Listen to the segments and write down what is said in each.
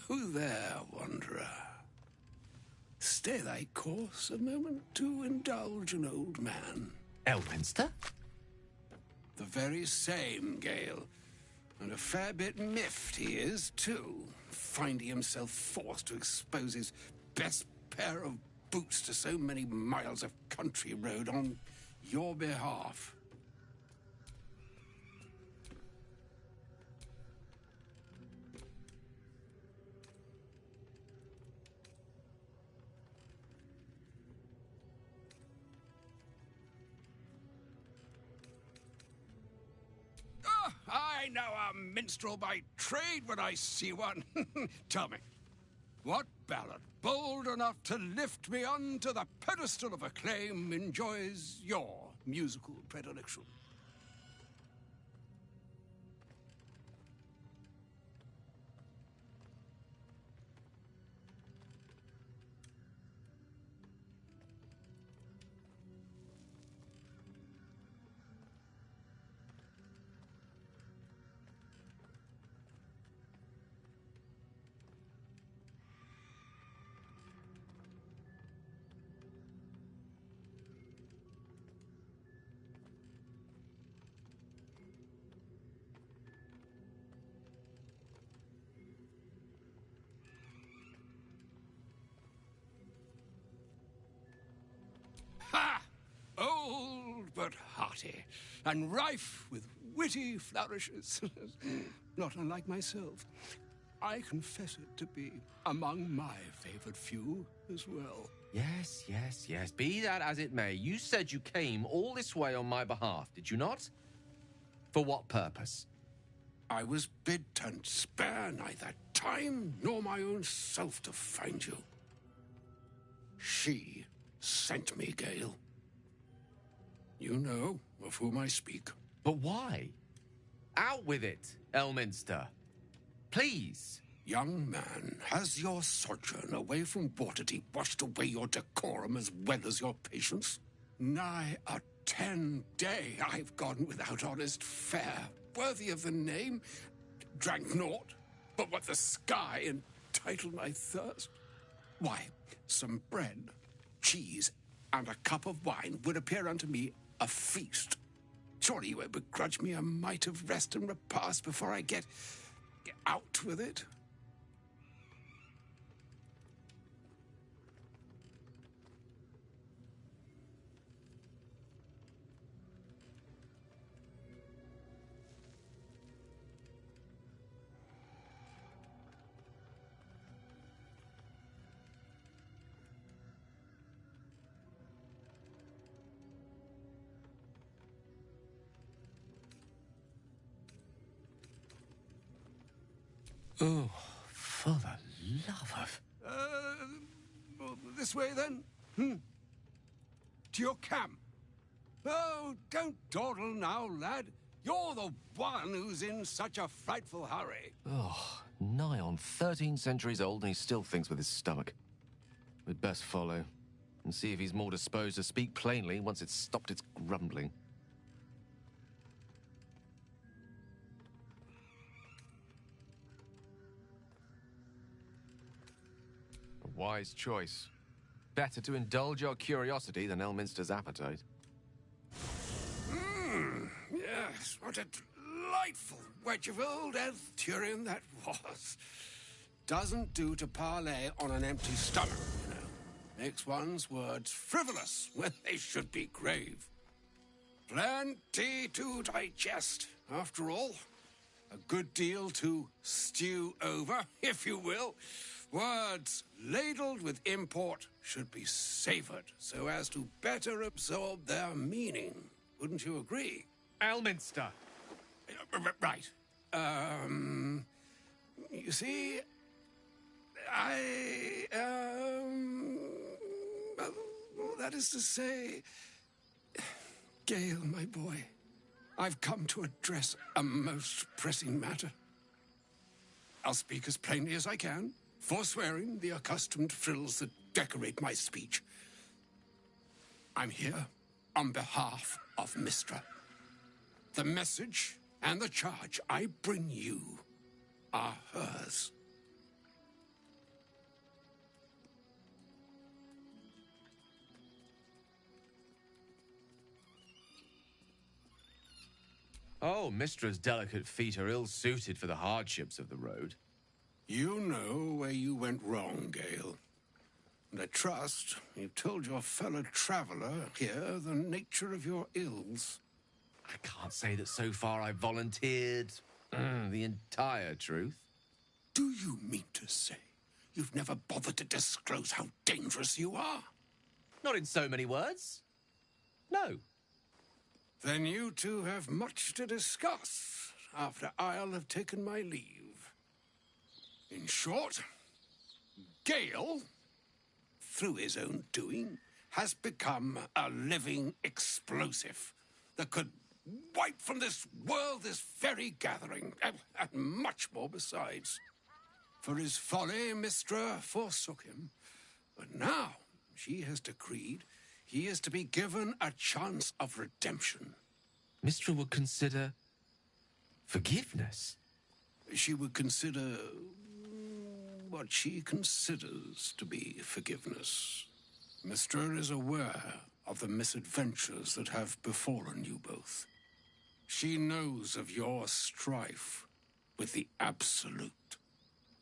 Who there, wanderer? Stay thy course a moment to indulge an old man. Elminster? The very same, Gale. And a fair bit miffed he is, too, finding himself forced to expose his best pair of boots to so many miles of country road on your behalf. I know a minstrel by trade when I see one. Tell me, what ballad bold enough to lift me onto the pedestal of acclaim enjoys your musical predilection? Ha! Old but hearty, and rife with witty flourishes. Not unlike myself. I confess it to be among my favoured few as well. Yes. Be that as it may, you said you came all this way on my behalf, did you not? For what purpose? I was bid to spare neither time nor my own self to find you. She sent me, Gale. You know of whom I speak. But why? Out with it, Elminster. Please. Young man, has your sojourn away from Waterdeep washed away your decorum as well as your patience? Nigh a 10-day I've gone without honest fare, worthy of the name. Drank naught but what the sky entitled my thirst. Why, some bread, cheese, and a cup of wine would appear unto me a feast. Surely you won't begrudge me a mite of rest and repast before I get out with it? Oh, for the love of... This way, then? To your camp. Oh, don't dawdle now, lad. You're the one who's in such a frightful hurry. Oh, nigh on 13 centuries old and he still thinks with his stomach. We'd best follow and see if he's more disposed to speak plainly once it's stopped its grumbling. A wise choice. Better to indulge your curiosity than Elminster's appetite. Yes, what a delightful wedge of old Elthurian that was. Doesn't do to parley on an empty stomach, you know. Makes one's words frivolous when they should be grave. Plenty to digest, after all. A good deal to stew over, if you will. Words ladled with import should be savoured so as to better absorb their meaning. Wouldn't you agree? Elminster! Right. You see, well, that is to say, Gale, my boy, I've come to address a most pressing matter. I'll speak as plainly as I can, forswearing the accustomed frills that decorate my speech. I'm here on behalf of Mystra. The message and the charge I bring you are hers. Oh, Mistra's delicate feet are ill-suited for the hardships of the road. You know where you went wrong, Gale. And I trust you've told your fellow traveler here the nature of your ills. I can't say that so far I've volunteered the entire truth. Do you mean to say you've never bothered to disclose how dangerous you are? Not in so many words. No. Then you two have much to discuss after I'll have taken my leave. In short, Gale, through his own doing, has become a living explosive that could wipe from this world this very gathering, and much more besides. For his folly, Mistra forsook him, but now she has decreed he is to be given a chance of redemption. Mistra would consider forgiveness. She would consider what she considers to be forgiveness. Mistra is aware of the misadventures that have befallen you both. She knows of your strife with the Absolute,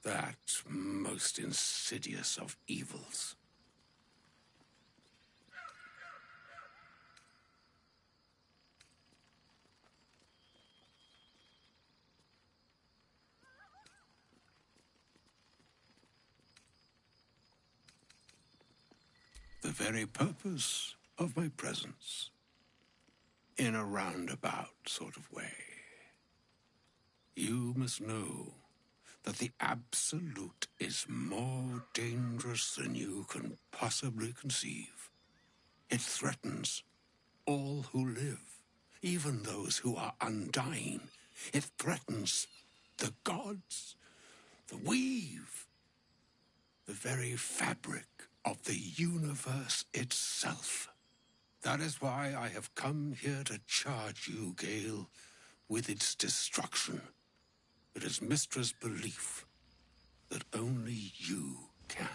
that most insidious of evils. The very purpose of my presence, in a roundabout sort of way. You must know that the Absolute is more dangerous than you can possibly conceive. It threatens all who live, even those who are undying. It threatens the gods, the weave, the very fabric of the universe itself. That is why I have come here to charge you, Gale, with its destruction. It is Mistra's belief that only you can.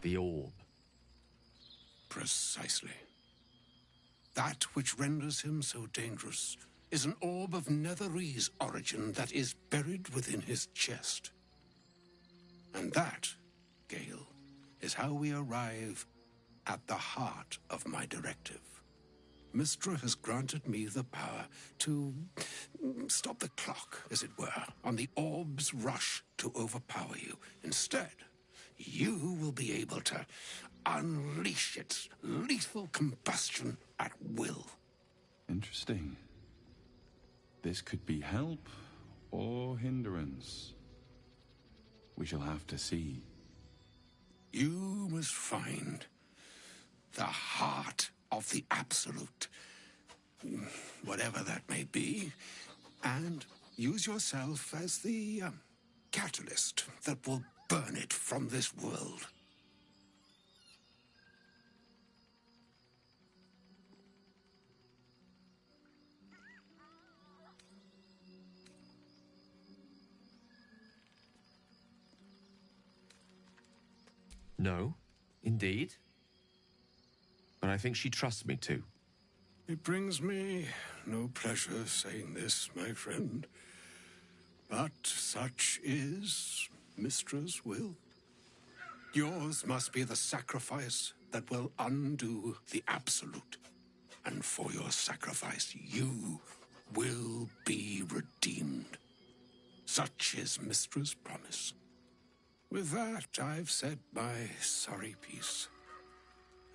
The orb. Precisely. That which renders him so dangerous is an orb of Netherese origin that is buried within his chest. And that, Gale, is how we arrive at the heart of my directive. Mistra has granted me the power to stop the clock, as it were, on the orb's rush to overpower you. Instead, you will be able to unleash its lethal combustion at will. Interesting. This could be help or hindrance. We shall have to see. You must find the heart of the Absolute, whatever that may be, and use yourself as the catalyst that will burn it from this world. No, indeed. But I think she trusts me too. It brings me no pleasure saying this, my friend, but such is Mistra's will. Yours must be the sacrifice that will undo the Absolute. And for your sacrifice, you will be redeemed. Such is Mistra's promise. With that, I've said my sorry piece,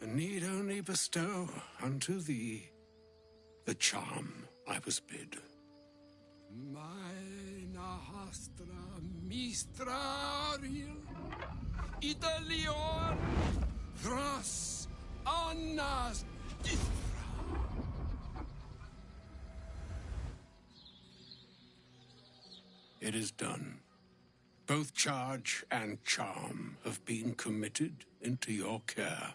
and need only bestow unto thee the charm I was bid. Meine hastra mistraril, Italion, thras annas dithra. It is done. Both charge and charm have been committed into your care.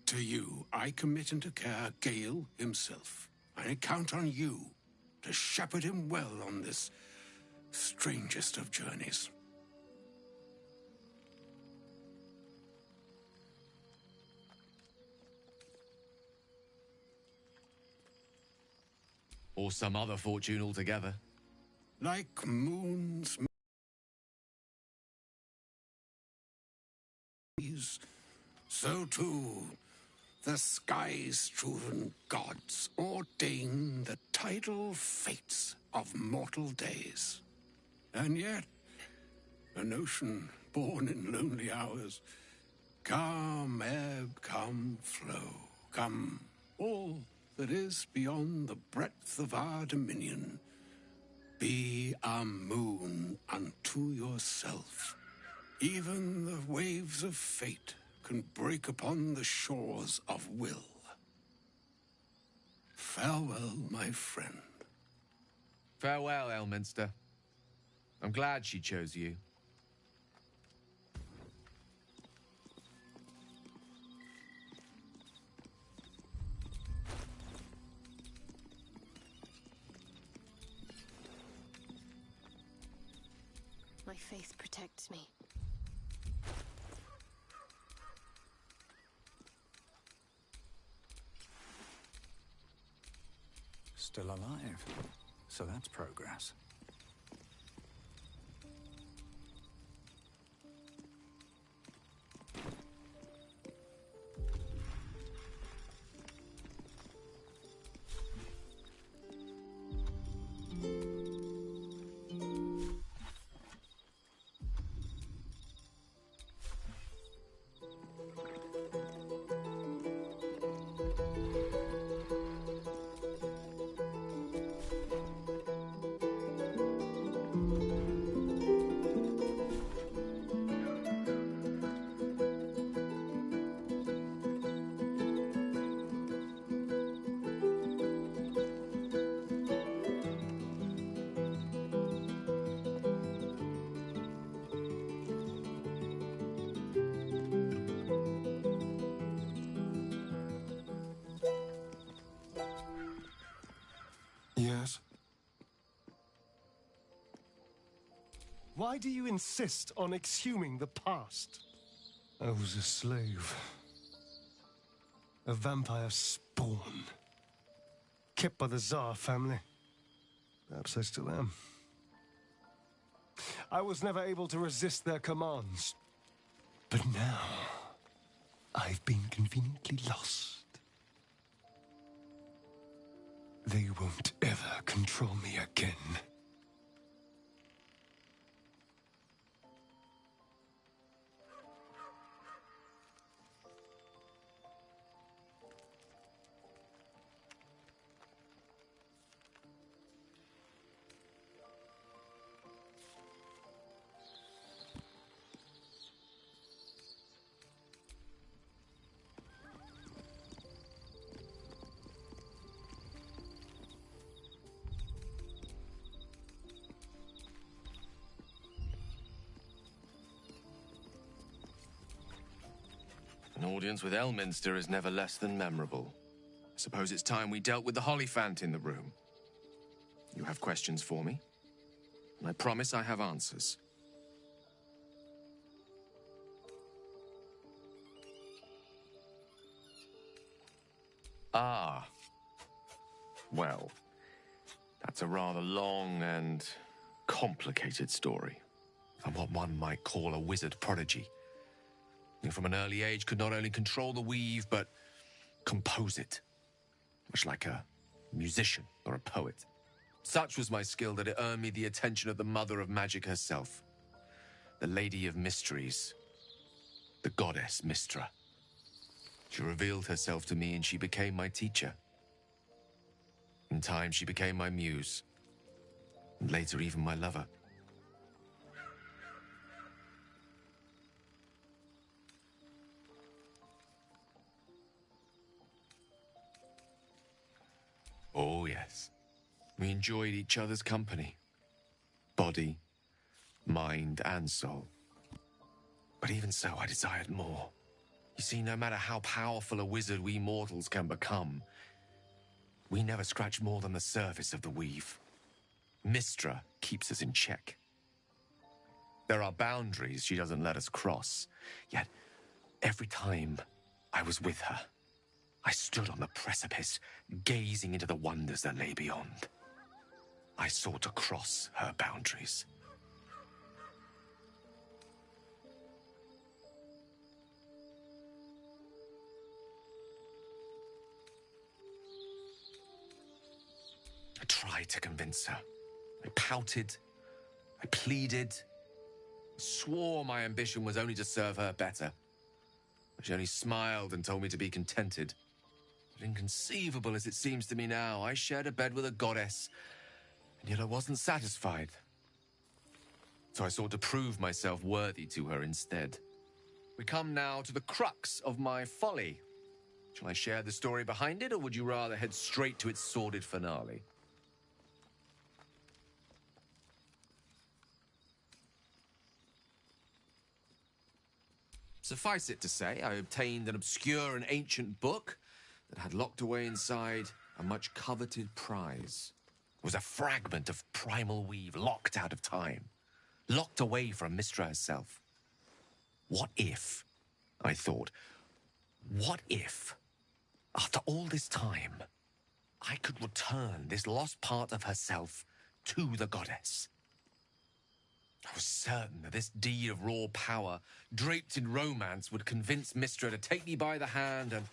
To you, I commit into care Gale himself. I count on you to shepherd him well on this strangest of journeys. Or some other fortune altogether. Like moons, so too the sky-strewn gods ordain the tidal fates of mortal days. And yet, an ocean born in lonely hours, come ebb, come flow, come all that is beyond the breadth of our dominion. Be a moon unto yourself. Even the waves of fate can break upon the shores of will. Farewell, my friend. Farewell, Elminster. I'm glad she chose you. My faith protects me. Still alive, so that's progress. Yes? Why do you insist on exhuming the past? I was a slave. A vampire spawn. Kept by the Tsar family. Perhaps I still am. I was never able to resist their commands. But now, I've been conveniently lost. They won't ever control me again. An audience with Elminster is never less than memorable. I suppose it's time we dealt with the Hollyphant in the room. You have questions for me, and I promise I have answers. Ah. Well, that's a rather long and complicated story. I'm what one might call a wizard prodigy. Who from an early age could not only control the weave, but compose it. Much like a musician or a poet. Such was my skill that it earned me the attention of the mother of magic herself. The Lady of Mysteries. The goddess Mystra. She revealed herself to me and she became my teacher. In time, she became my muse. And later, even my lover. Oh, yes. We enjoyed each other's company. Body, mind and soul. But even so, I desired more. You see, no matter how powerful a wizard we mortals can become, we never scratch more than the surface of the weave. Mystra keeps us in check. There are boundaries she doesn't let us cross, yet every time I was with her, I stood on the precipice, gazing into the wonders that lay beyond. I sought to cross her boundaries. I tried to convince her. I pouted. I pleaded. Swore my ambition was only to serve her better. But she only smiled and told me to be contented. But inconceivable as it seems to me now, I shared a bed with a goddess, and yet I wasn't satisfied. So I sought to prove myself worthy to her instead. We come now to the crux of my folly. Shall I share the story behind it, or would you rather head straight to its sordid finale? Suffice it to say, I obtained an obscure and ancient book that had locked away inside a much coveted prize. It was a fragment of primal weave locked out of time, locked away from Mystra herself. What if, I thought, what if, after all this time, I could return this lost part of herself to the goddess? I was certain that this deed of raw power, draped in romance, would convince Mystra to take me by the hand and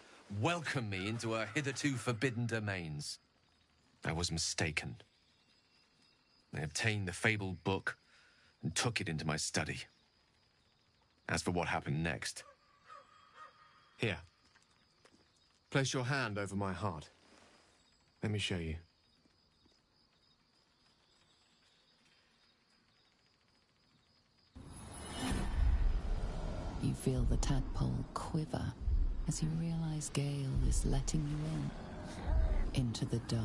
welcome me into her hitherto forbidden domains. I was mistaken. I obtained the fabled book and took it into my study. As for what happened next... Here. Place your hand over my heart. Let me show you. You feel the tadpole quiver as you realize Gale is letting you into the dark.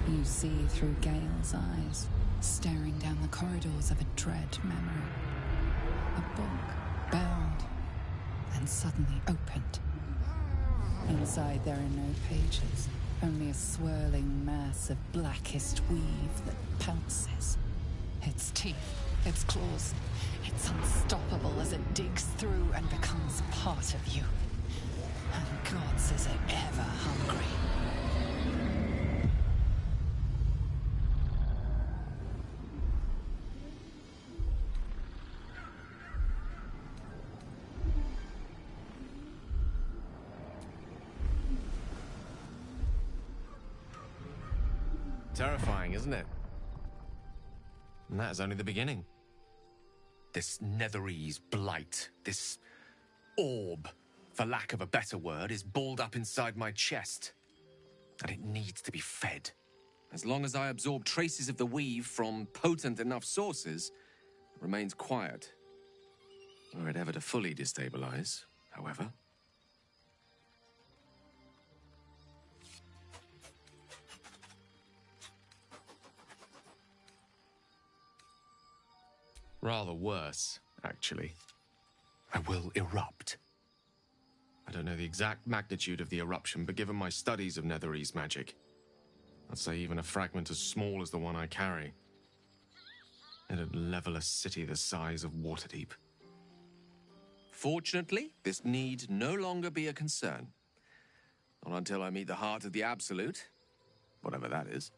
You see through Gale's eyes, staring down the corridors of a dread memory. A book bound and suddenly opened. Inside there are no pages, only a swirling mass of blackest weave that pounces. Its teeth, its claws, it's unstoppable as it digs through and becomes part of you. And gods, is it ever hungry. Terrifying, isn't it? And that is only the beginning. This Netherese blight, this orb, for lack of a better word, is balled up inside my chest. And it needs to be fed. As long as I absorb traces of the weave from potent enough sources, it remains quiet. Were it ever to fully destabilize, however. Rather worse, actually. I will erupt. I don't know the exact magnitude of the eruption, but given my studies of Netherese magic, I'd say even a fragment as small as the one I carry, it'd level a city the size of Waterdeep. Fortunately, this need no longer be a concern. Not until I meet the heart of the Absolute, whatever that is.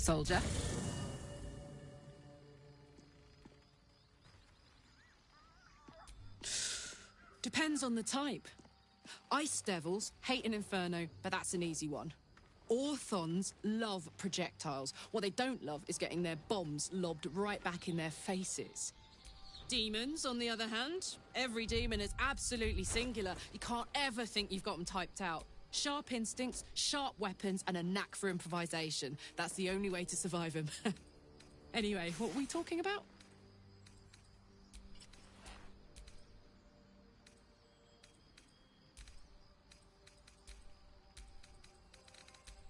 soldier. Depends on the type. Ice devils hate an inferno, but that's an easy one. Orthons love projectiles. What they don't love is getting their bombs lobbed right back in their faces. Demons, on the other hand, every demon is absolutely singular. You can't ever think you've got them typed out. Sharp instincts, sharp weapons, and a knack for improvisation. That's the only way to survive them. Anyway, what were we talking about?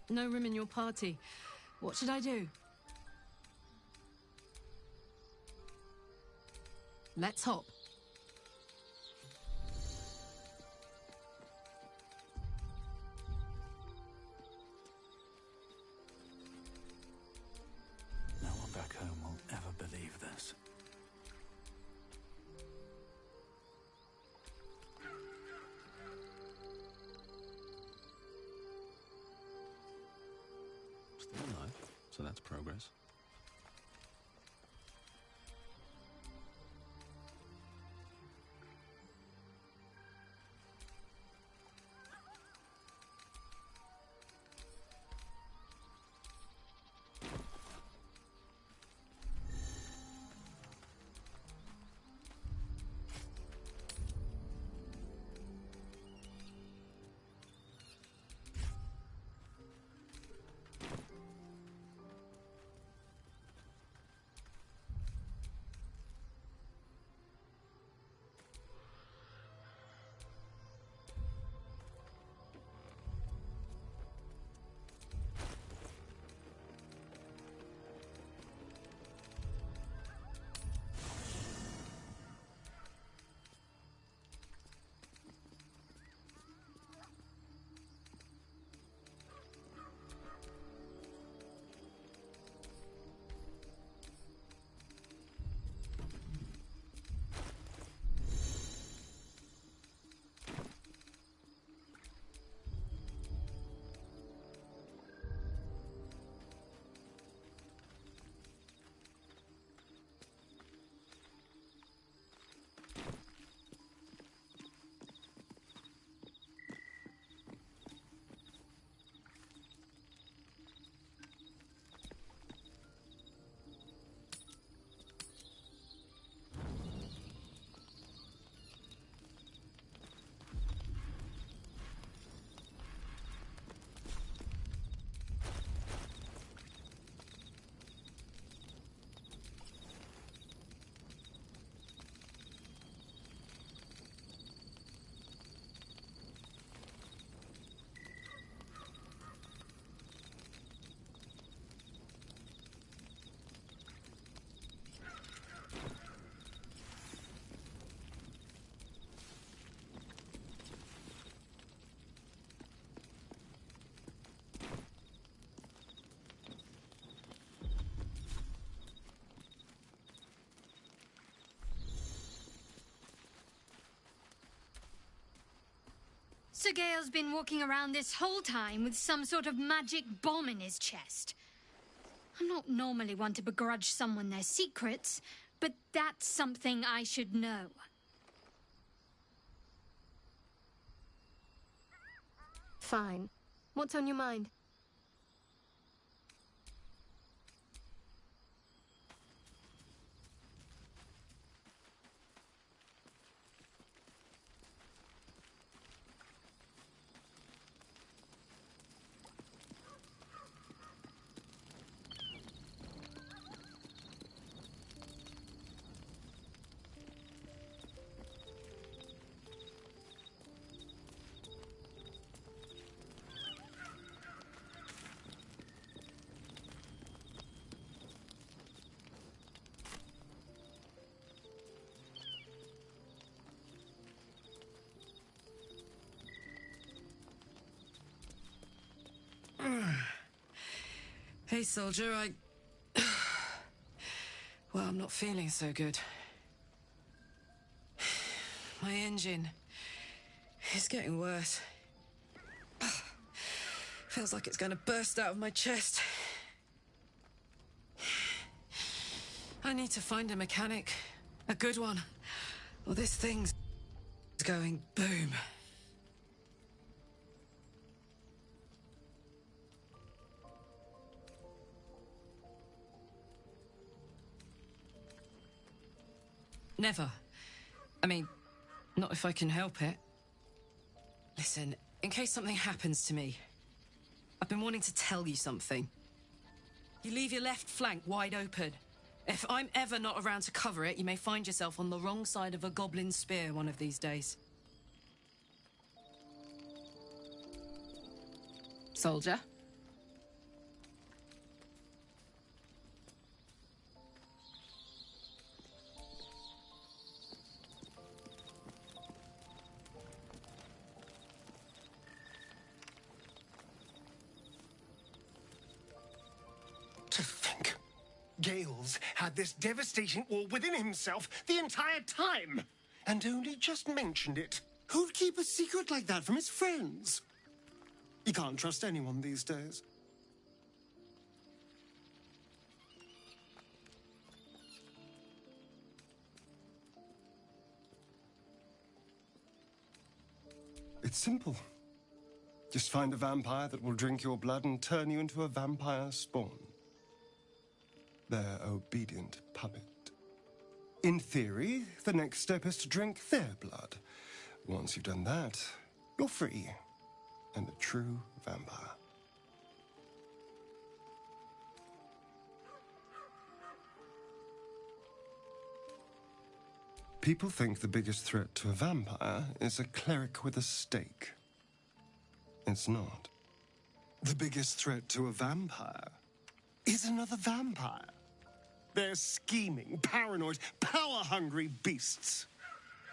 No room in your party. What should I do? Let's hop. No one back home will ever believe this. Still alive, so that's progress. Sir Gale's been walking around this whole time with some sort of magic bomb in his chest. I'm not normally one to begrudge someone their secrets, but that's something I should know. Fine. What's on your mind? Hey, soldier, Well, I'm not feeling so good. My engine is getting worse. Feels like it's going to burst out of my chest. I need to find a mechanic. A good one. Well, this thing's going boom. Never. I mean, not if I can help it. Listen, in case something happens to me, I've been wanting to tell you something. You leave your left flank wide open. If I'm ever not around to cover it, you may find yourself on the wrong side of a goblin spear one of these days. Soldier? To think, Gales had this devastating war within himself the entire time, and only just mentioned it. Who'd keep a secret like that from his friends? You can't trust anyone these days. It's simple. Just find a vampire that will drink your blood and turn you into a vampire spawn. Their obedient puppet. In theory, the next step is to drink their blood. Once you've done that, you're free and a true vampire. People think the biggest threat to a vampire is a cleric with a stake. It's not. The biggest threat to a vampire is another vampire. They're scheming, paranoid, power-hungry beasts.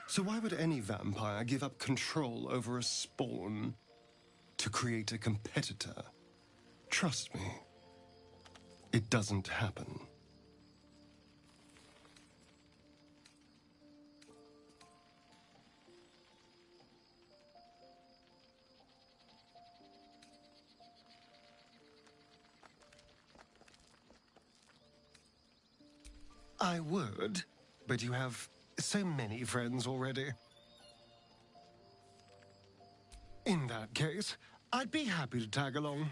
So why would any vampire give up control over a spawn to create a competitor? Trust me, it doesn't happen. I would, but you have so many friends already. In that case, I'd be happy to tag along.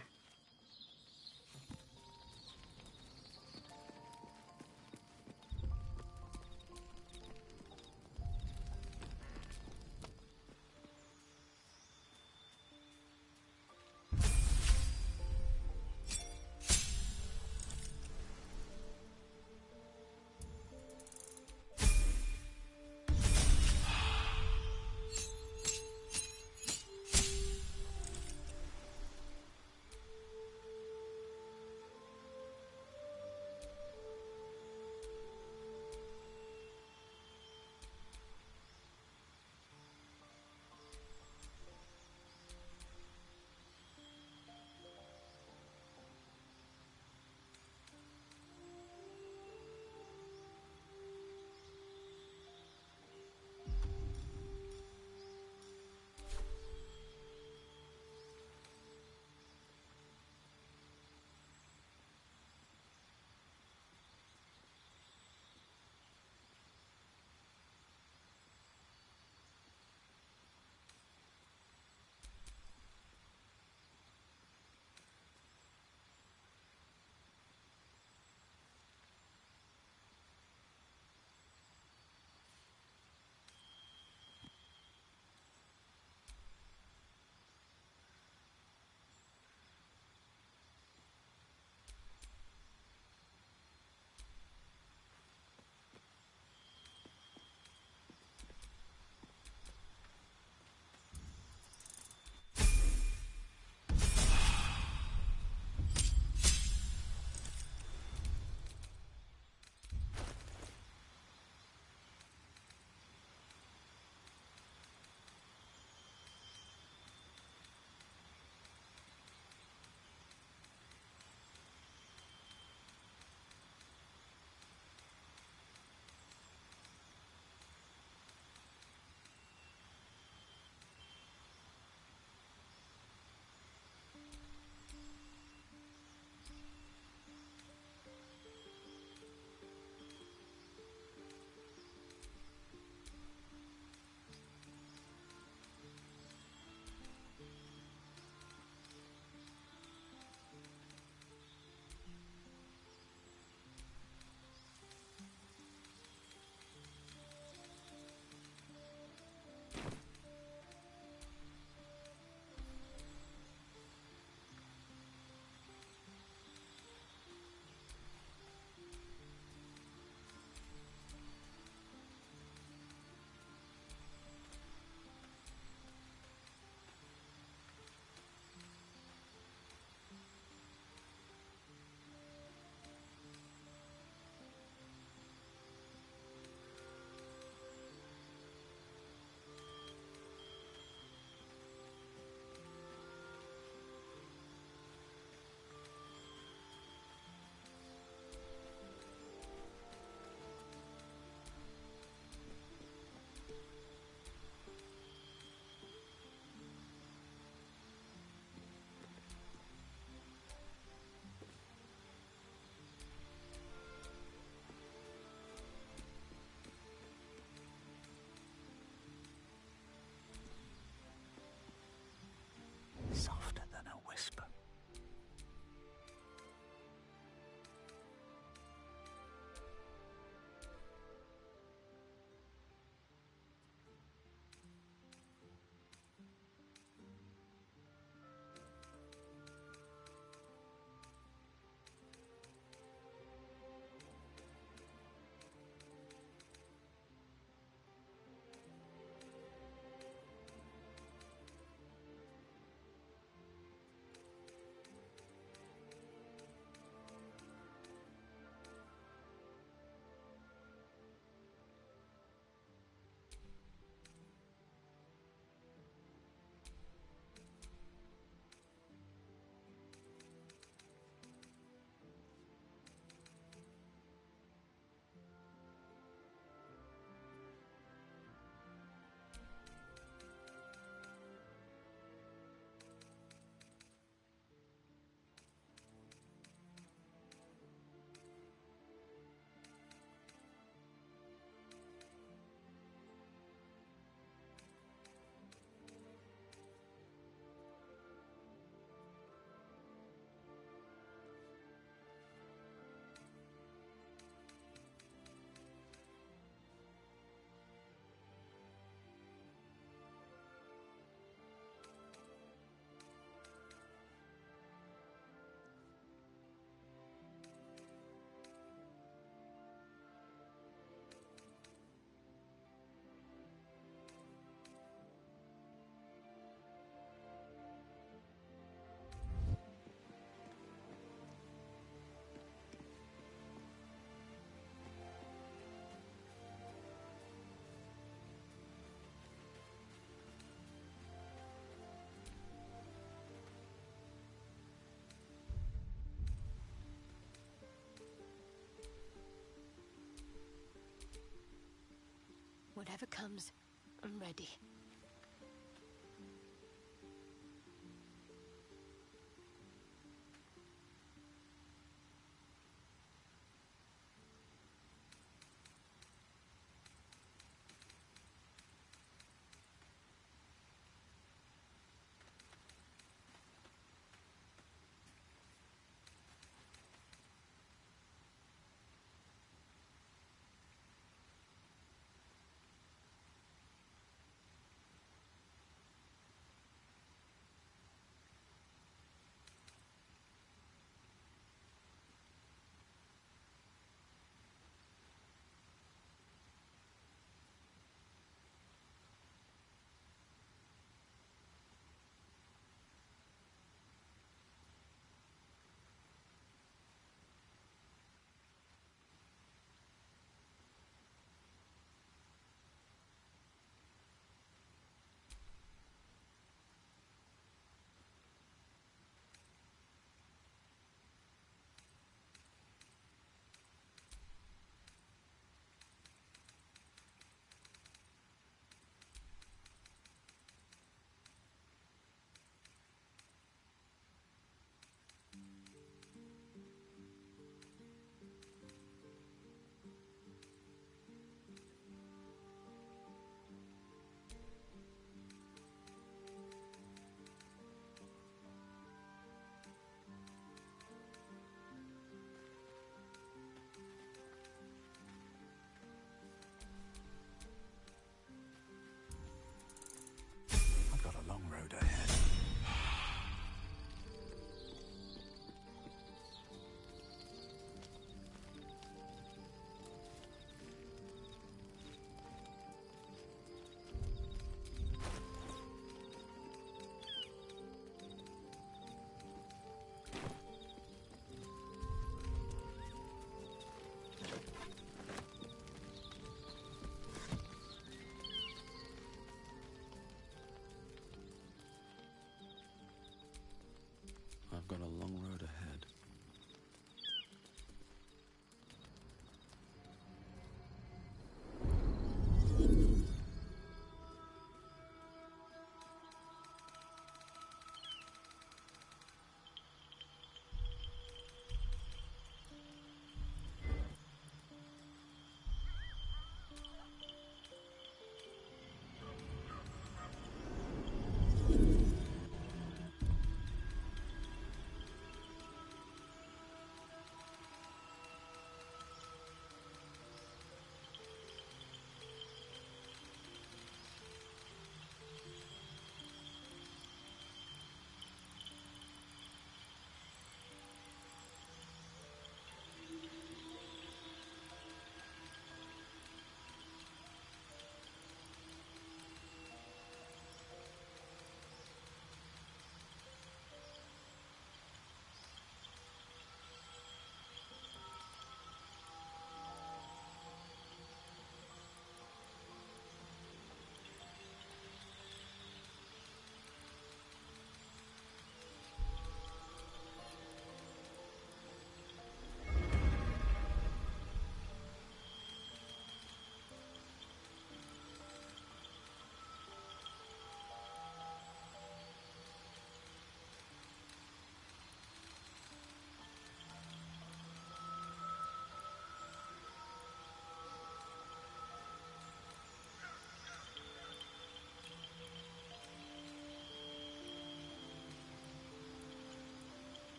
Whatever comes, I'm ready.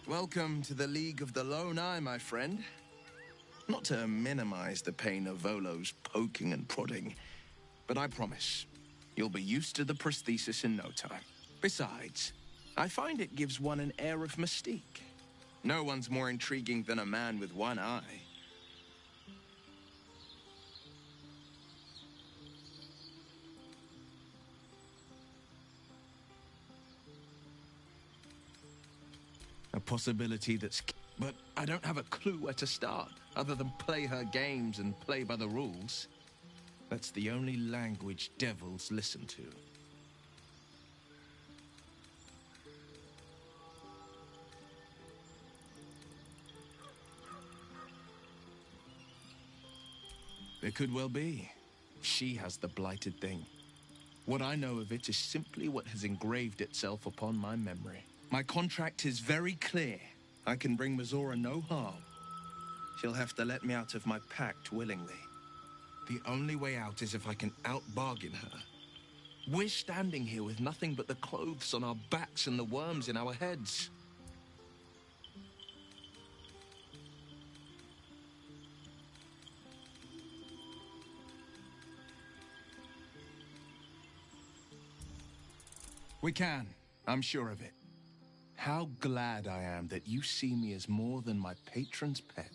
Welcome to the League of the Lone Eye, my friend. Not to minimize the pain of Volo's poking and prodding, but I promise, you'll be used to the prosthesis in no time. Besides, I find it gives one an air of mystique. No one's more intriguing than a man with one eye. A possibility that's... But I don't have a clue where to start, other than play her games and play by the rules. That's the only language devils listen to. It could well be. She has the blighted thing. What I know of it is simply what has engraved itself upon my memory. My contract is very clear. I can bring Mazora no harm. She'll have to let me out of my pact willingly. The only way out is if I can out-bargain her. We're standing here with nothing but the clothes on our backs and the worms in our heads. We can. I'm sure of it. How glad I am that you see me as more than my patron's pet.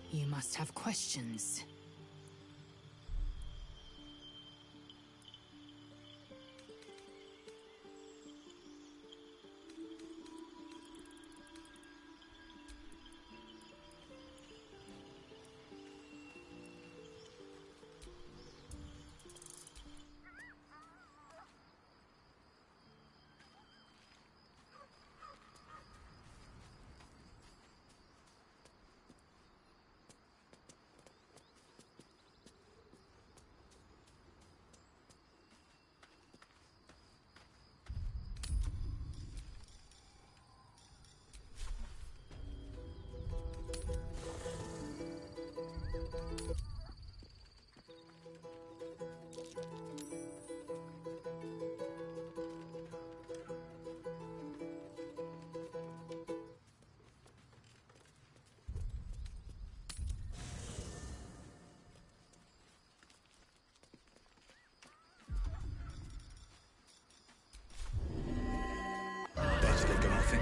You must have questions. Better get off it.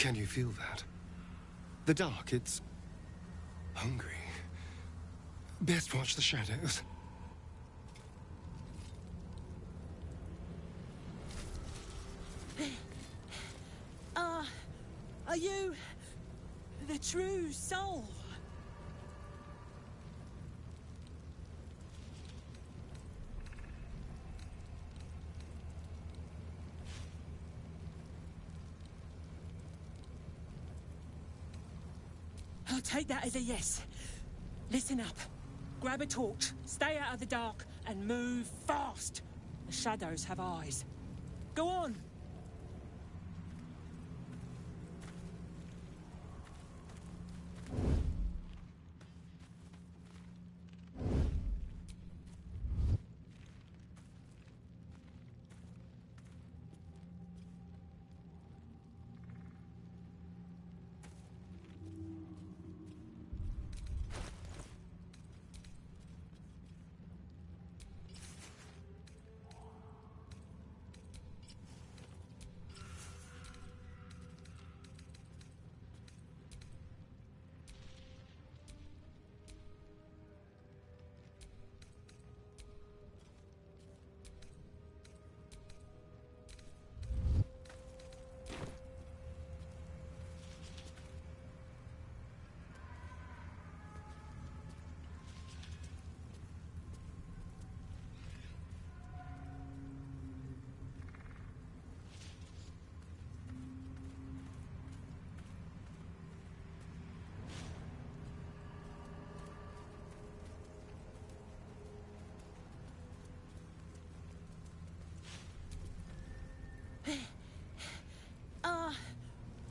Can you feel that? The dark, it's hungry. Best watch the shadows. Are you the true soul? I'll take that as a yes. Listen up. Grab a torch, stay out of the dark, and move fast. The shadows have eyes. Go on!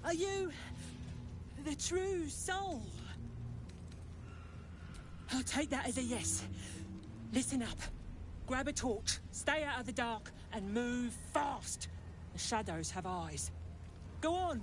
Are you the true soul? I'll take that as a yes. Listen up. Grab a torch, stay out of the dark, and move fast. The shadows have eyes. Go on!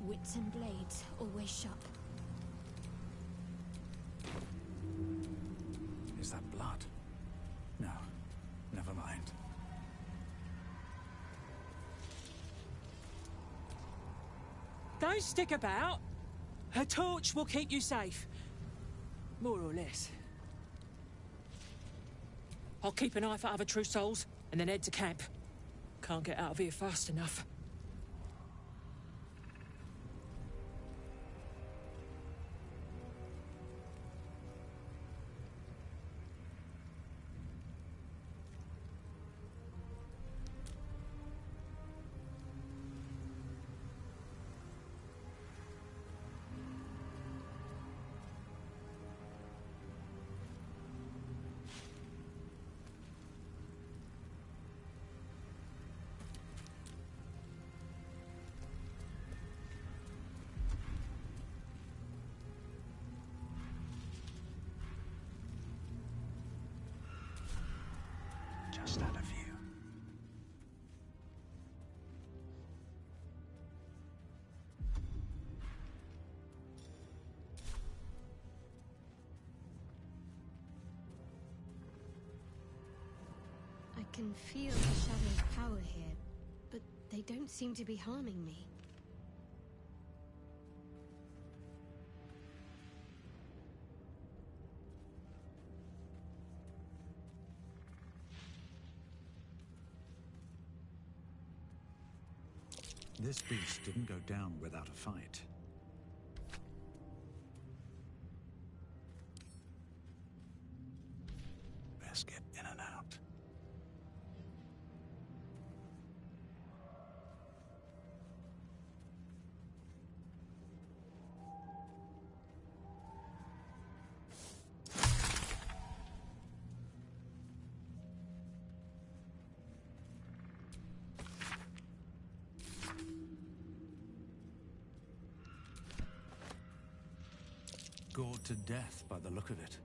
Wits and blades always sharp. Is that blood? No, never mind. Don't stick about. Her torch will keep you safe. More or less. I'll keep an eye for other true souls, and then head to camp. Can't get out of here fast enough. Just out of view. I can feel the shadow's power here, but they don't seem to be harming me. This beast didn't go down without a fight. Best get in and out. Gored to death by the look of it.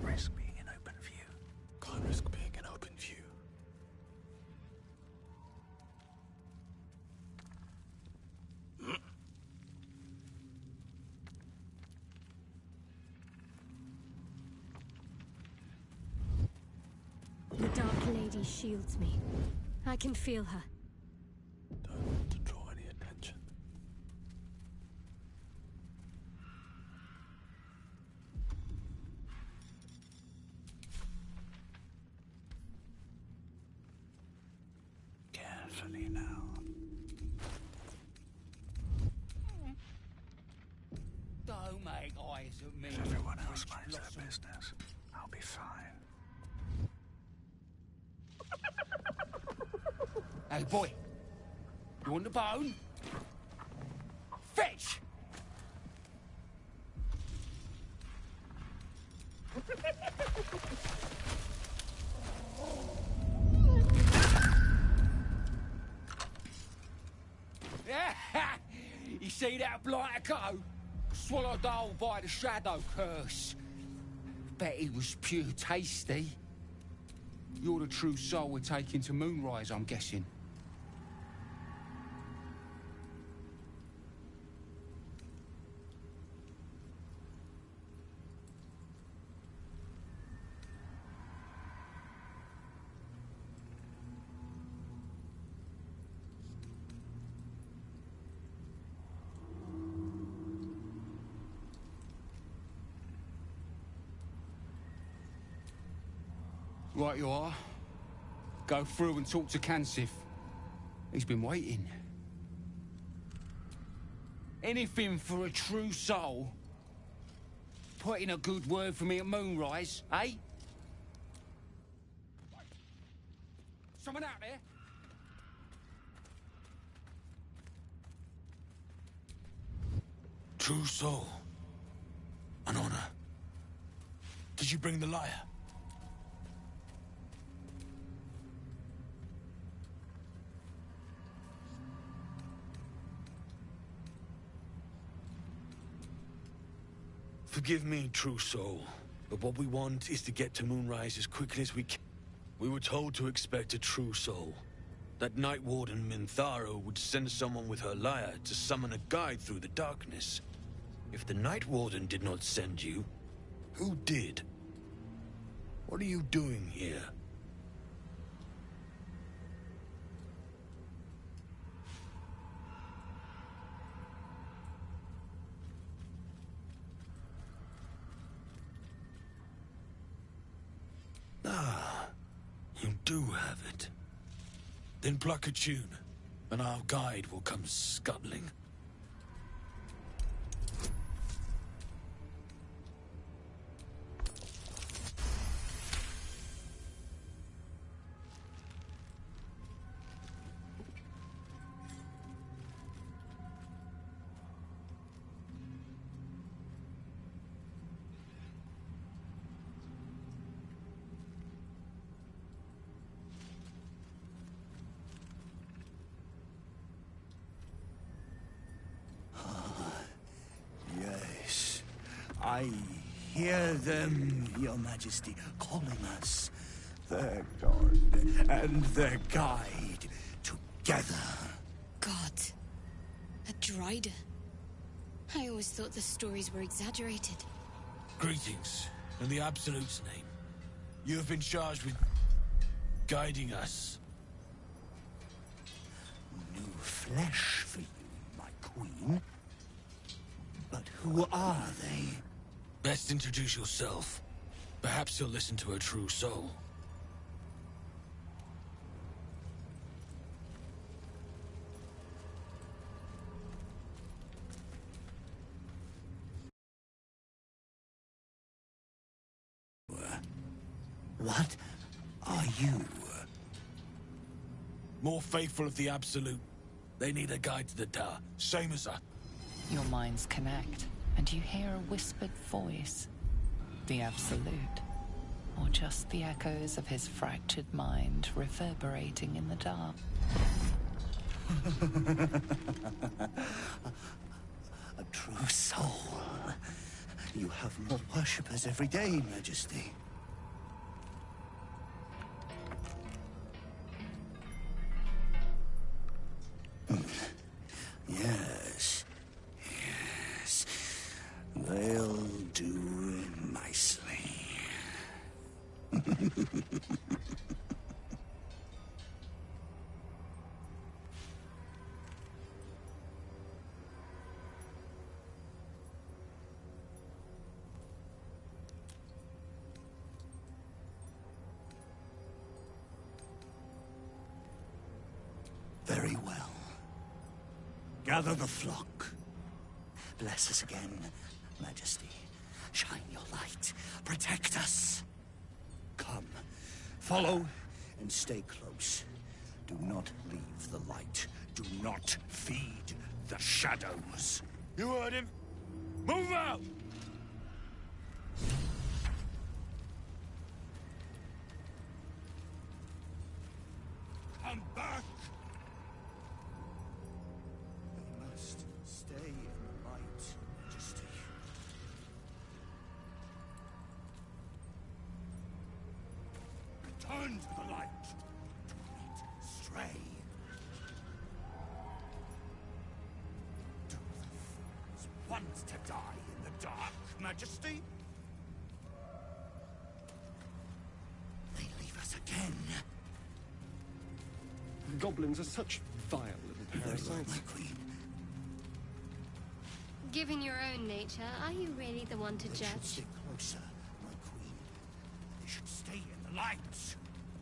risk being in open view. Can't risk being in open view. The Dark Lady shields me. I can feel her. Don't want to draw any attention. Carefully now. Don't make eyes at me. If everyone else minds their business, I'll be fine. Hey, boy. You want the bone? Fetch! You see that blighter go? Swallowed whole by the shadow curse. Bet it was pure tasty. You're the true soul we're taking to Moonrise, I'm guessing. Right you are. Go through and talk to Kansif. He's been waiting. Anything for a true soul. Put in a good word for me at Moonrise, eh? Someone out there? True soul. An honor. Did you bring the lyre? Forgive me, true soul, but what we want is to get to Moonrise as quickly as we can. We were told to expect a true soul. That Night Warden Minthara would send someone with her lyre to summon a guide through the darkness. If the Night Warden did not send you, who did? What are you doing here? Ah, you do have it. Then pluck a tune, and our guide will come scuttling. Yes, I hear them, Your Majesty, calling us. Their god and their guide together. God. A Drider. I always thought the stories were exaggerated. Greetings, in the Absolute's name. You have been charged with guiding us. New flesh for you, my queen. But who are they? Best introduce yourself. Perhaps you'll listen to a true soul. What are you? More faithful of the Absolute. They need a guide to the tower, same as us. Your minds connect, and you hear a whispered voice. The Absolute. Or just the echoes of his fractured mind reverberating in the dark. A true soul. You have more worshippers every day, Majesty. Yes. Yes. They'll do nicely. Very well. Gather the flock. Bless us again, Majesty. Shine your light. Protect us. Come. Follow and stay close. Do not leave the light. Do not feed the shadows. You heard him. Move out! Come back! We must stay in the light, Majesty. Return to the light. Do not stray. Do the fools want to die in the dark, Majesty? They leave us again. Goblins are such vile little parasites. My queen. Given your own nature, are you really the one to They should judge? stick closer, my queen. They should stay in the light,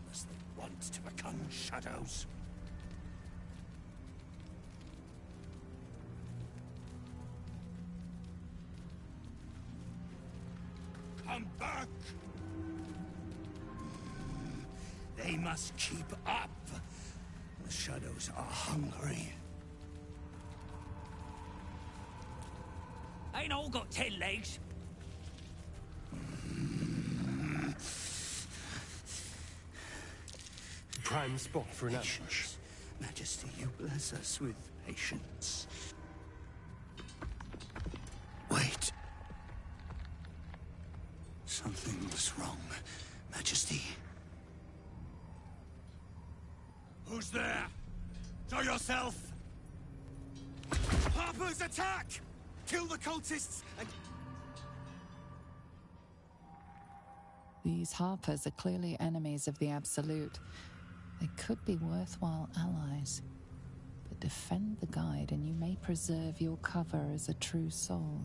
unless they want to become shadows. Come back! They must keep up. The shadows are hungry. Ain't all got 10 legs. Prime spot for an ambush. Majesty, you bless us with patience. Wait. Something's wrong, Majesty. Who's there? Show yourself! Harpers, attack! Kill the cultists and... These Harpers are clearly enemies of the Absolute. They could be worthwhile allies. But defend the guide and you may preserve your cover as a true soul.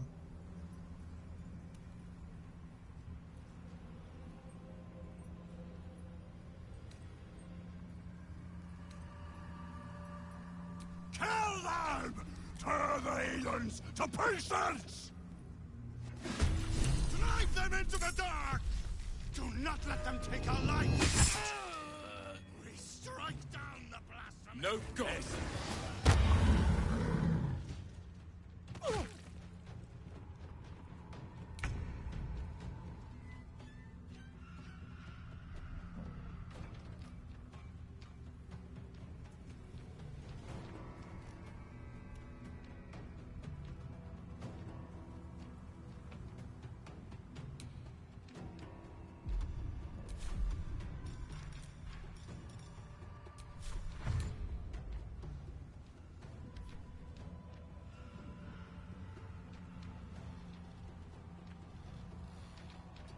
Kill them! Tear the heathens to pieces! Drive them into the dark! Do not let them take our light! We strike down the blasphemy! No god!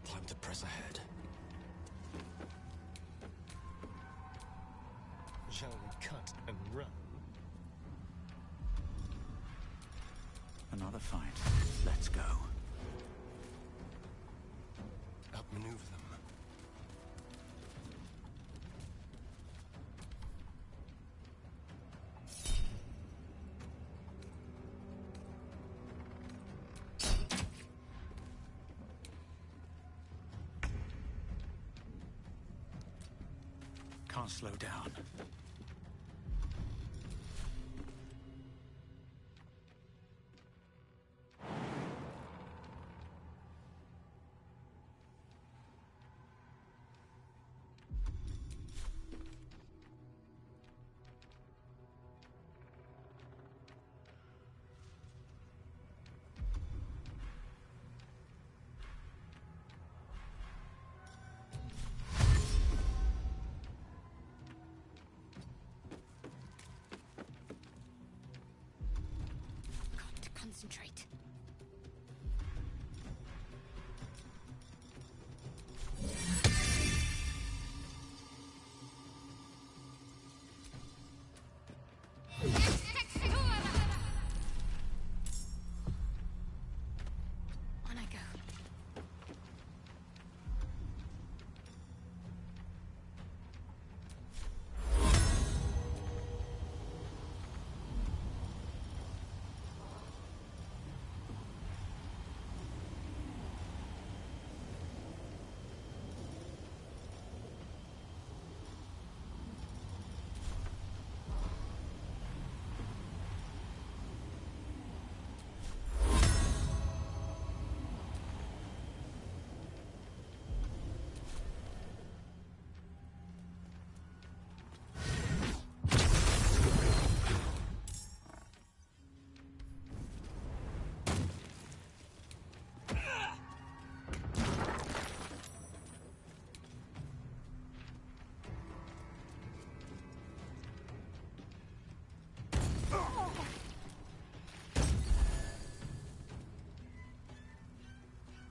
Time to press ahead. Shall we cut and run? Another fight. Let's go. Outmaneuver them. Can't slow down. concentrate. On I go.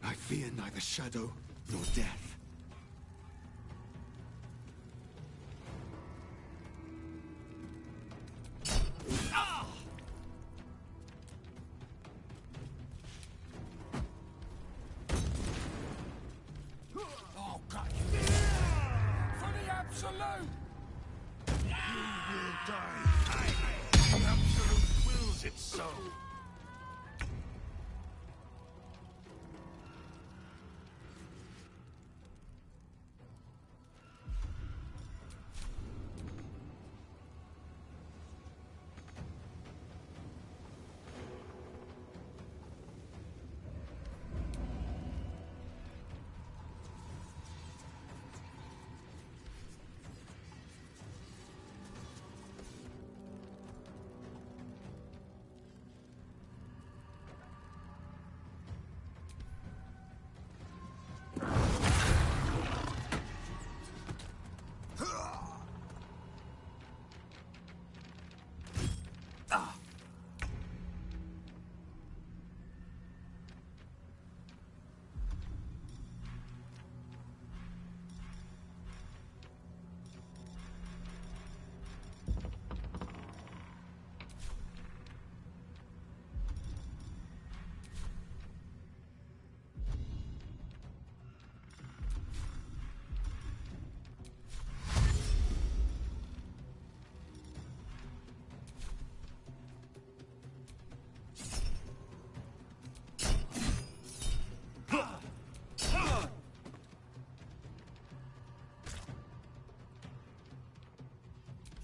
I fear neither shadow nor death. Oh, God, you... For the absolute! You will die. The absolute wills it so.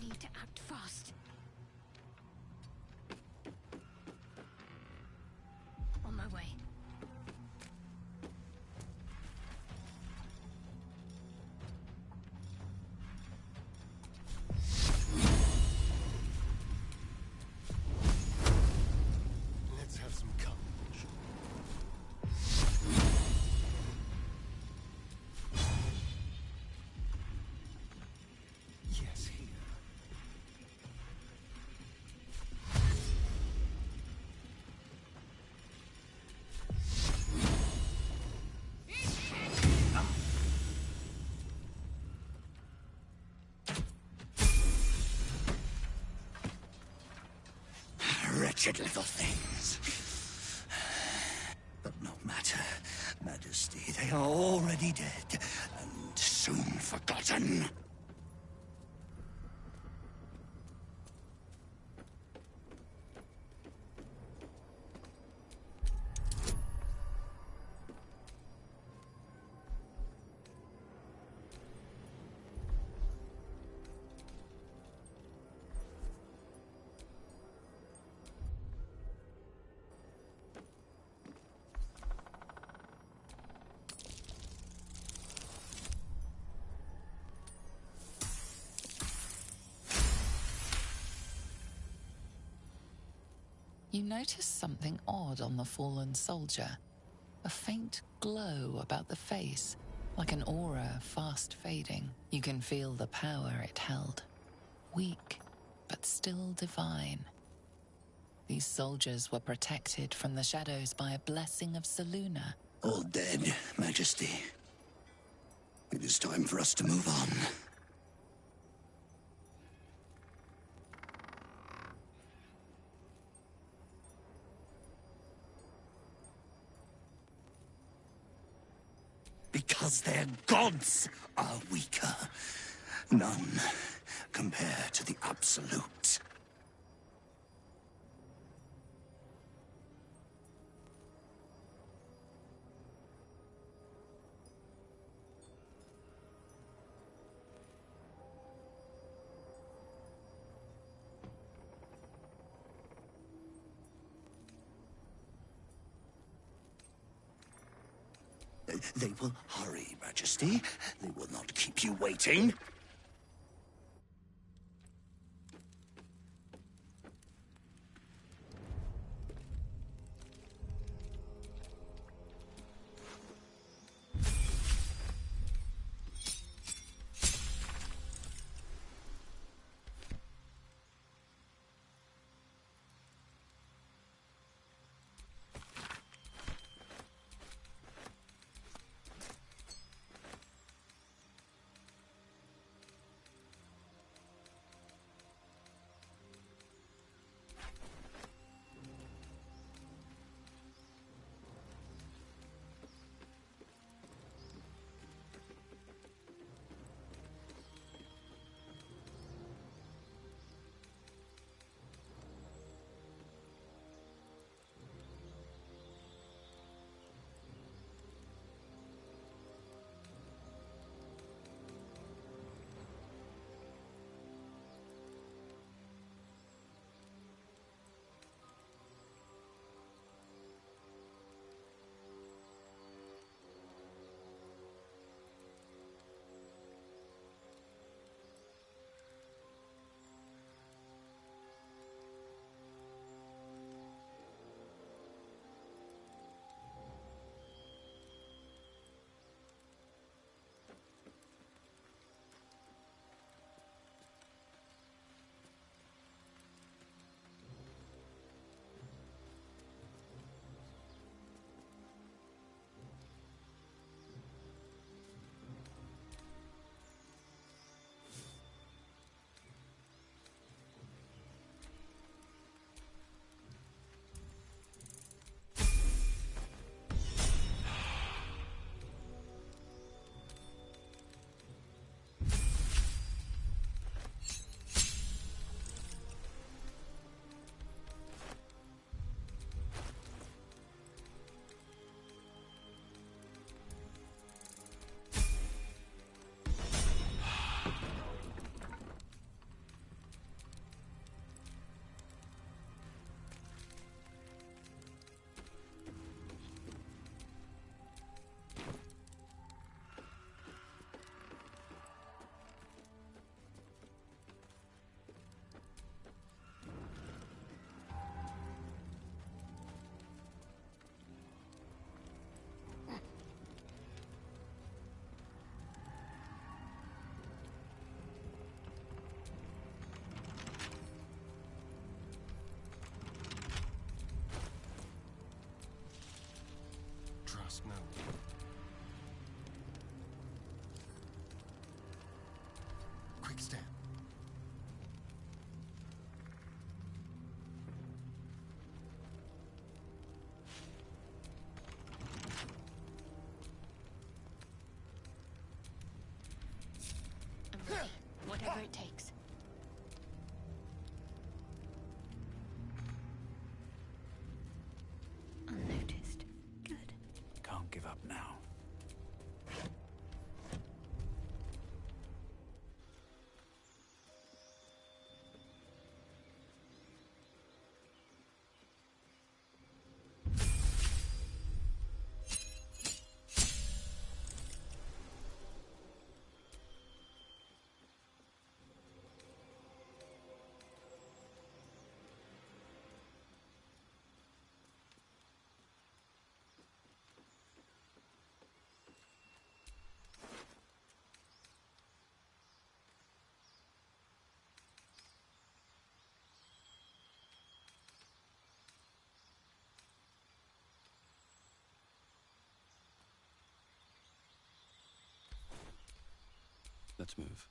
Need to act fast. On my way. Let's have some courage. Yes, here. Wretched little things. But no matter, Majesty, they are already dead, and soon forgotten. You notice something odd on the fallen soldier. A faint glow about the face, like an aura fast fading. You can feel the power it held. Weak, but still divine. These soldiers were protected from the shadows by a blessing of Selûne. All dead, Majesty. It is time for us to move on. Because their gods are weaker. None compare to the Absolute. They will hurry, Majesty. They will not keep you waiting. Trust no one. Quick step. I'm ready. Whatever it takes. Unnoticed. Good. Can't give up now. Let's move.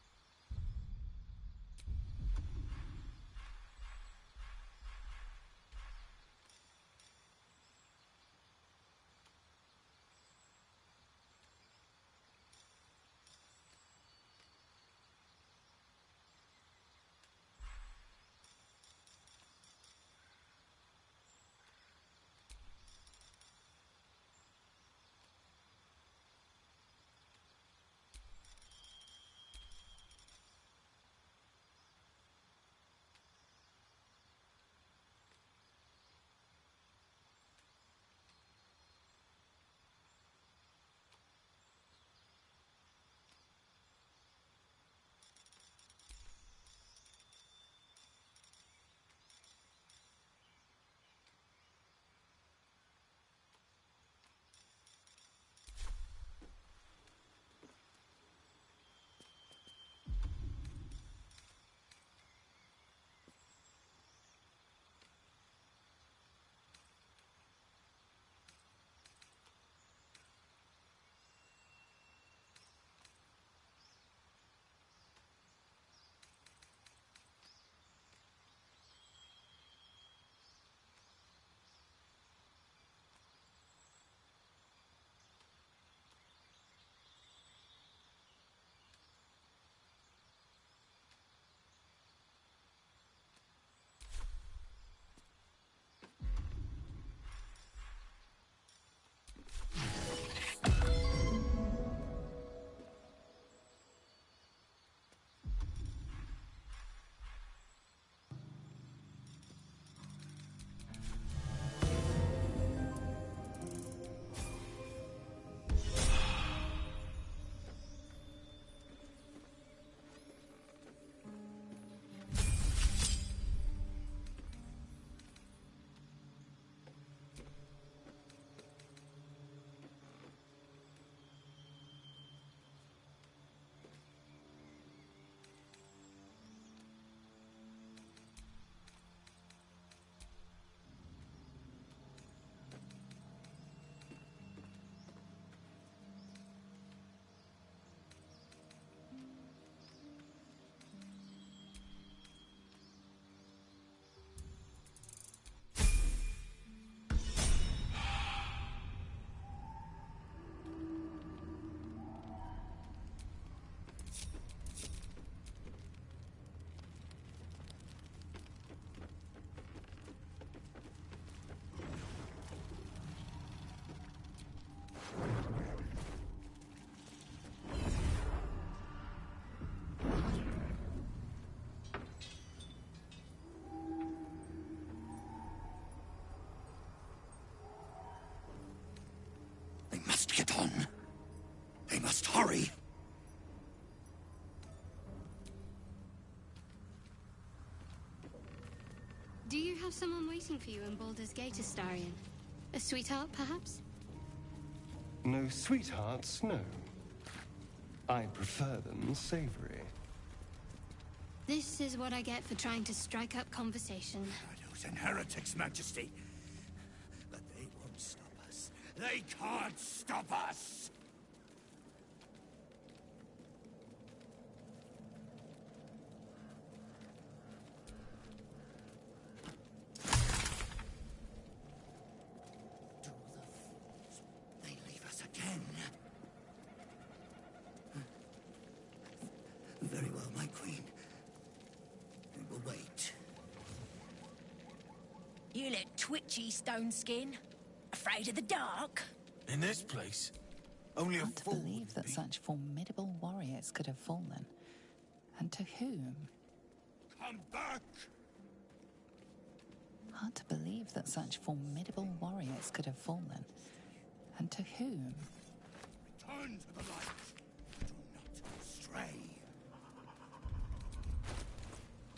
They must get on. They must hurry. Do you have someone waiting for you in Baldur's Gate, Astarion? A sweetheart, perhaps? No sweethearts, no. I prefer them savory. This is what I get for trying to strike up conversation. Shadows and heretics, Majesty. But they won't stop us. They can't stop us! They leave us again. Very well, my queen. We will wait. You look twitchy, Stone Skin. Afraid of the dark? In this place, only a Hard to fool. believe that such formidable warriors could have fallen. And to whom? Come back! Hard to believe that such formidable warriors could have fallen. And to whom? Turn to the light. Do not stray.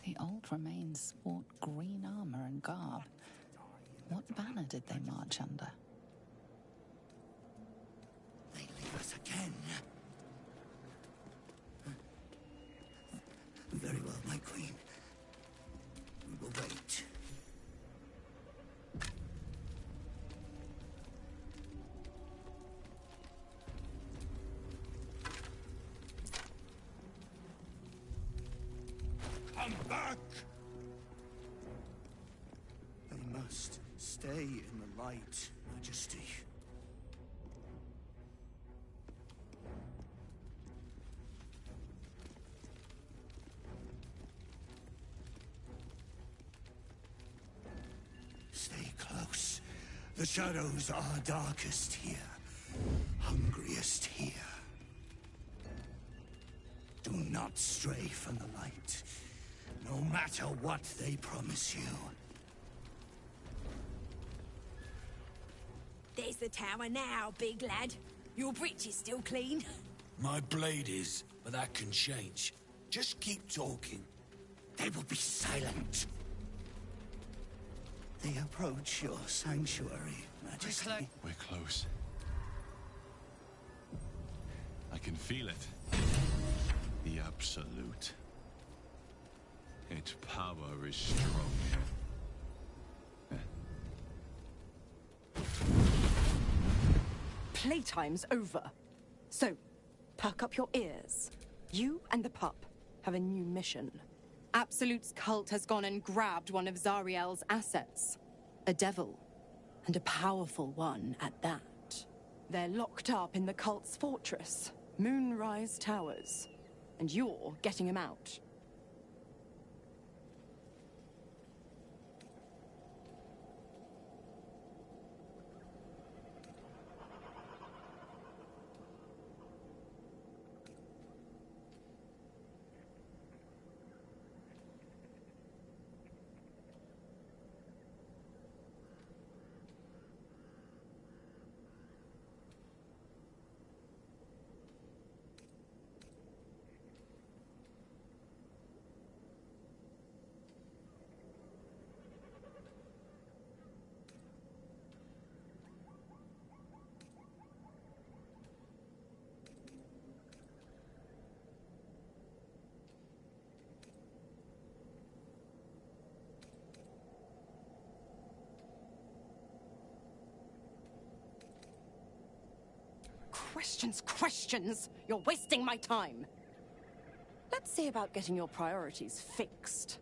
The old remains sport green armor and garb. What banner did they march under? They leave us again. Very well, my queen. We will wait. come back! They must stay in the light, Majesty. Stay close. The shadows are darkest here, hungriest here. Do not stray from the light, no matter what they promise you. There's the tower now, big lad. Your breech is still clean. My blade is, but that can change. Just keep talking. They will be silent. They approach your sanctuary, Majesty. We're close. I can feel it. The Absolute. Its power is strong. Playtime's over. So, perk up your ears. You and the pup have a new mission. Absolute's cult has gone and grabbed one of Zariel's assets. A devil. And a powerful one at that. They're locked up in the cult's fortress, Moonrise Towers. And you're getting him out. Questions! You're wasting my time! Let's see about getting your priorities fixed.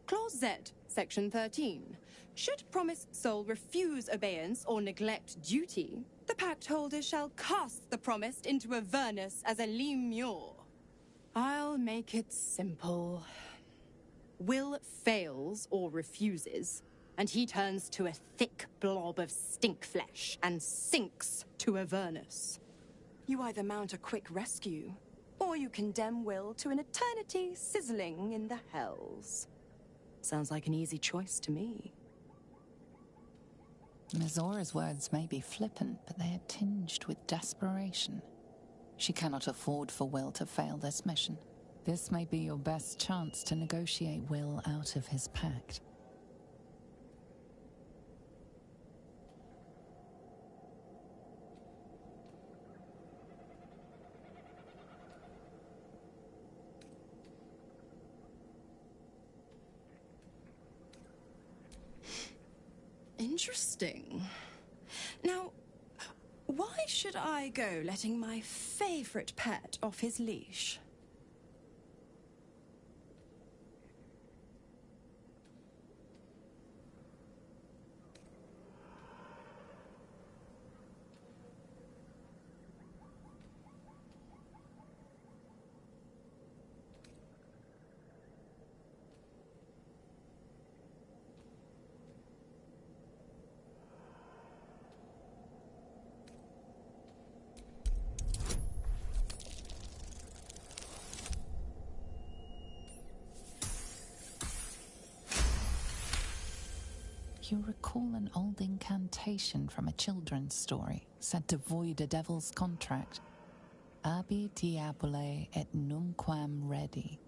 Clause Z, Section 13. Should promised soul refuse obeyance or neglect duty, the pact holder shall cast the promised into Avernus as a lemure. I'll make it simple. Will fails or refuses, and he turns to a thick blob of stink flesh and sinks to Avernus. You either mount a quick rescue, or you condemn Will to an eternity sizzling in the hells. Sounds like an easy choice to me. Mizora's words may be flippant, but they are tinged with desperation. She cannot afford for Will to fail this mission. This may be your best chance to negotiate Will out of his pact. Interesting. Now, why should I go letting my favorite pet off his leash? You recall an old incantation from a children's story, said to void a devil's contract. Abi diabole et numquam redi.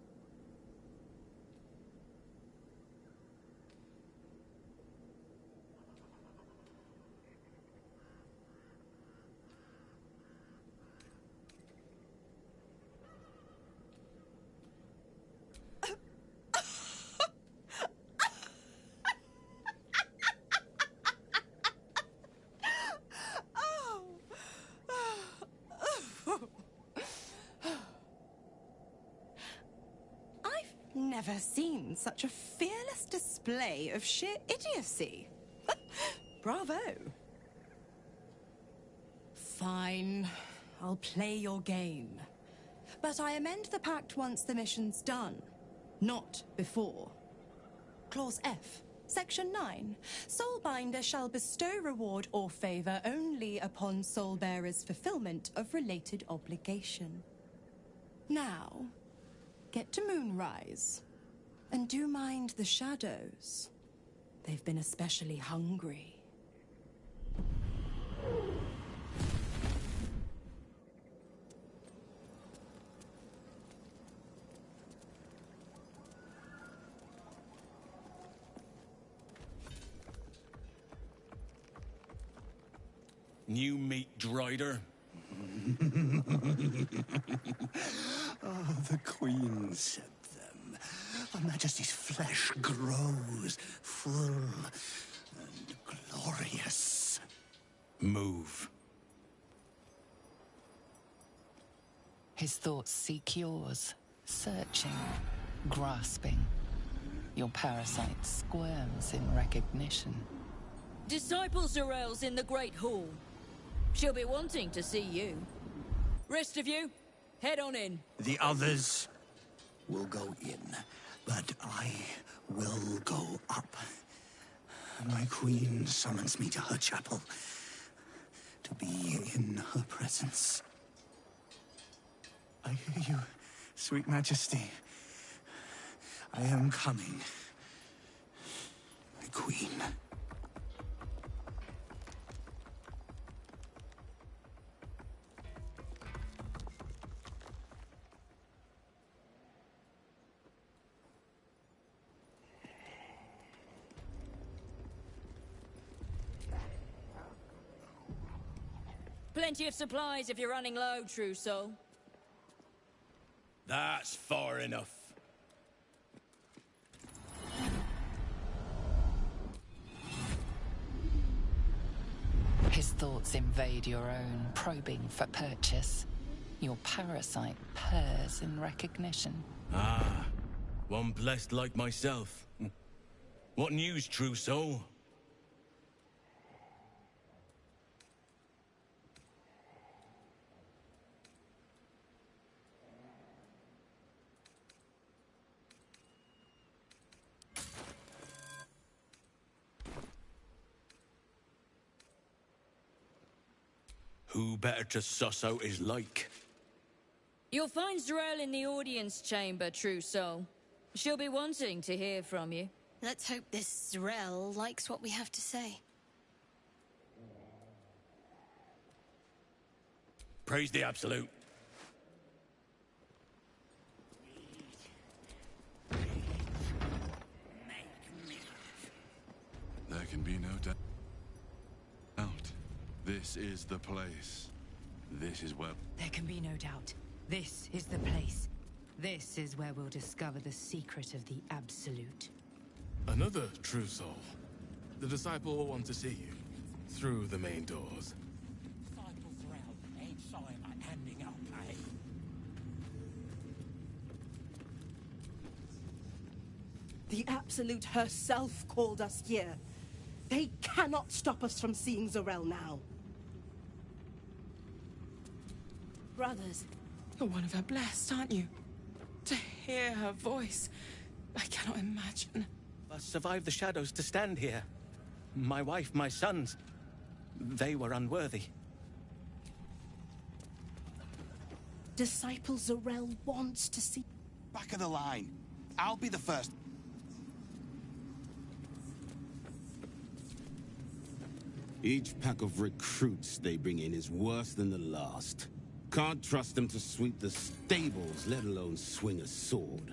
never seen such a fearless display of sheer idiocy. Bravo. Fine. I'll play your game. But I amend the pact once the mission's done, not before. Clause F, Section 9. Soulbinder shall bestow reward or favor only upon soulbearer's fulfillment of related obligation. Now, get to Moonrise. And do mind the shadows. They've been especially hungry. New meat, Drider. Oh, the Queen said them. Her Majesty's flesh grows full and glorious. Move. His thoughts seek yours, searching, grasping. Your parasite squirms in recognition. Disciple Zarel's in the Great Hall. She'll be wanting to see you. Rest of you, head on in. The others will go in, but I will go up. My Queen summons me to her chapel to be in her presence. I hear you, sweet Majesty. I am coming, my Queen. Plenty of supplies if you're running low, true soul. That's far enough. His thoughts invade your own, probing for purchase. Your parasite purrs in recognition. Ah, one blessed like myself. What news, true soul? Who better to suss out his like? You'll find Zarel in the audience chamber, true soul. She'll be wanting to hear from you. Let's hope this Zarel likes what we have to say. Praise the Absolute. There can be no doubt. This is the place. This is where... There can be no doubt. This is the place. This is where we'll discover the secret of the Absolute. Another true soul. The disciple will want to see you. Through the main doors. Disciple Zarel ain't shy about handing out pay. The Absolute herself called us here. They cannot stop us from seeing Zarel now. Brothers, you're one of her blessed, aren't you? To hear her voice, I cannot imagine. I survived the shadows to stand here. My wife, my sons, they were unworthy. Disciple Zarel wants to see... Back of the line. I'll be the first. Each pack of recruits they bring in is worse than the last. Can't trust them to sweep the stables, let alone swing a sword.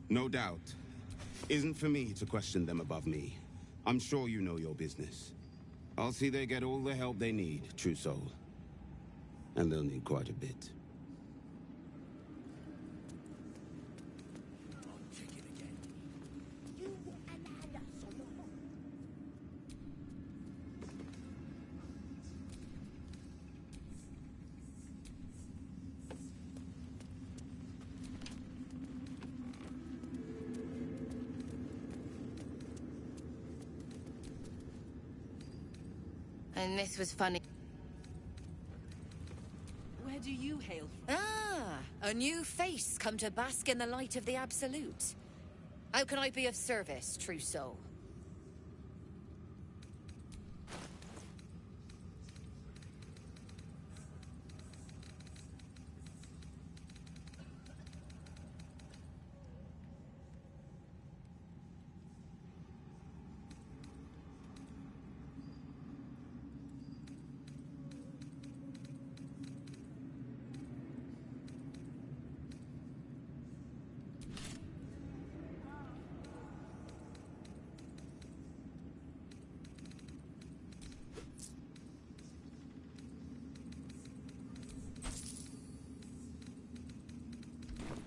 No doubt. Isn't for me to question them above me. I'm sure you know your business. I'll see they get all the help they need, True Soul. And they'll need quite a bit. And this was funny. Where do you hail from? Ah, a new face come to bask in the light of the Absolute. How can I be of service, True Soul?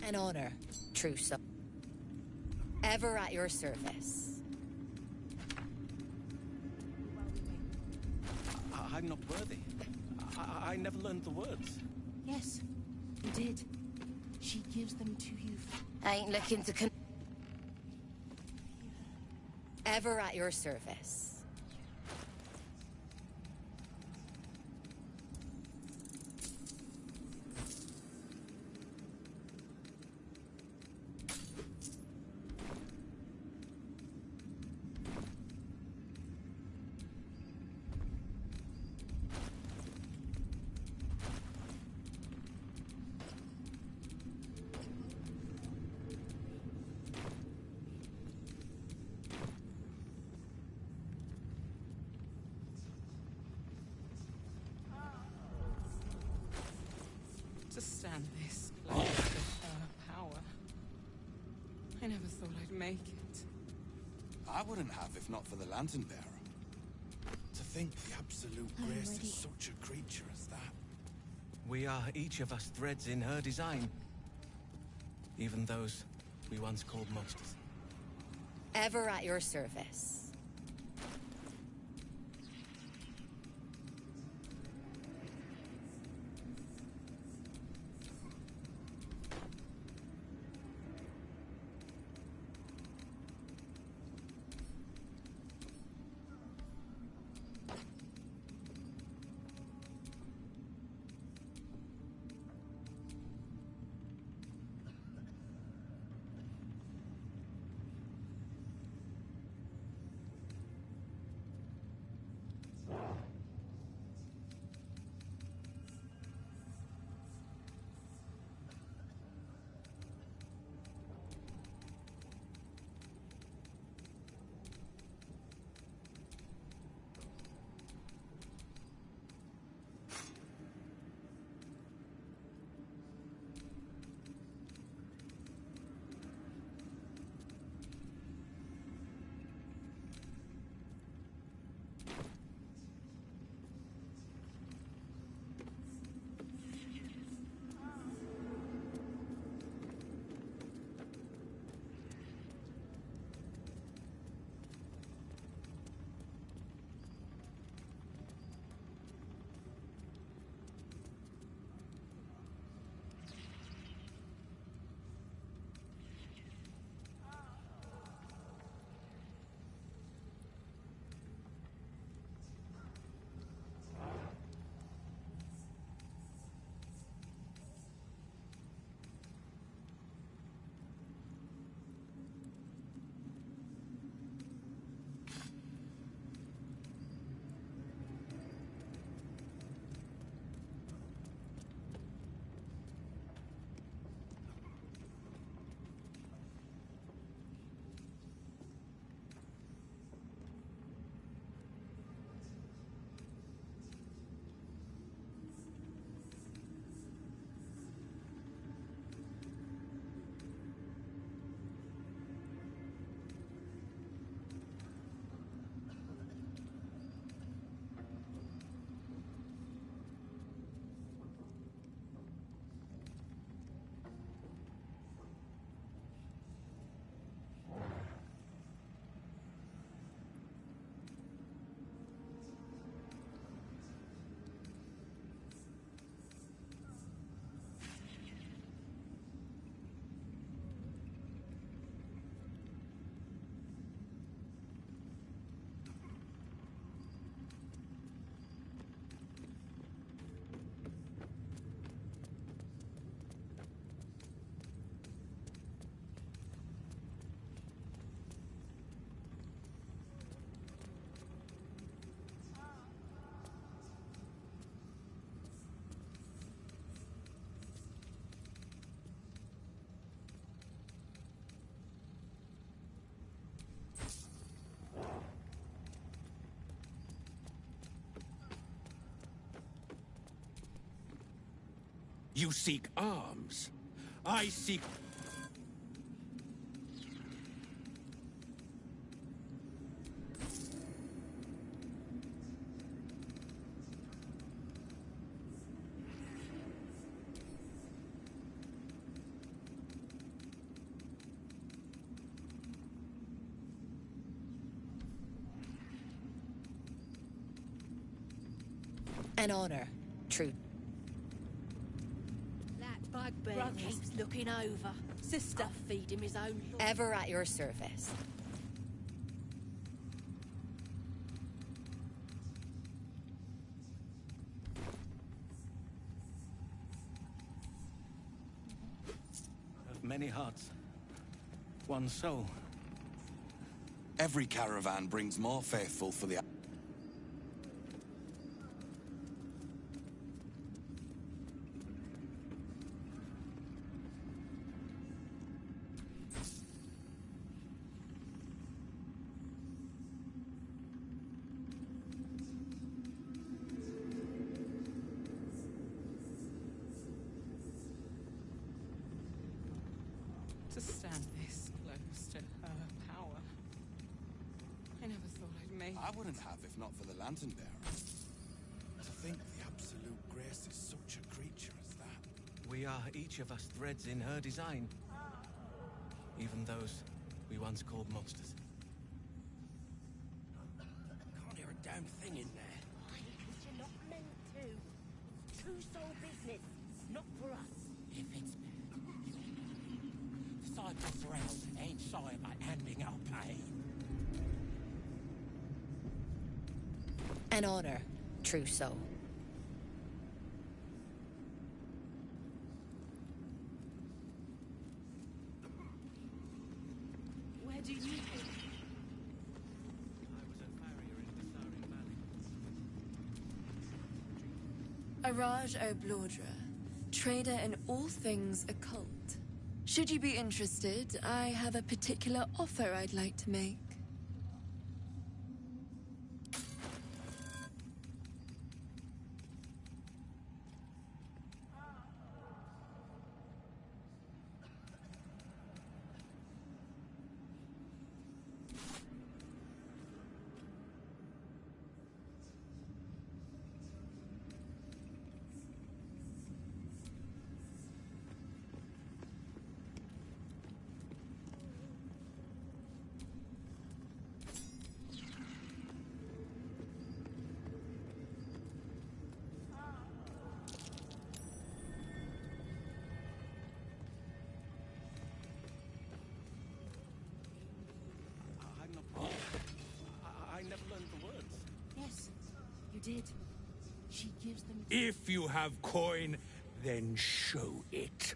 An honor, True Soul. Ever at your service. I'm not worthy. I never learned the words. Yes, you did. She gives them to you. I ain't looking to Ever at your service. To stand this close to her power. I never thought I'd make it. I wouldn't have if not for the Lantern Bearer. To think the Absolute graced such a creature as that. We are each of us threads in her design. Even those we once called monsters. Ever at your service. You seek arms. I seek... An honor, true. That bugbear keeps looking over. Sister, feed him his own. Ever at your service. Of many hearts, one soul. Every caravan brings more faithful for the... To stand this close to her power. I never thought I'd make I wouldn't have if not for the Lantern Bearer. To think the absolute grace is such a creature as that. We are each of us threads in her design. Even those we once called monsters. Can't hear a damn thing in there. But you're not meant to. True soul business, not for us. If it's... Cypress Realm ain't shy about handing our pain. An honor, true soul. Where do you live? Araj O'Blordra, trader in all things occult. Should you be interested, I have a particular offer I'd like to make. I never learned the words. Yes, you did. She gives them... If you have coin, then show it.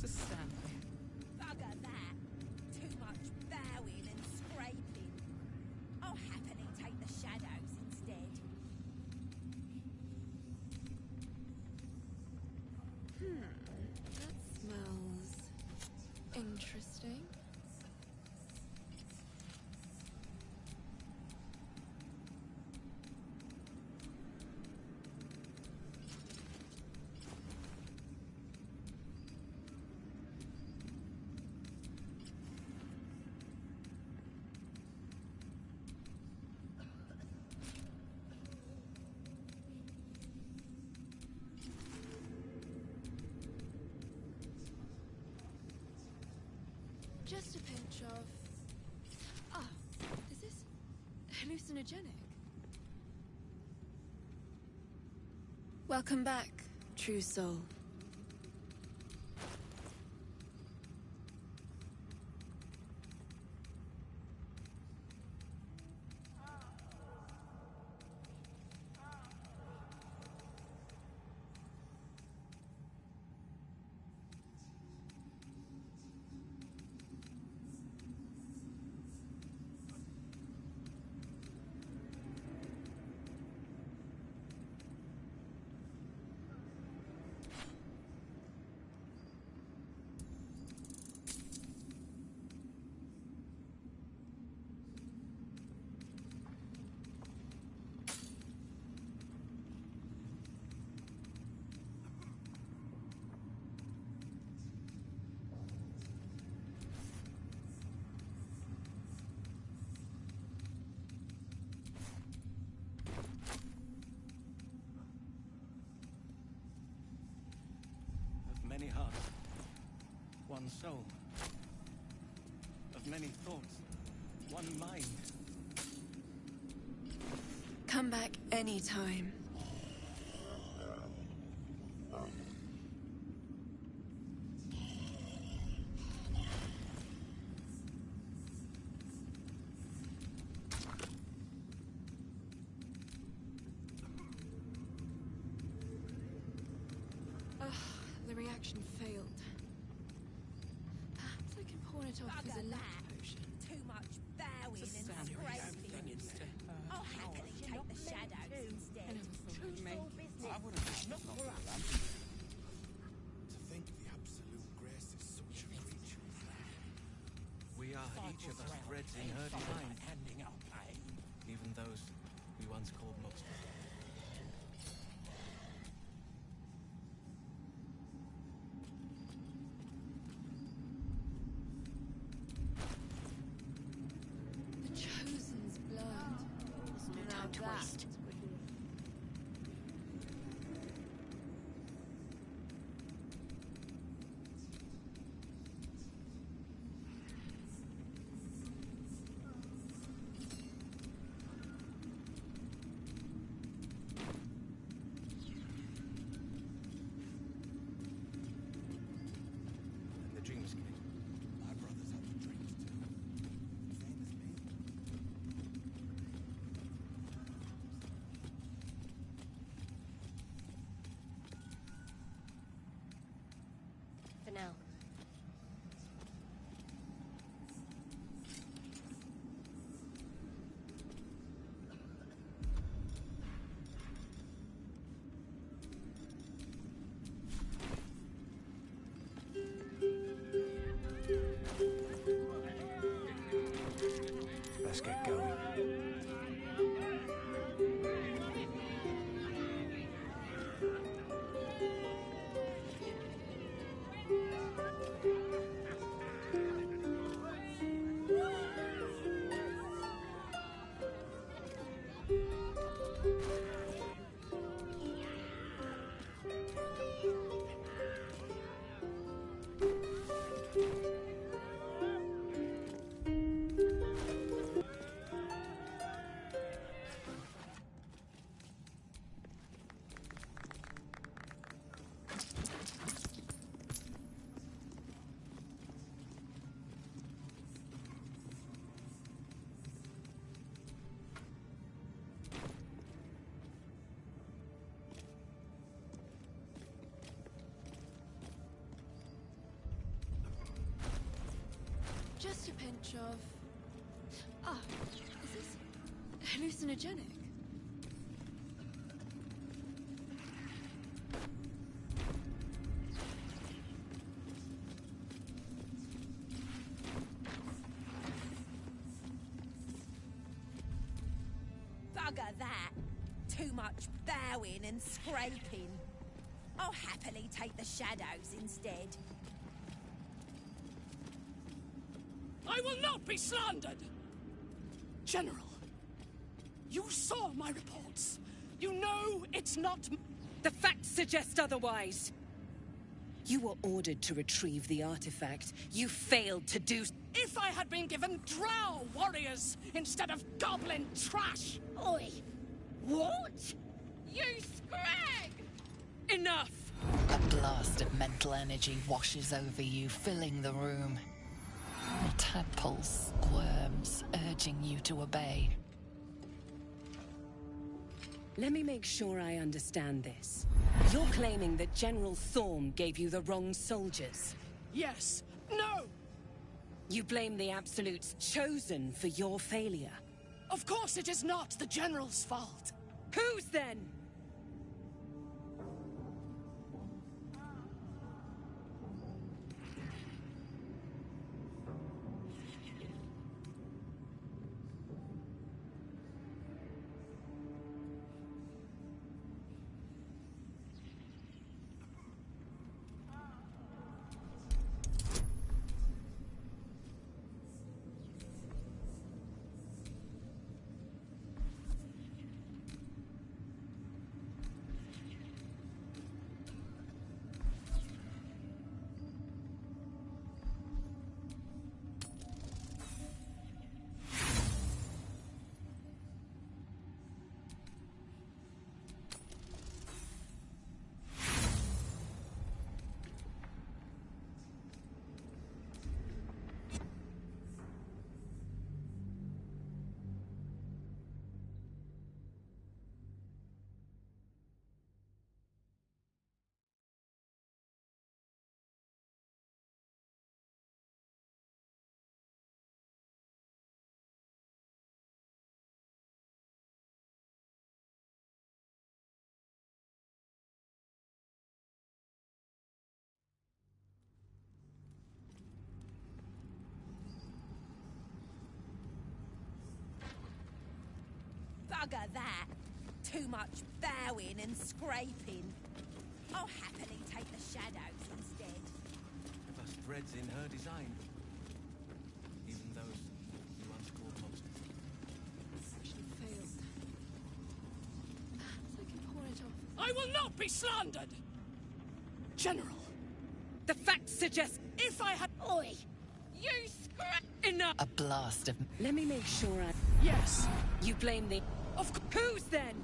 to stand there. Bugger that. Too much bowing and scraping. I'll happily take the shadows instead. That smells interesting. Just a pinch of... Ah, is this hallucinogenic? Welcome back, true soul. one soul. Of many thoughts, one mind. Come back anytime. The reaction failed. Perhaps I can pawn it off as a luck potion. Too much bowing and scraping. I'll happily take the shadows instead. I wouldn't have not for the lantern. To think the absolute grace is such a creature as that. We are each of us threads in her design. Handing out pain. Even those we once called monsters. The Chosen's blood. There's no time to waste. And the Dreamscape. My brothers have the dreams too. Same as me. For now. Let's get going. Just a pinch of... Ah, is this hallucinogenic? Bugger that. Too much bowing and scraping. I'll happily take the shadows instead. I will not be slandered! General, you saw my reports. You know it's not... The facts suggest otherwise. You were ordered to retrieve the artifact. You failed to do... If I had been given drow warriors instead of goblin trash! Oi! What? You scrag! Enough! A blast of mental energy washes over you, filling the room. A tadpole squirms, urging you to obey. Let me make sure I understand this. You're claiming that General Thorm gave you the wrong soldiers. Yes. No! You blame the Absolute's Chosen for your failure. Of course it is not the General's fault. Whose then? Bugger that. Too much bowing and scraping. I'll happily take the shadows instead. There are threads in her design. Even those you once called monsters. Actually failed. Perhaps I can pawn it off. I will not be slandered! General, the facts suggest if I had... Oi! You scrap... Enough! A blast of... Let me make sure I... Yes. You blame the... Of whose then?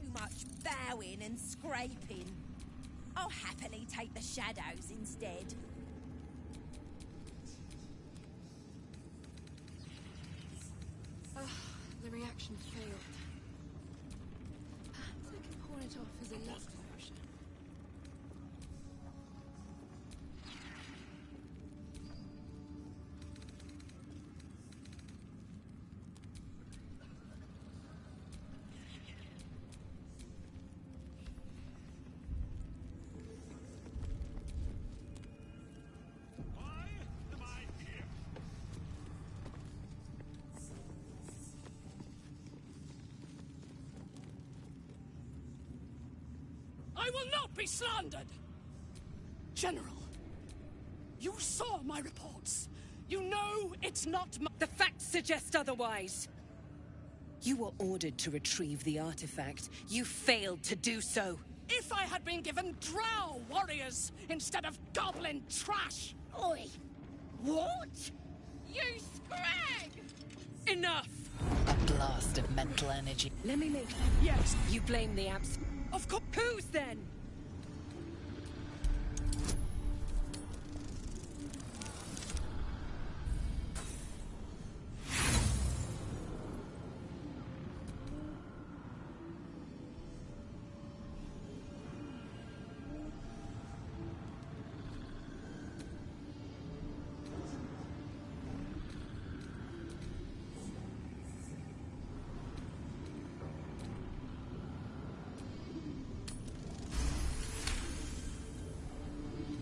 Too much bowing and scraping. I'll happily take the shadows instead. The reaction failed. Perhaps I can pawn it off as a love potion. I will not be slandered! General, you saw my reports. You know it's not my... The facts suggest otherwise. You were ordered to retrieve the artifact. You failed to do so. If I had been given drow warriors instead of goblin trash! Oi! What? You scrag! Enough! A blast of mental energy. Let me make... Yes. You blame the abs... Of course. Whose then?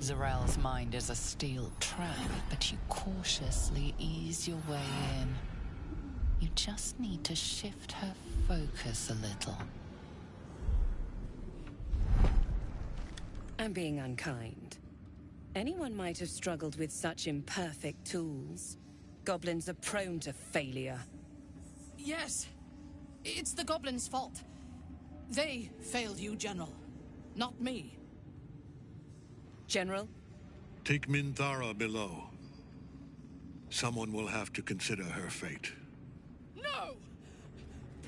Zarel's mind is a steel trap, but you cautiously ease your way in. You just need to shift her focus a little. I'm being unkind. Anyone might have struggled with such imperfect tools. Goblins are prone to failure. Yes. It's the goblins' fault. They failed you, General. Not me. General? Take Minthara below. Someone will have to consider her fate. No!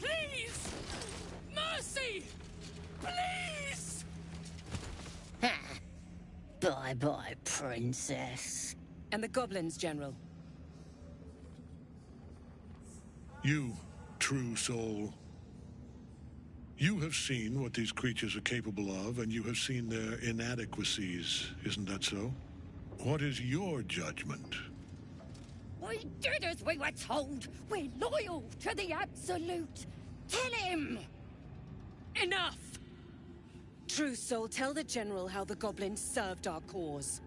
Please! Mercy! Please! Bye-bye, princess. And the goblins, General? You, true soul. You have seen what these creatures are capable of, and you have seen their inadequacies, isn't that so? What is your judgment? We did as we were told. We're loyal to the Absolute. Tell him! Enough! True soul, tell the General how the goblins served our cause.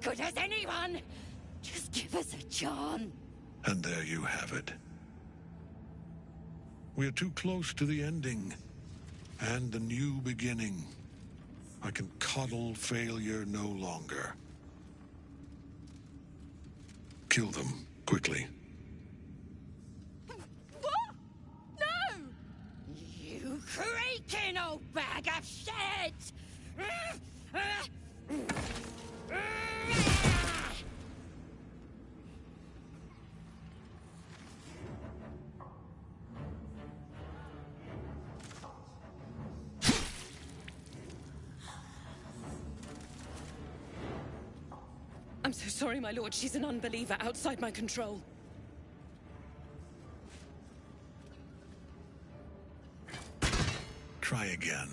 good as anyone. Just give us a chance. And there you have it. We're too close to the ending. And the new beginning. I can coddle failure no longer. Kill them, quickly. What? No! You creaking old bag of shit! I'm so sorry, my lord. She's an unbeliever outside my control. Try again.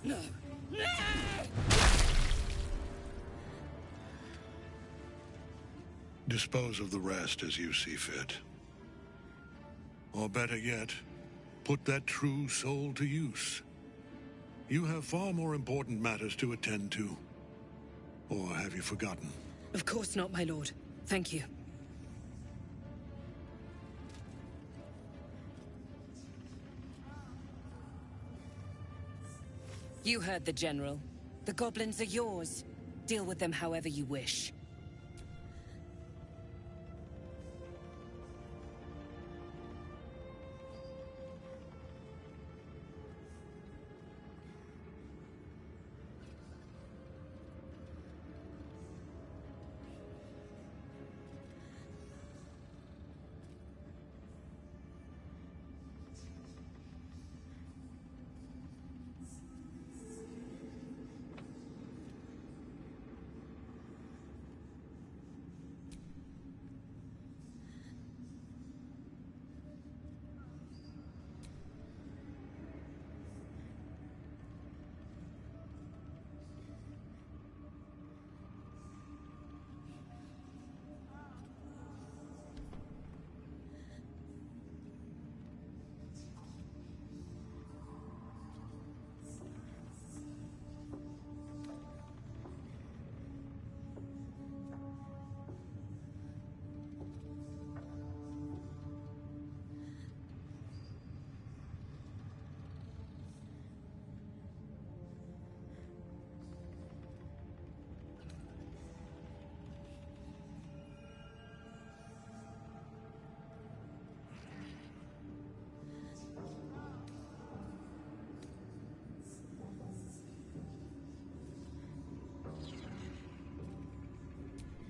No. No! Dispose of the rest as you see fit. Or better yet, put that true soul to use. You have far more important matters to attend to. Or have you forgotten? Of course not, my lord. Thank you. You heard the General. The goblins are yours. Deal with them however you wish.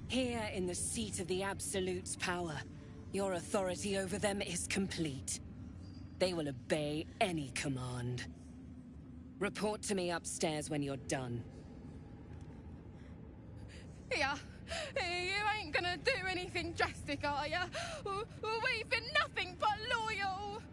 Here in the seat of the Absolute's power, your authority over them is complete. They will obey any command. Report to me upstairs when you're done. Yeah, you ain't gonna do anything drastic, are ya? We've been nothing but loyal!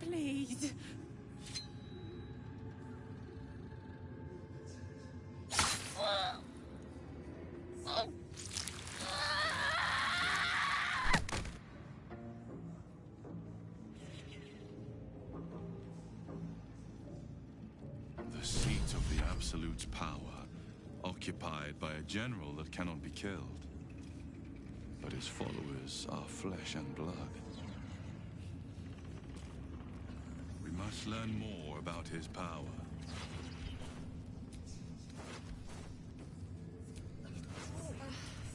Please. The seat of the Absolute's power, occupied by a general that cannot be killed. but his followers are flesh and blood. We must learn more about his power.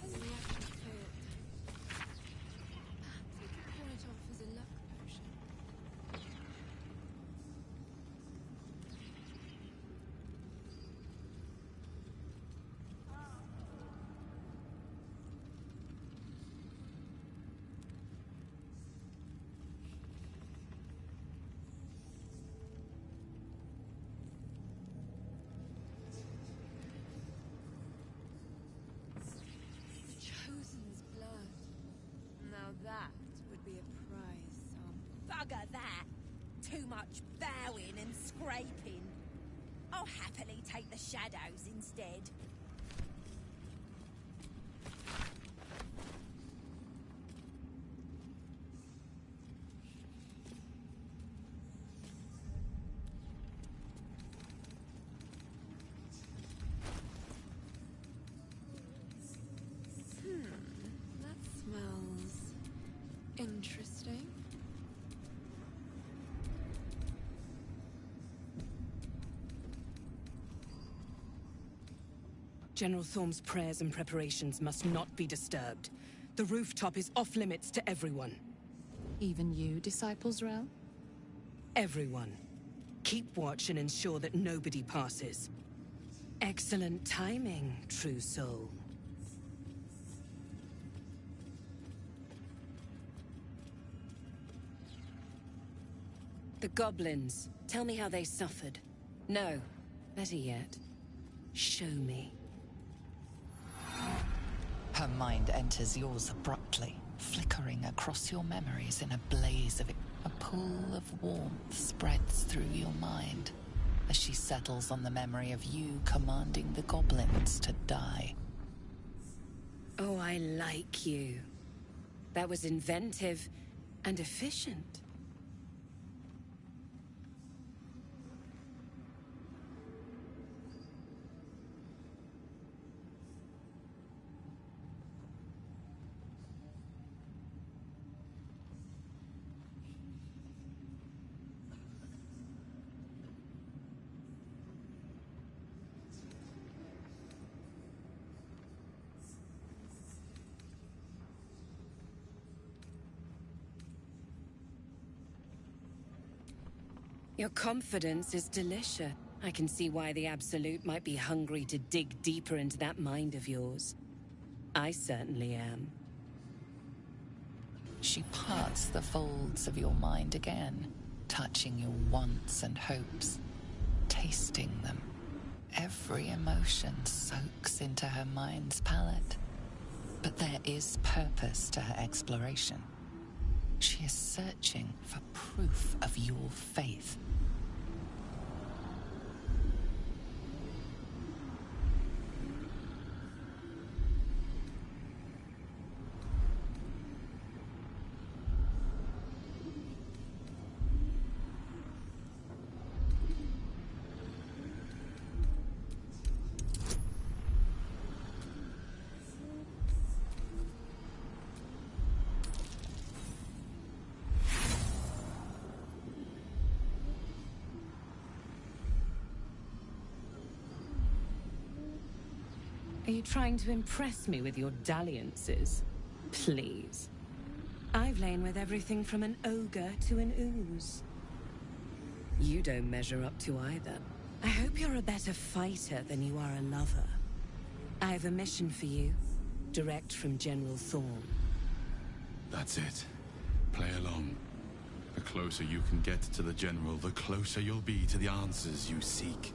The reaction failed. Perhaps we could pawn it off as a luck potion. The Chosen's blood. Now that would be a prize, Bugger that! Too much bowing and scraping. I'll happily take the shadows instead. That smells interesting. General Thorm's prayers and preparations must not be disturbed. The rooftop is off limits to everyone. Even you, Disciples Rel? Everyone. Keep watch and ensure that nobody passes. Excellent timing, true soul. The goblins. Tell me how they suffered. No, better yet, show me. Her mind enters yours abruptly, flickering across your memories in a blaze of it. A pool of warmth spreads through your mind as she settles on the memory of you commanding the goblins to die. Oh, I like you. That was inventive and efficient. Your confidence is delicious. I can see why the Absolute might be hungry to dig deeper into that mind of yours. I certainly am. She parts the folds of your mind again, touching your wants and hopes, tasting them. Every emotion soaks into her mind's palate. But there is purpose to her exploration. She is searching for proof of your faith. Are you trying to impress me with your dalliances? Please. I've lain with everything from an ogre to an ooze. You don't measure up to either. I hope you're a better fighter than you are a lover. I have a mission for you, direct from General Thorm. That's it. Play along. The closer you can get to the General, the closer you'll be to the answers you seek.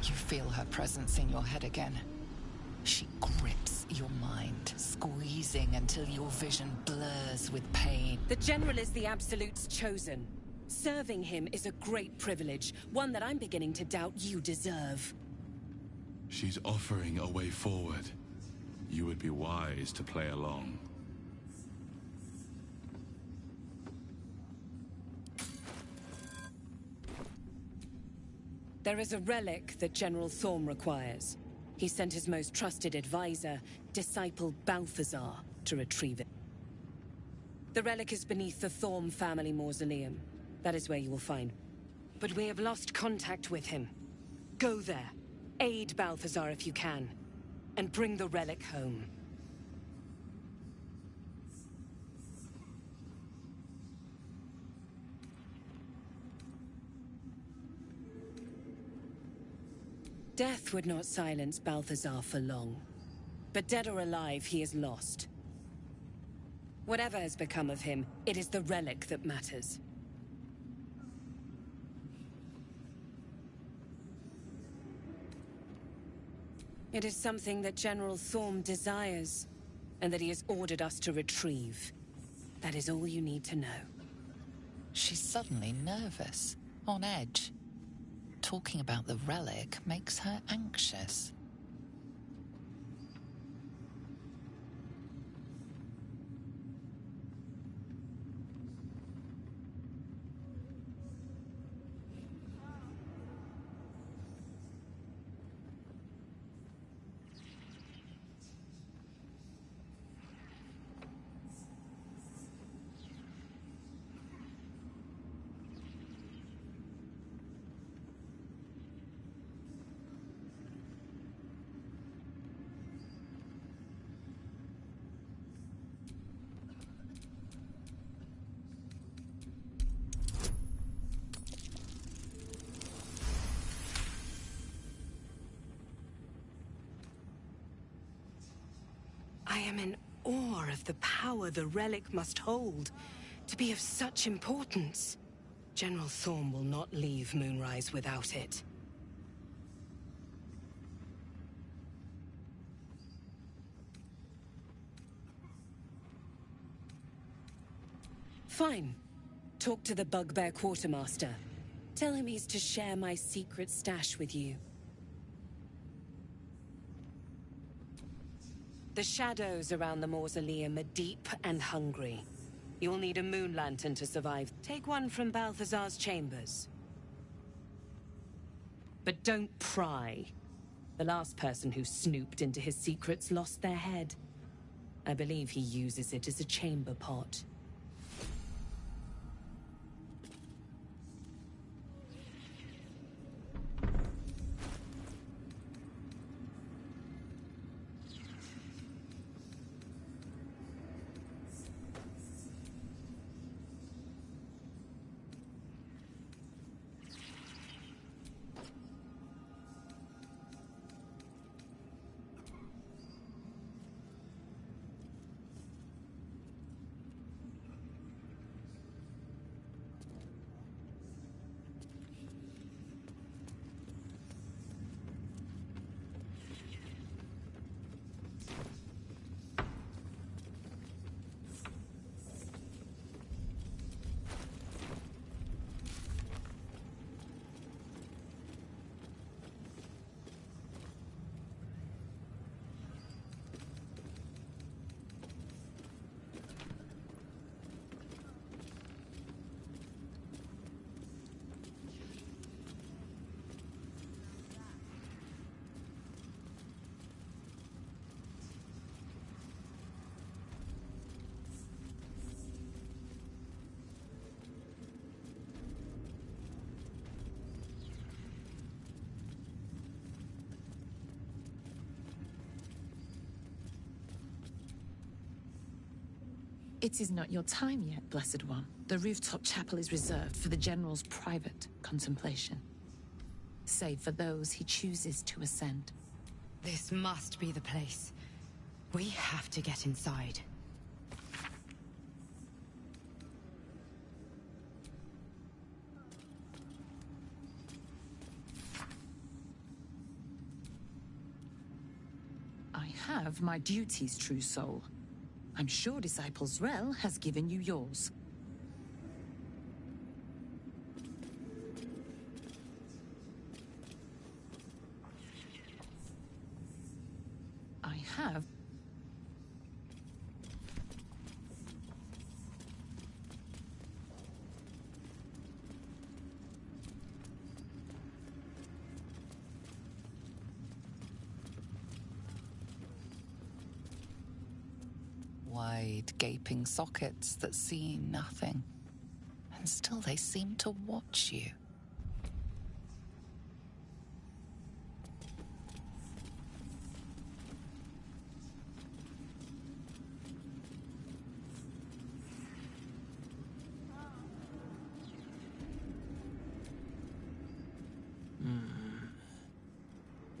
You feel her presence in your head again. She grips your mind, squeezing until your vision blurs with pain. The General is the Absolute's chosen. Serving him is a great privilege, one that I'm beginning to doubt you deserve. She's offering a way forward. You would be wise to play along. There is a relic that General Thorm requires. He sent his most trusted advisor, disciple Balthazar, to retrieve it. The relic is beneath the Thorm family mausoleum. That is where you will find. But we have lost contact with him. Go there, aid Balthazar if you can, and bring the relic home. Death would not silence Balthazar for long. But dead or alive, he is lost. Whatever has become of him, it is the relic that matters. It is something that General Thorm desires, and that he has ordered us to retrieve. That is all you need to know. She's suddenly nervous, on edge. Talking about the relic makes her anxious. I am in awe of the power the relic must hold to be of such importance. General Thorm will not leave Moonrise without it. Fine. Talk to the Bugbear Quartermaster. Tell him he's to share my secret stash with you. The shadows around the mausoleum are deep and hungry. You'll need a moon lantern to survive. Take one from Balthazar's chambers. But don't pry. The last person who snooped into his secrets lost their head. I believe he uses it as a chamber pot. It is not your time yet, Blessed One. The rooftop chapel is reserved for the General's private contemplation, save for those he chooses to ascend. This must be the place. We have to get inside. I have my duties, true soul. I'm sure Disciple Zrel has given you yours. I have... Wide, gaping sockets that see nothing. And still they seem to watch you.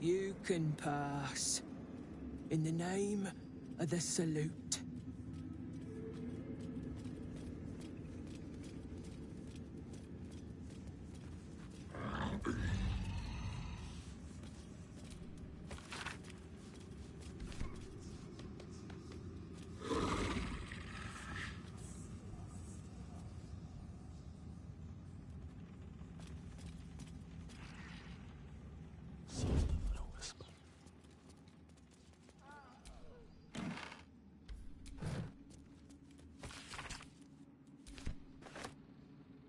You can pass. In the name of the Salute.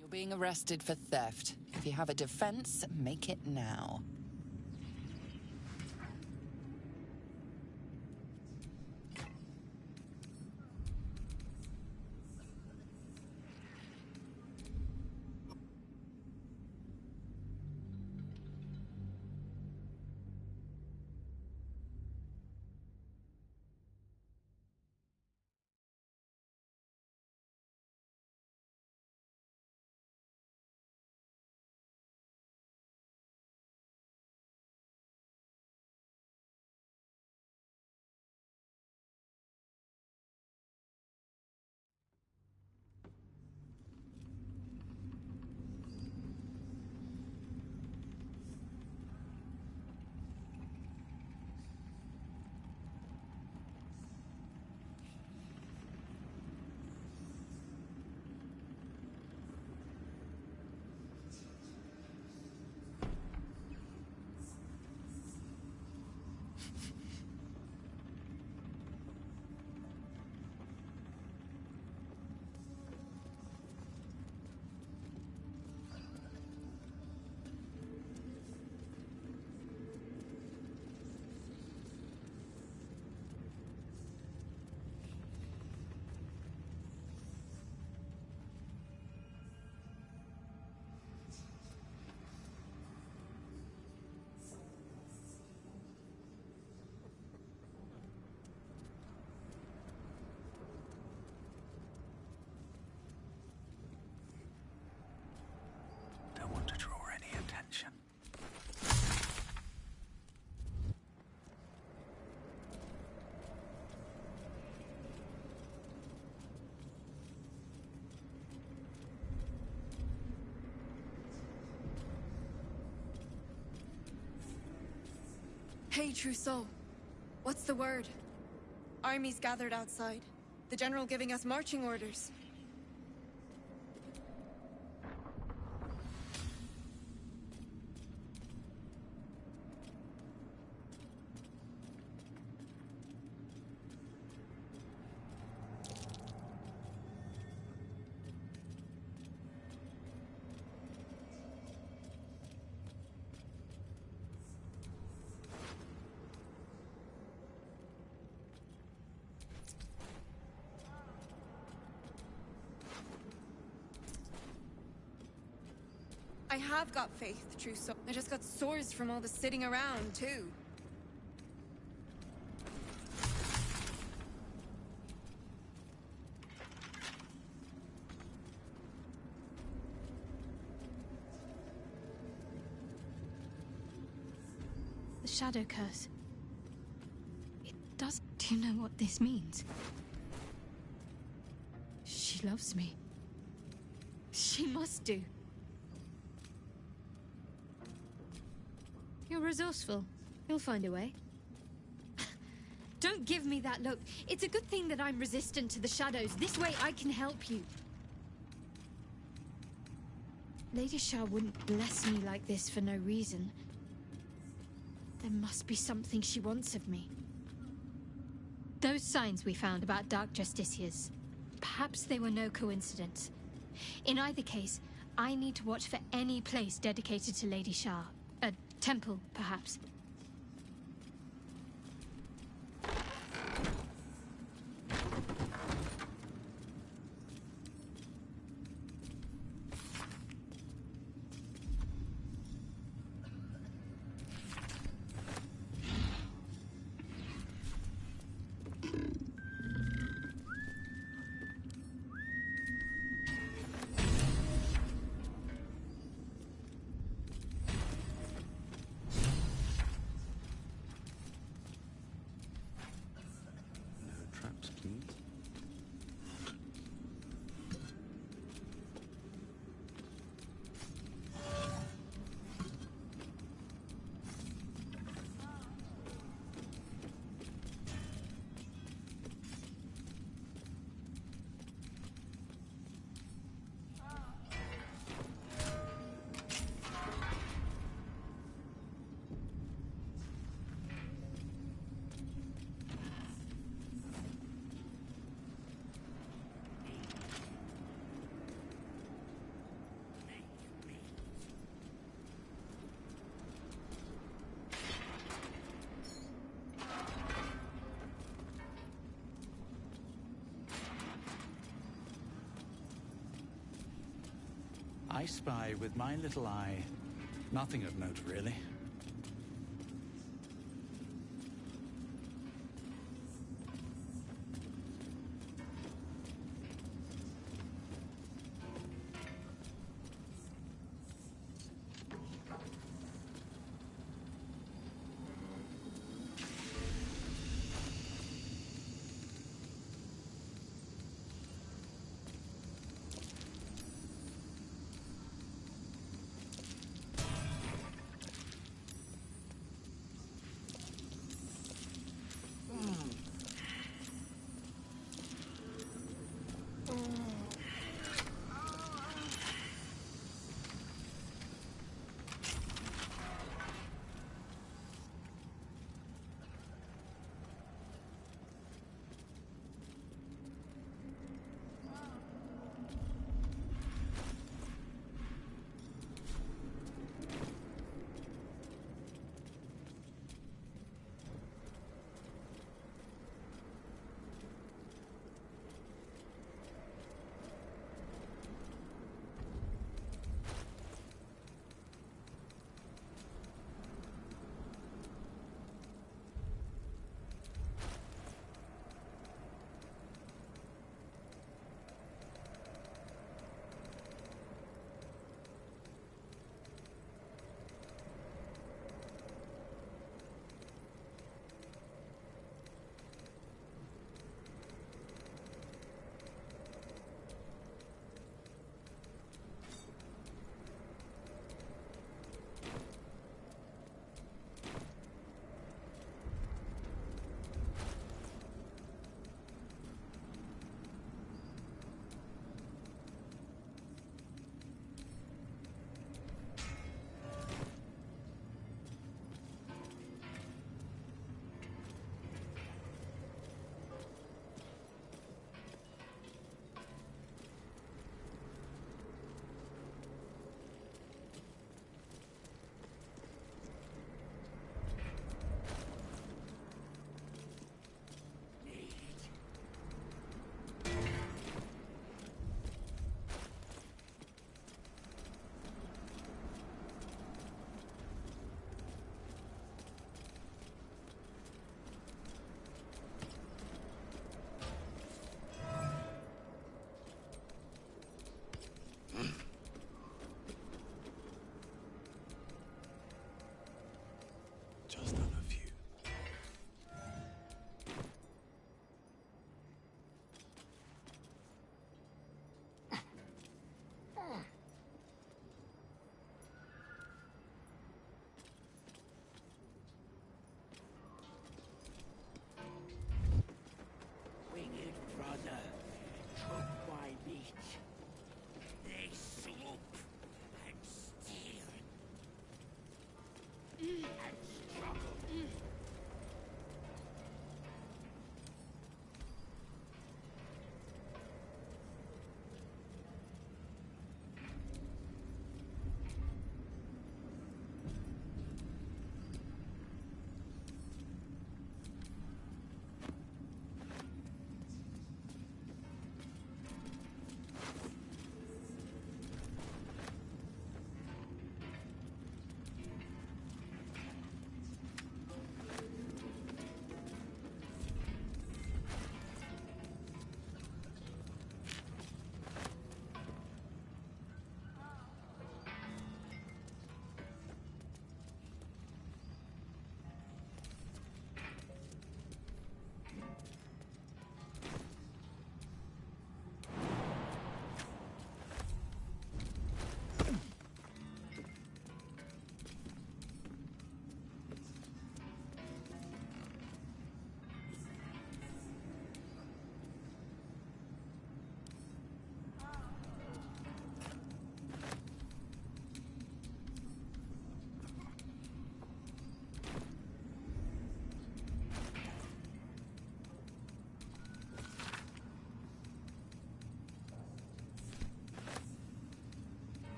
You're being arrested for theft. If you have a defense, make it now. Don't want to draw any attention. Hey, True Soul. What's the word? Armies gathered outside. The General giving us marching orders. I have got faith, True Soul. I just got sores from all the sitting around, too. The Shadow Curse. It does... Do you know what this means? She loves me. She must do. You're resourceful. You'll find a way. Don't give me that look. It's a good thing that I'm resistant to the shadows. This way I can help you. Lady Shah wouldn't bless me like this for no reason. There must be something she wants of me. Those signs we found about Dark Justiciars, perhaps they were no coincidence. In either case, I need to watch for any place dedicated to Lady Shah. A temple, perhaps. I spy with my little eye. Nothing of note, really.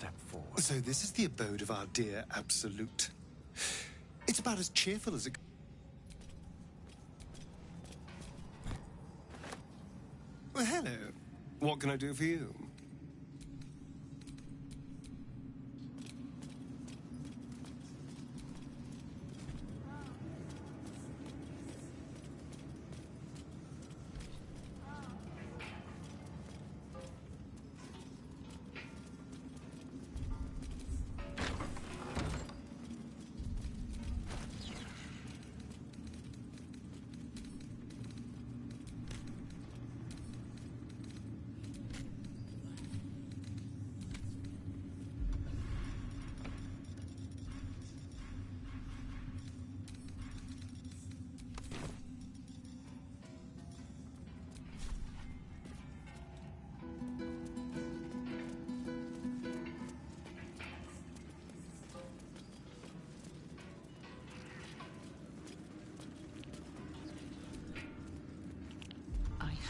step forward. So this is the abode of our dear Absolute. It's about as cheerful as it... Well, hello. What can I do for you?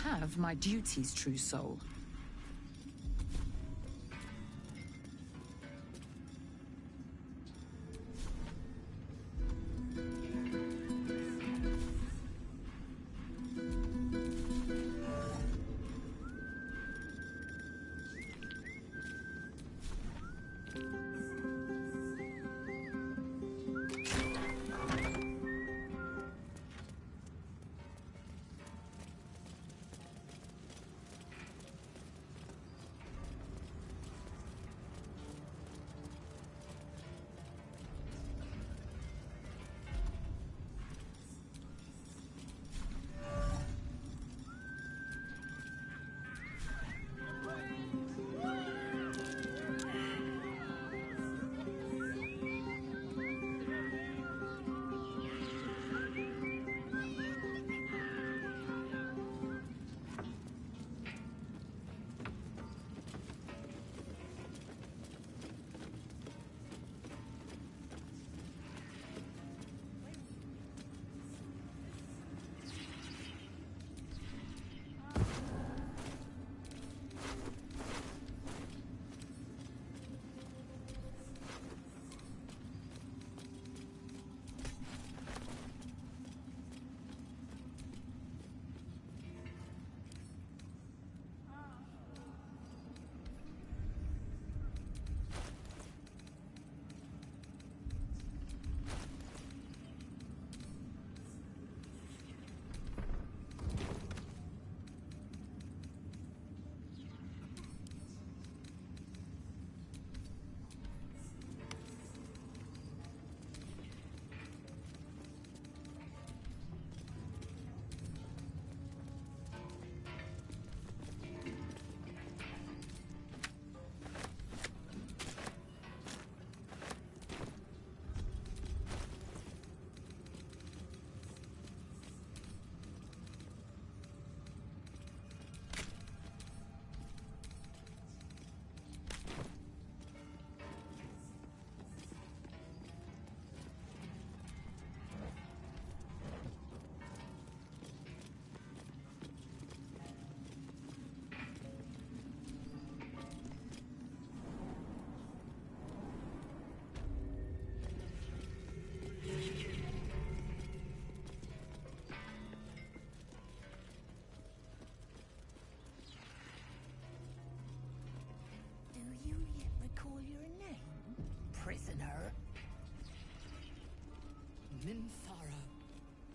Have my duties, true soul.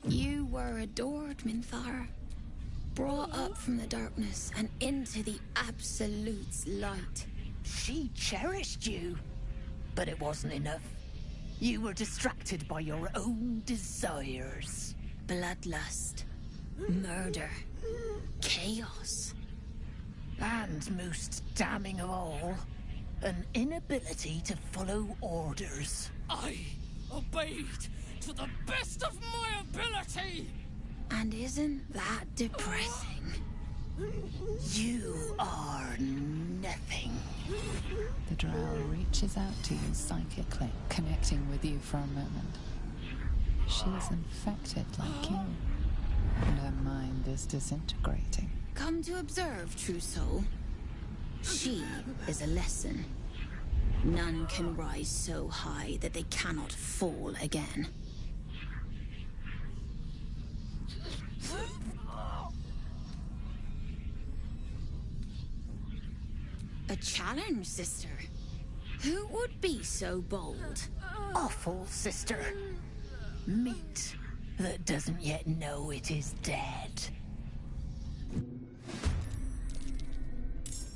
You were adored, Minthara. Brought up from the darkness and into the Absolute's light. She cherished you, but it wasn't enough. You were distracted by your own desires. Bloodlust, murder, chaos. And most damning of all, an inability to follow orders. I obeyed to the best of my ability! And isn't that depressing? You are nothing. The drow reaches out to you psychically, connecting with you for a moment. She's infected like you, and her mind is disintegrating. Come to observe, true soul. She is a lesson. None can rise so high that they cannot fall again. A challenge, sister? Who would be so bold? Awful, sister. Meat that doesn't yet know it is dead.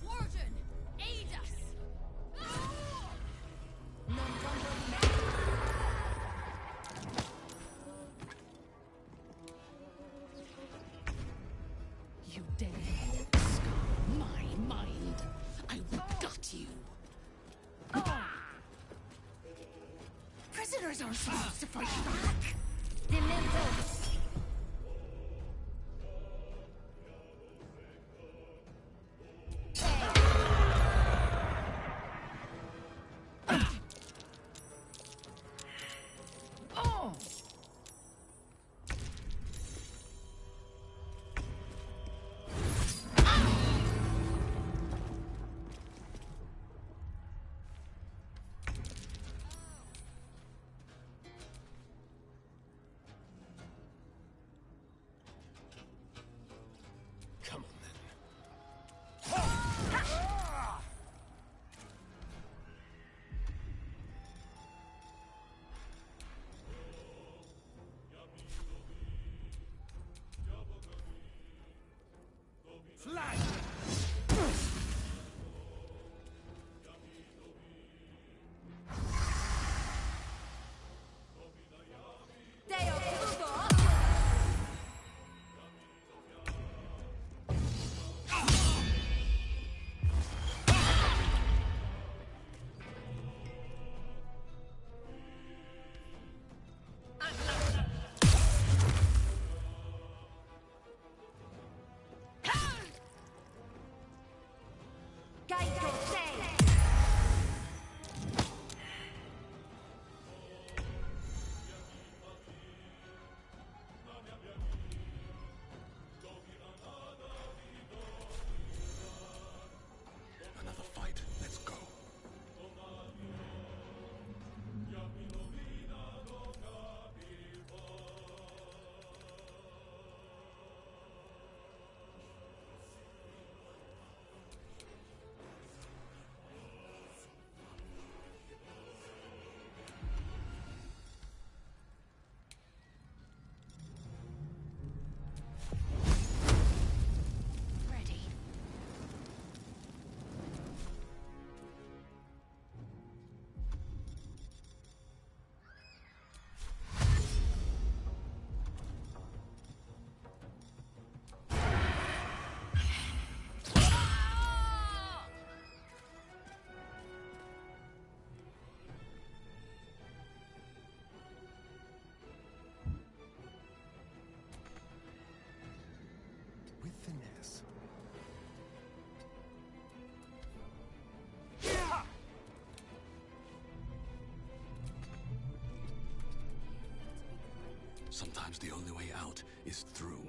Warden, aid us! You dare scar my mind. I will gut you. Prisoners aren't supposed to fight back. Dementos! Come on, then. Flag! Deo Kubo! Another fight. Let's go. Ready. With finesse. Sometimes the only way out is through.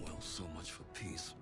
Well, so much for peace.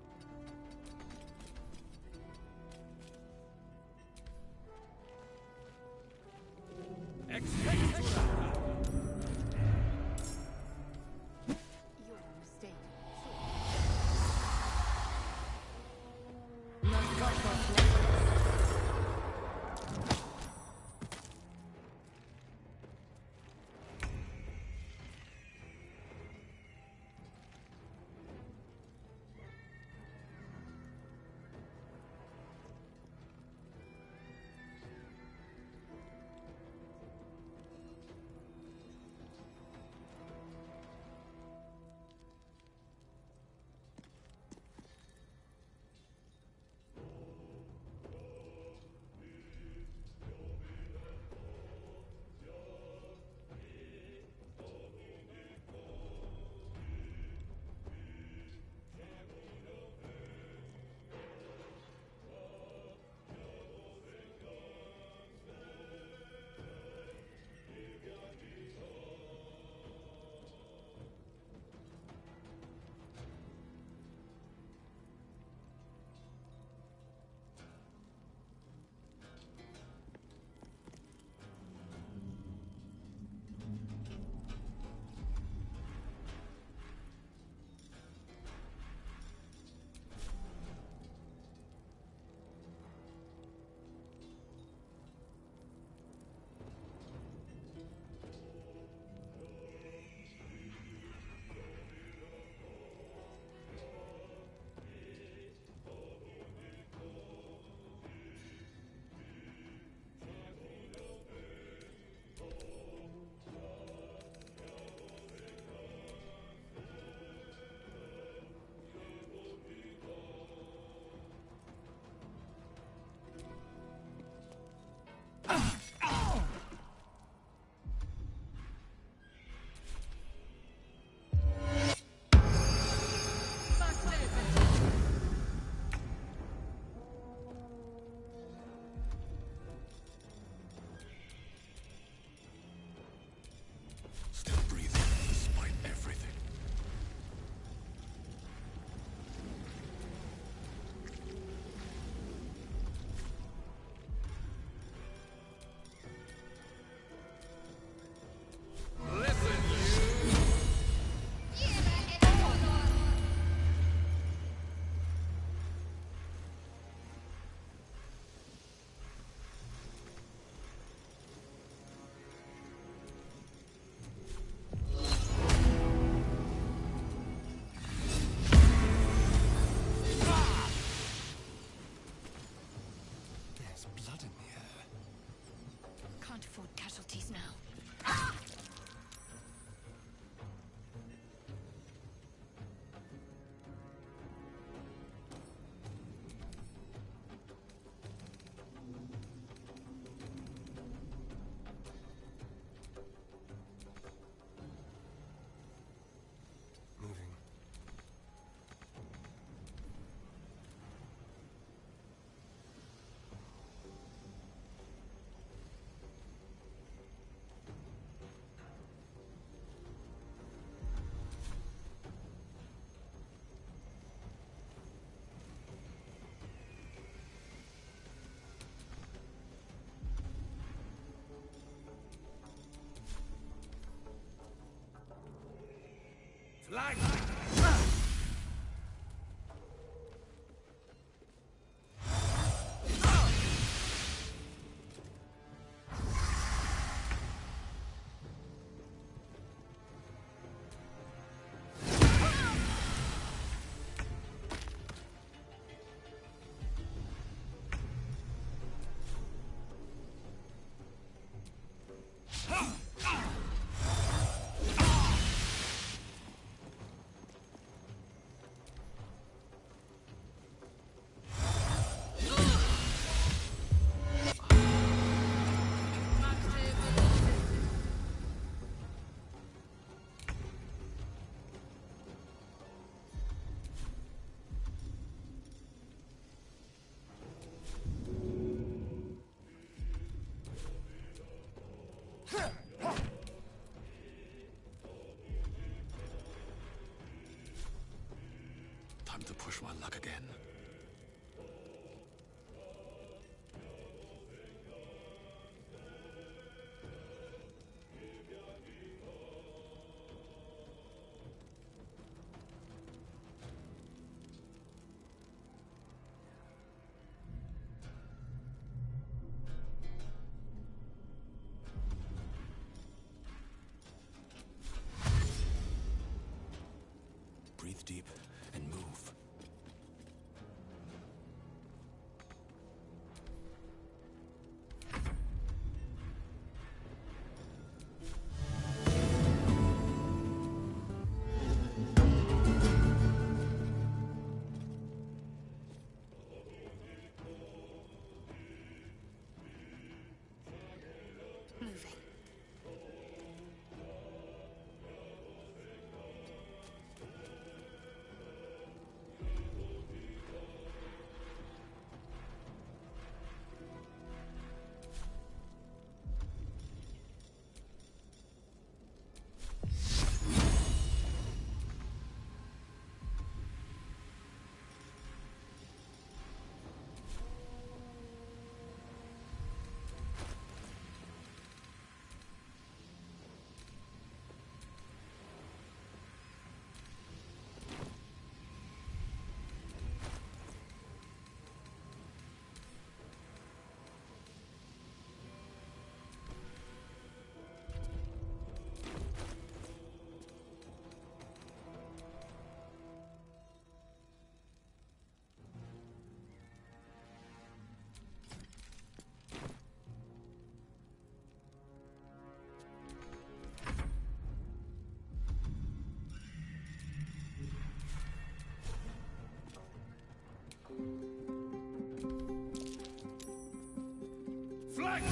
Flag! Time to push my luck again. Breathe deep and move. Moving. Flag!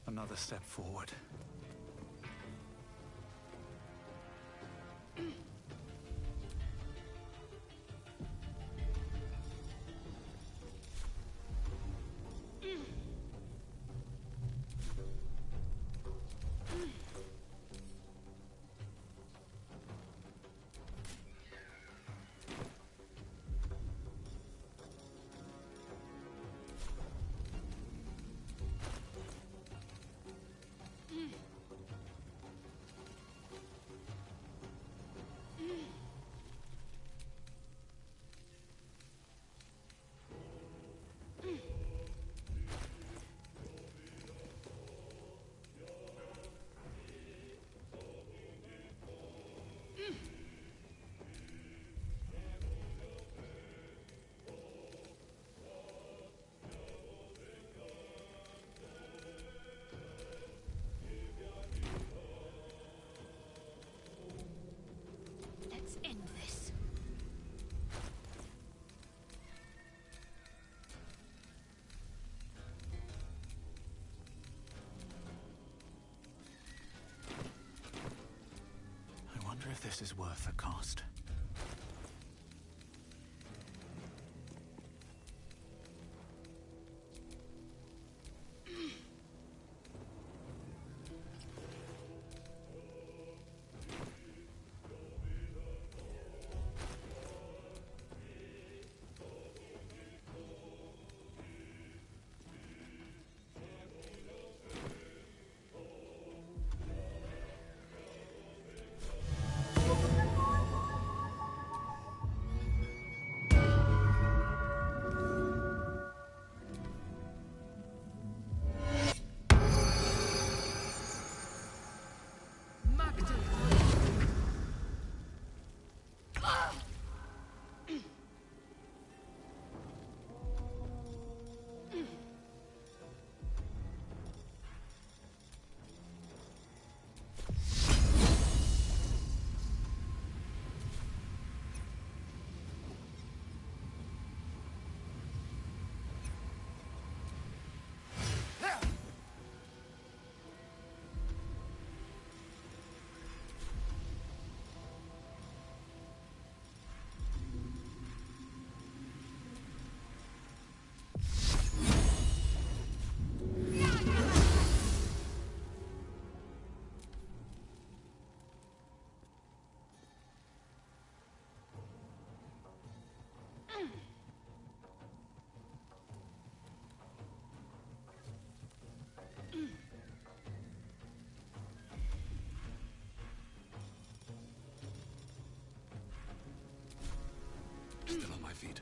Another step forward. if this is worth the cost. Still on my feet.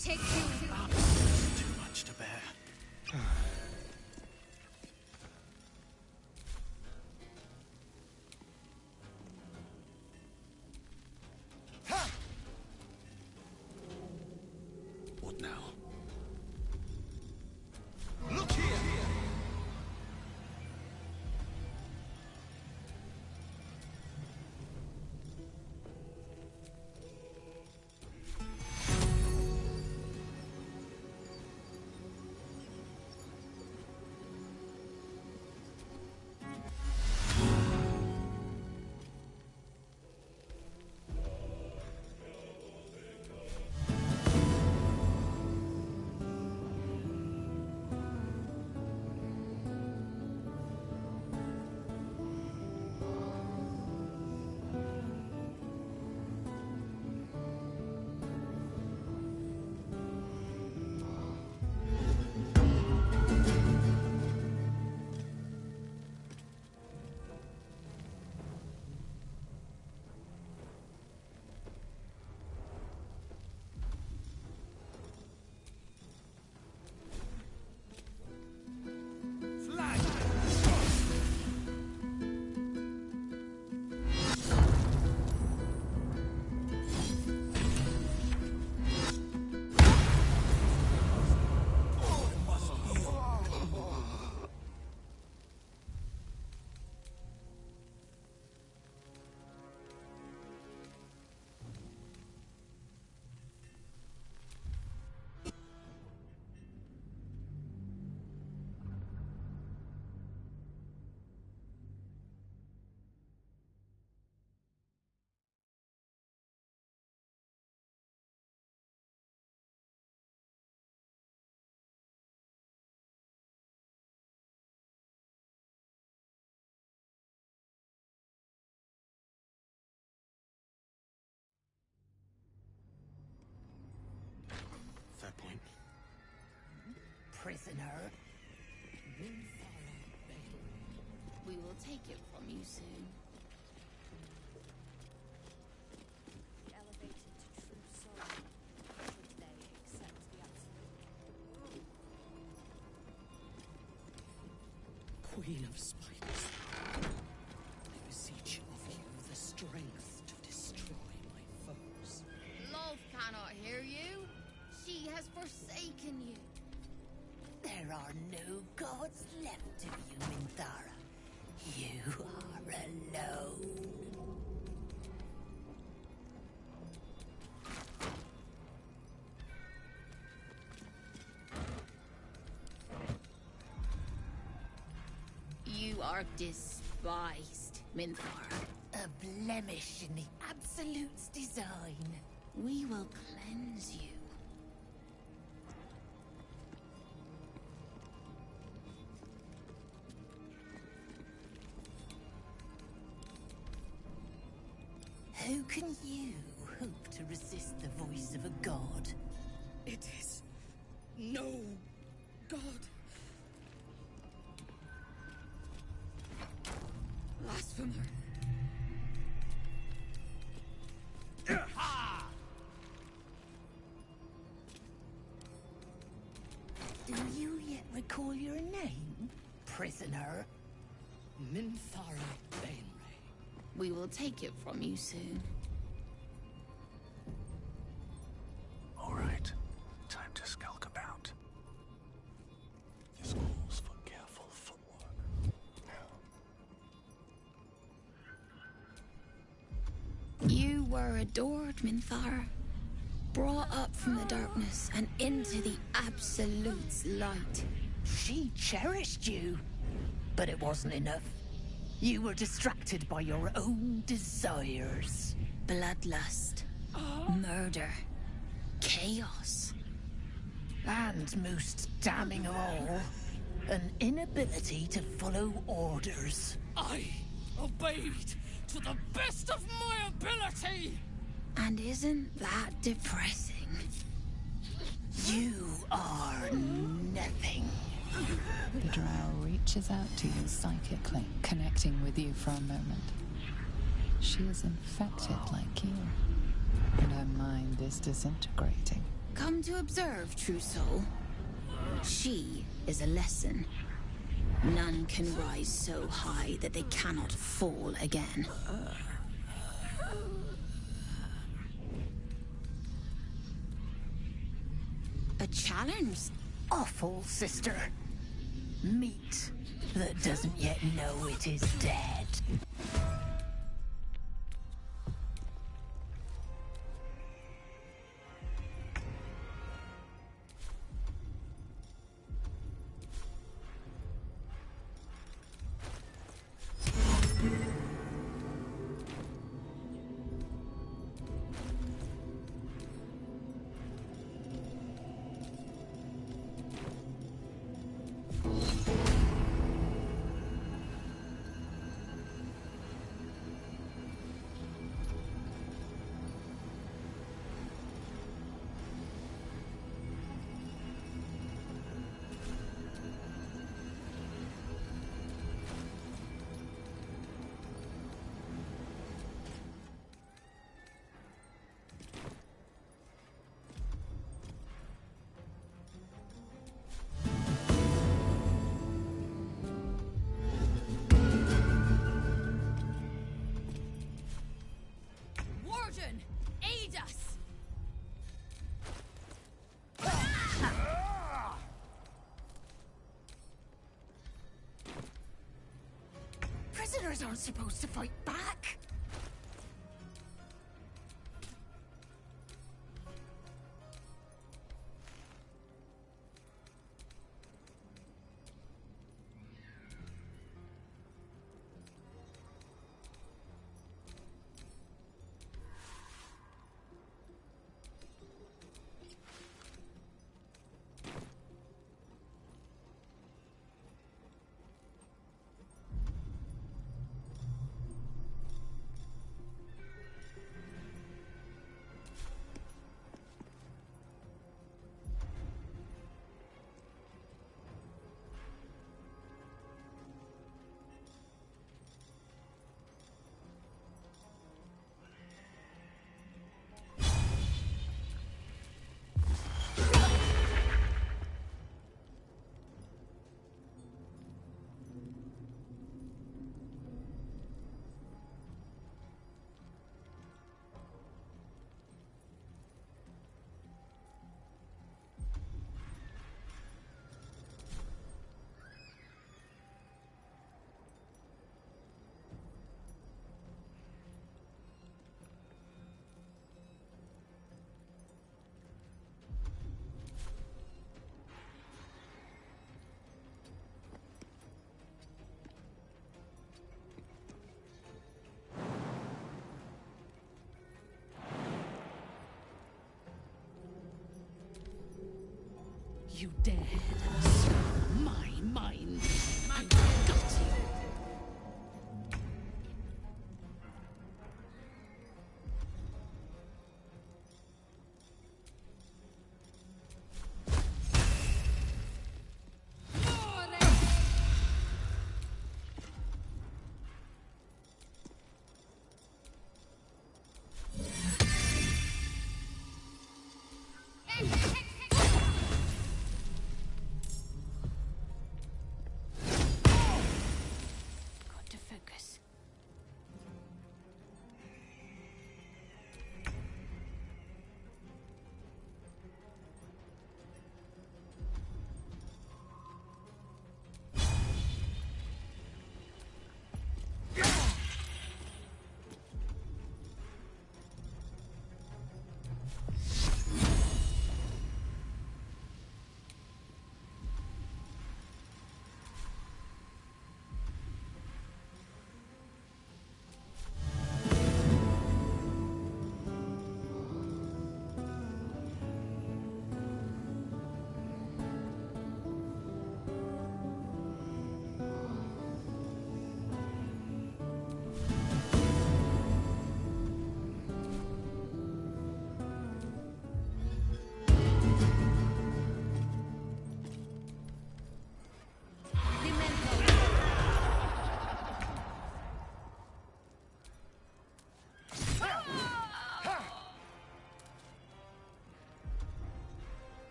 Take two. Too much to bear. What now? Look here! prisoner. We will take it from you soon. Elevated to true soul. Should they accept the absolute? Queen of spiders, I beseech of you the strength to destroy my foes. Love cannot hear you. She has forsaken you. There are no gods left of you, Minthara. You are alone. You are despised, Minthara. A blemish in the Absolute's design. We will cleanse you. Who can you hope to resist the voice of a god? It is no god. Blasphemer. Do you yet recall your name, prisoner? Minthara Bainray. We will take it from you soon. All right, time to skulk about. This calls for careful footwork. You were adored, Minthara. Brought up from the darkness and into the Absolute's light. She cherished you, but it wasn't enough. You were distracted by your own desires. Bloodlust, murder, chaos. And most damning of all, an inability to follow orders. I obeyed to the best of my ability! And isn't that depressing? You are nothing. The drow reaches out to you psychically, connecting with you for a moment. She is infected like you, and her mind is disintegrating. Come to observe, true soul. She is a lesson. None can rise so high that they cannot fall again. A challenge? Awful, sister. Meat that doesn't yet know it is dead. Warden, aid us! Prisoners aren't supposed to fight back. You dared steal my mind. I got you. Got to focus.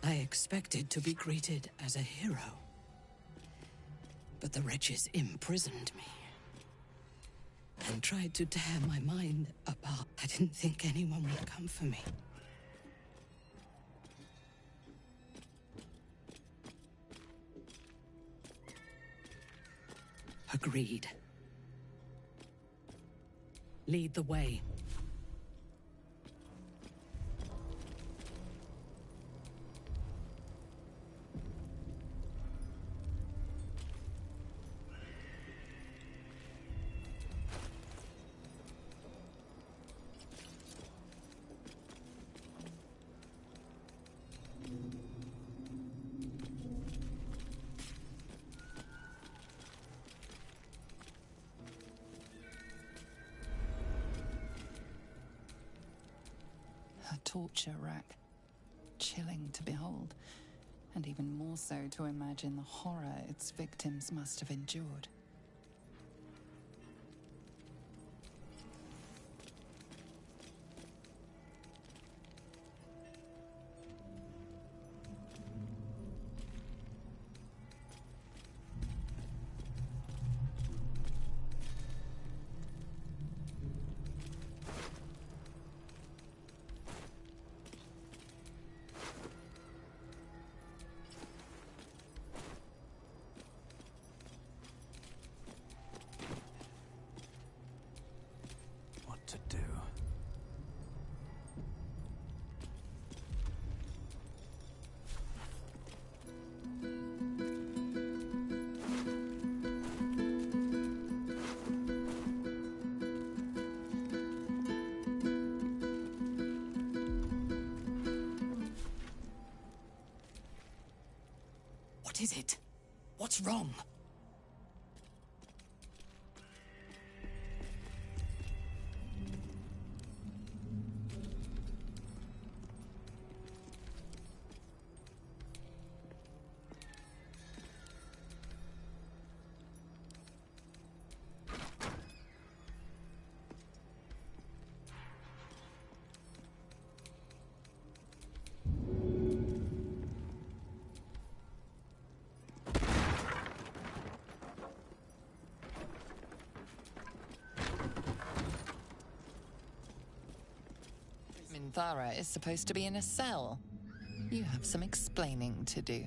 I expected to be greeted as a hero. But the wretches imprisoned me and tried to tear my mind apart. I didn't think anyone would come for me. Agreed. Lead the way. A torture rack. Chilling to behold, and even more so to imagine the horror its victims must have endured. To do. What is it? What's wrong? Minthara is supposed to be in a cell. You have some explaining to do.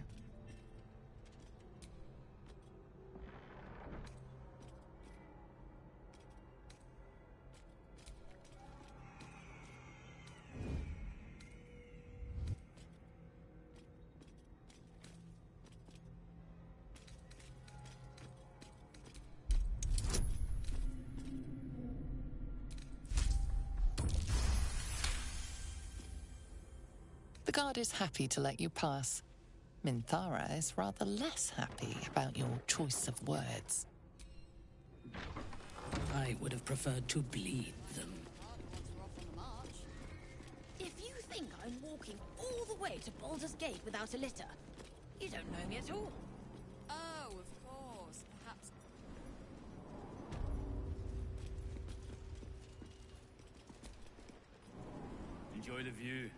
The guard is happy to let you pass. Minthara is rather less happy about your choice of words. I would have preferred to bleed them. If you think I'm walking all the way to Baldur's Gate without a litter, you don't know me at all. Oh, of course. Perhaps. Enjoy the view.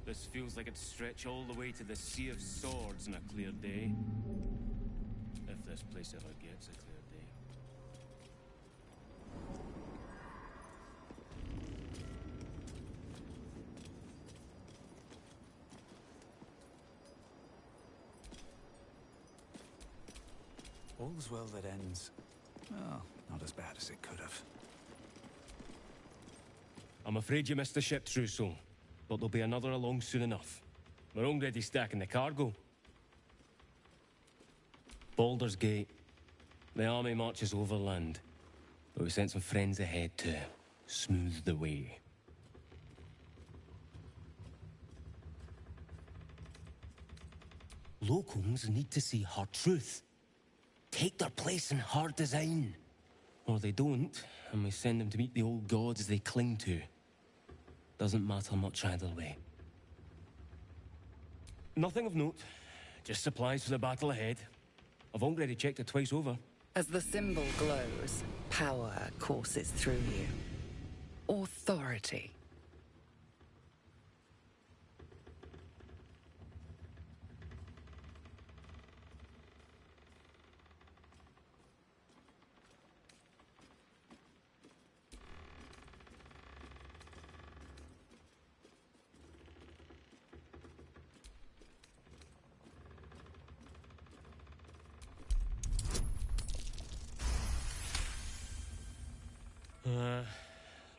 This feels like it'd stretch all the way to the Sea of Swords on a clear day. If this place ever gets a clear day. All's well that ends. Well, not as bad as it could have. I'm afraid you missed the ship, Trousseau. But there'll be another along soon enough. We're already stacking the cargo. Baldur's Gate. The army marches overland. But we sent some friends ahead to smooth the way. Locums need to see hard truth. Take their place in hard design. Or they don't, and we send them to meet the old gods they cling to. Doesn't matter much either way. Nothing of note. Just supplies for the battle ahead. I've already checked it twice over. As the symbol glows, power courses through you. Authority.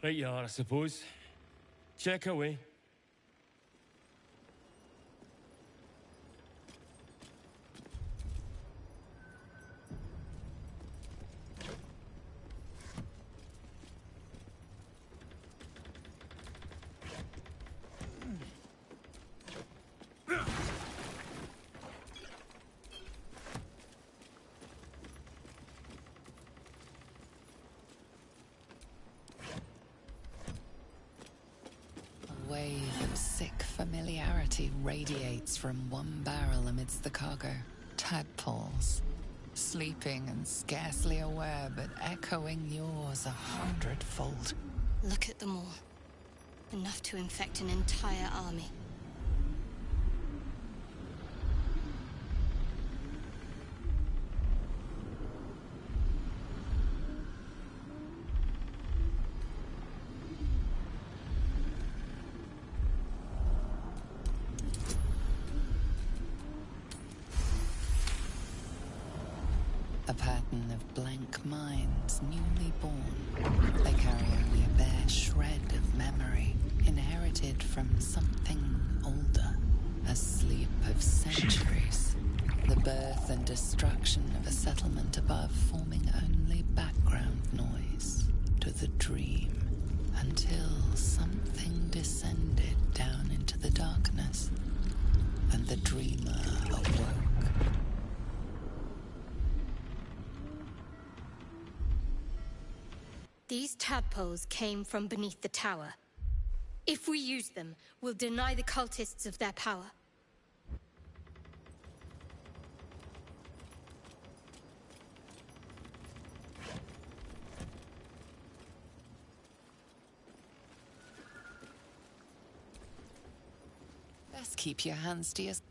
Right you are, I suppose. Check away. A wave of sick familiarity radiates from one barrel amidst the cargo. Tadpoles, sleeping and scarcely aware, but echoing yours 100-fold. Look at them all. Enough to infect an entire army. A pattern of blank minds, newly born. They carry only a bare shred of memory, inherited from something older. A sleep of centuries. The birth and destruction of a settlement above, forming only background noise to the dream. Until something descended down into the darkness, and the dreamer awoke. These tadpoles came from beneath the tower. If we use them, we'll deny the cultists of their power. Best keep your hands to yourself.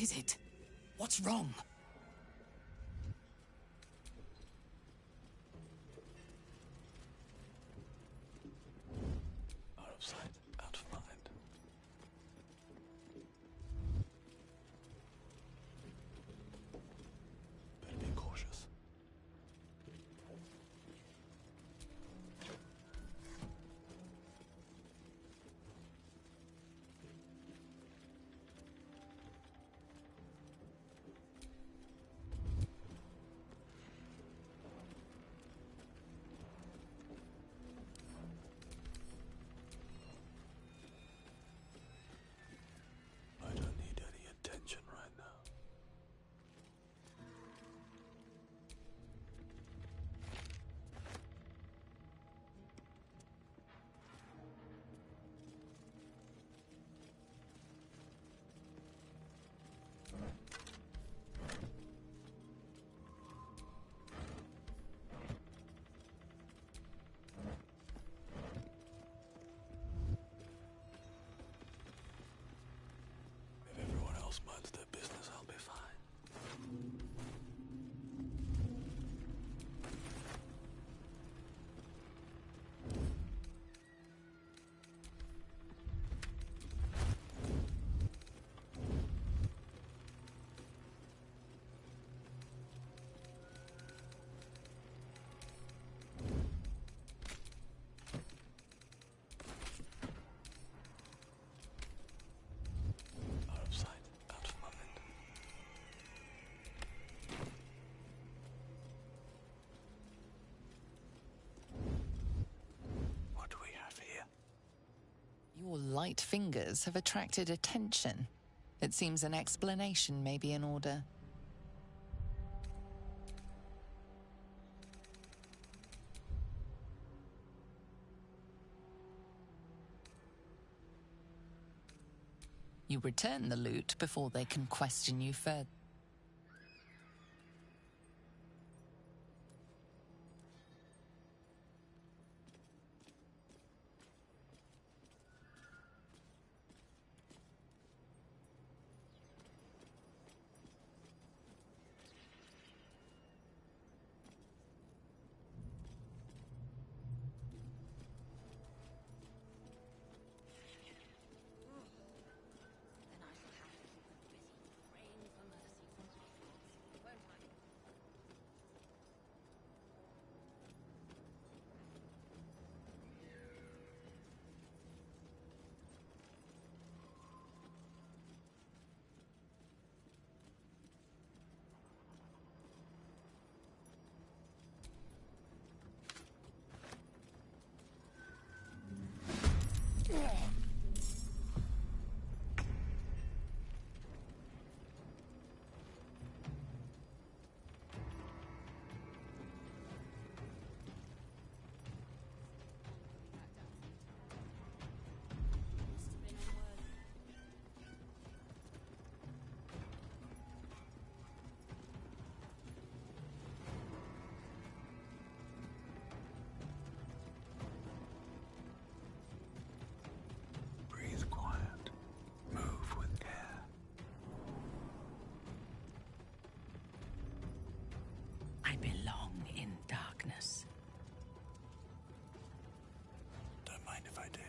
What is it? What's wrong? Out of sight, out of mind. Better be cautious. I don't need any attention right now. If everyone else minds their business, I'll be fine. Out of sight, out of mind. What do we have here? Your light fingers have attracted attention. It seems an explanation may be in order. You return the loot before they can question you further. Breathe quiet. Move with care. I belong in darkness. Don't mind if I do.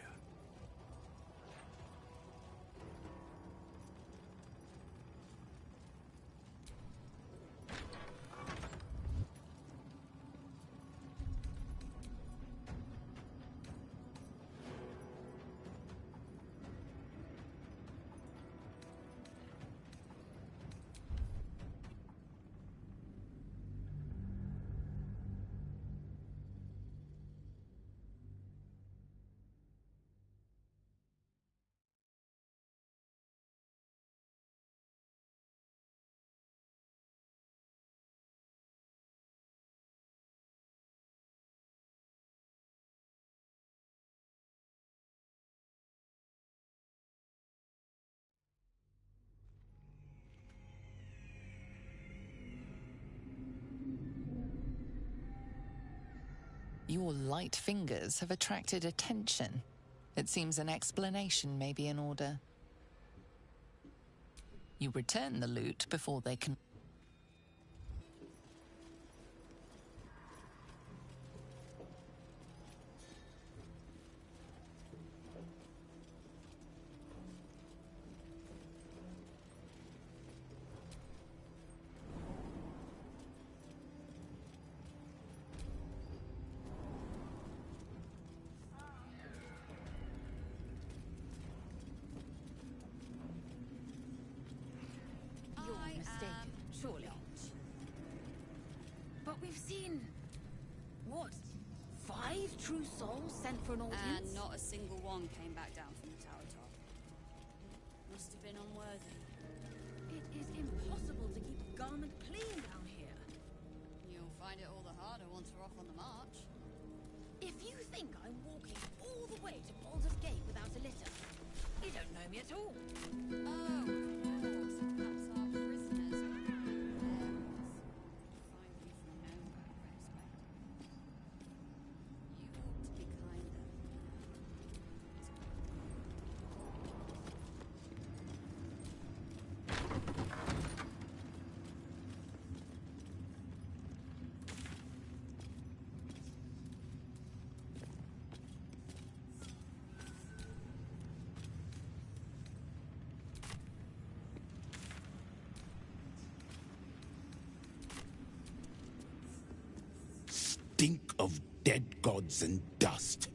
Your light fingers have attracted attention. It seems an explanation may be in order. You return the loot before they can... You're mistaken, surely. But we've seen... what? 5 true souls sent for an audience? And not a single one came back down from the tower top. Must have been unworthy. It is impossible to keep a garment clean down here. You'll find it all the harder once we're off on the march. If you think I'm walking all the way to Baldur's Gate without a litter, you don't know me at all. Oh, of course. Perhaps our prisoners there was. Find you from nowhere, I expect. You ought to be kinder. Stink of dead gods and dust.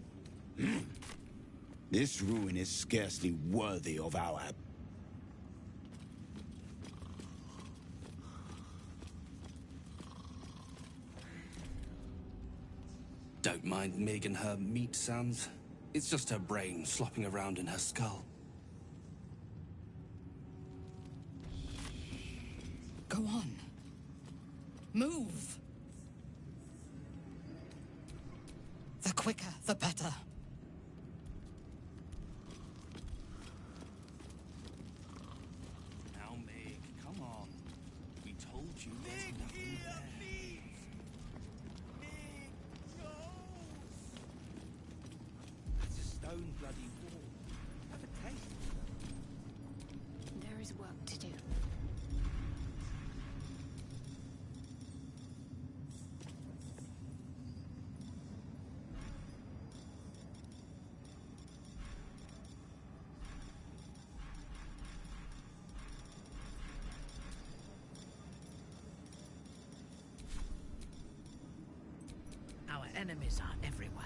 This ruin is scarcely worthy of our... Don't mind Meg and her meat sounds. It's just her brain slopping around in her skull. Go on. Move! The quicker, the better. Now, Meg, come on. We told you there's nothing there. That's a stone bloody wall. Have a taste. There is work to do. Our enemies are everywhere.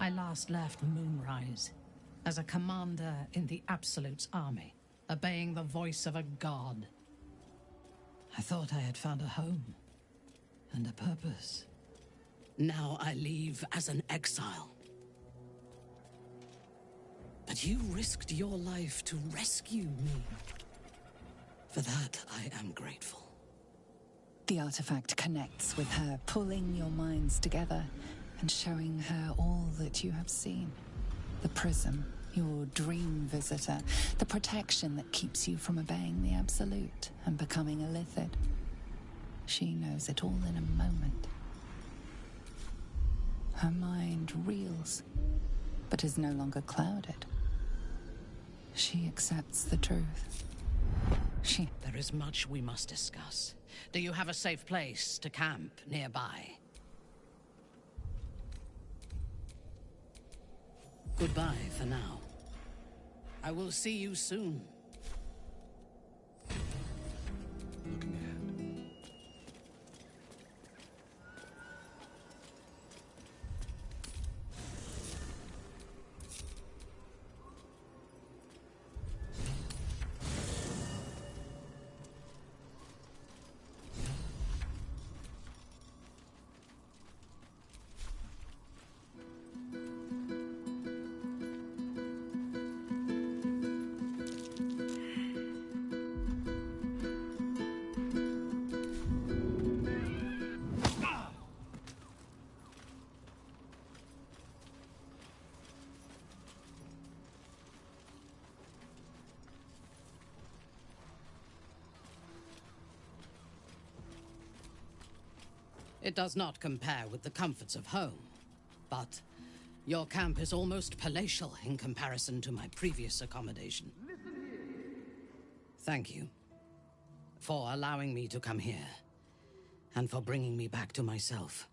I last left Moonrise as a commander in the Absolute's army, obeying the voice of a god. I thought I had found a home and a purpose. Now I leave as an exile. But you risked your life to rescue me. For that, I am grateful. The artifact connects with her, pulling your minds together and showing her all that you have seen. The prism, your dream visitor, the protection that keeps you from obeying the Absolute and becoming a Lithid. She knows it all in a moment. Her mind reels, but is no longer clouded. She accepts the truth. There is much we must discuss. Do you have a safe place to camp nearby? Goodbye for now. I will see you soon. Looking ahead. It does not compare with the comforts of home, but your camp is almost palatial in comparison to my previous accommodation. Thank you for allowing me to come here, and for bringing me back to myself.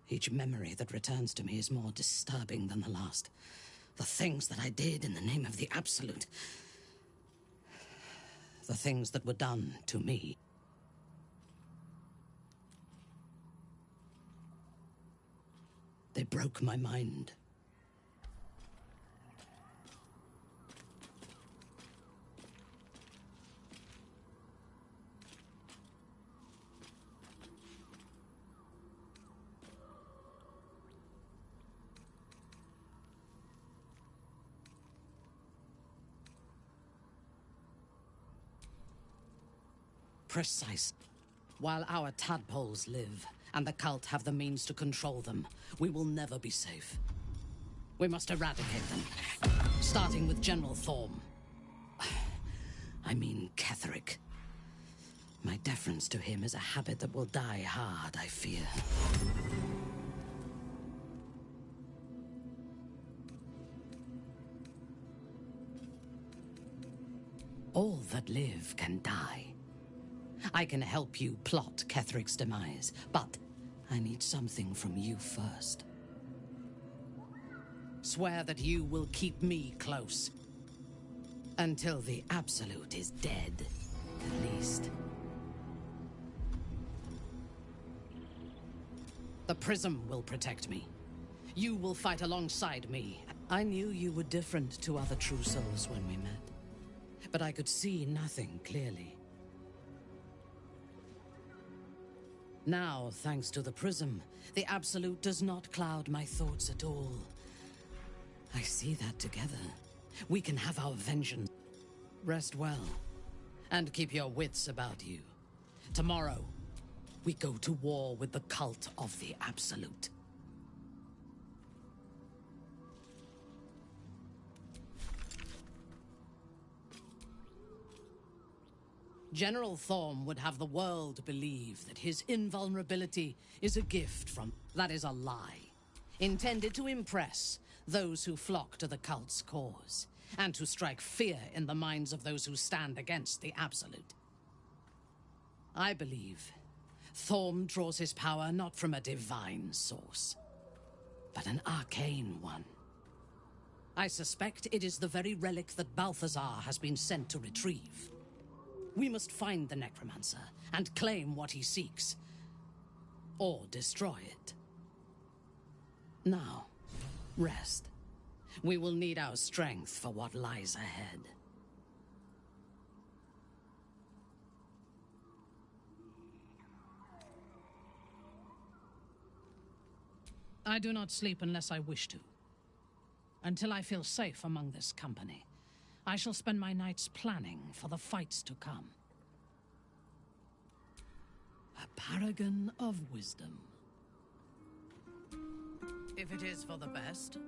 Each memory that returns to me is more disturbing than the last. The things that I did in the name of the Absolute. The things that were done to me. They broke my mind. Precise. While our tadpoles live, and the cult have the means to control them, we will never be safe. We must eradicate them, starting with General Thorm. I mean Ketheric. My deference to him is a habit that will die hard, I fear. All that live can die. I can help you plot Ketheric's demise, but I need something from you first. Swear that you will keep me close. Until the Absolute is dead, at least. The Prism will protect me. You will fight alongside me. I knew you were different to other true souls when we met, but I could see nothing clearly. Now, thanks to the Prism, the Absolute does not cloud my thoughts at all. I see that together, we can have our vengeance. Rest well, and keep your wits about you. Tomorrow, we go to war with the cult of the Absolute. General Thorm would have the world believe that his invulnerability is a gift from... That is a lie. Intended to impress those who flock to the cult's cause, and to strike fear in the minds of those who stand against the Absolute. I believe Thorm draws his power not from a divine source, but an arcane one. I suspect it is the very relic that Balthazar has been sent to retrieve. We must find the necromancer and claim what he seeks, or destroy it. Now, Rest. We will need our strength for what lies ahead. I do not sleep unless I wish to. Until I feel safe among this company, I shall spend my nights planning for the fights to come. A paragon of wisdom. If it is for the best.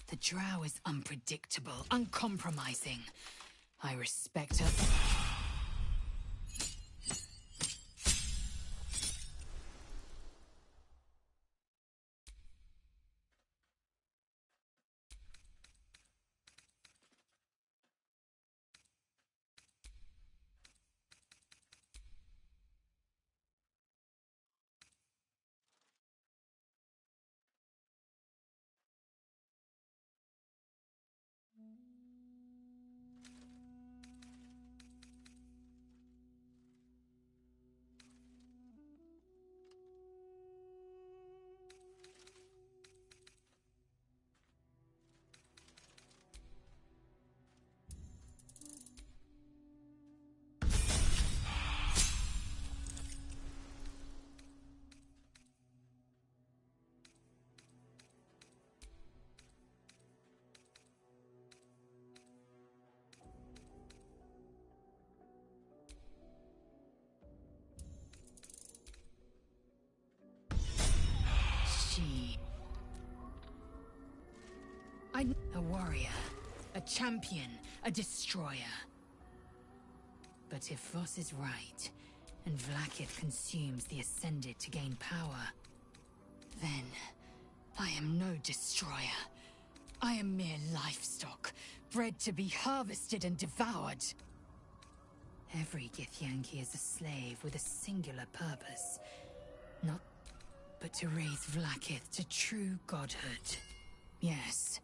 The drow is unpredictable, uncompromising. I respect her. A warrior, a champion, a destroyer. But if Voss is right, and Vlaakith consumes the Ascended to gain power, then I am no destroyer. I am mere livestock, bred to be harvested and devoured. Every Githyanki is a slave with a singular purpose. Not but to raise Vlaakith to true godhood. Yes.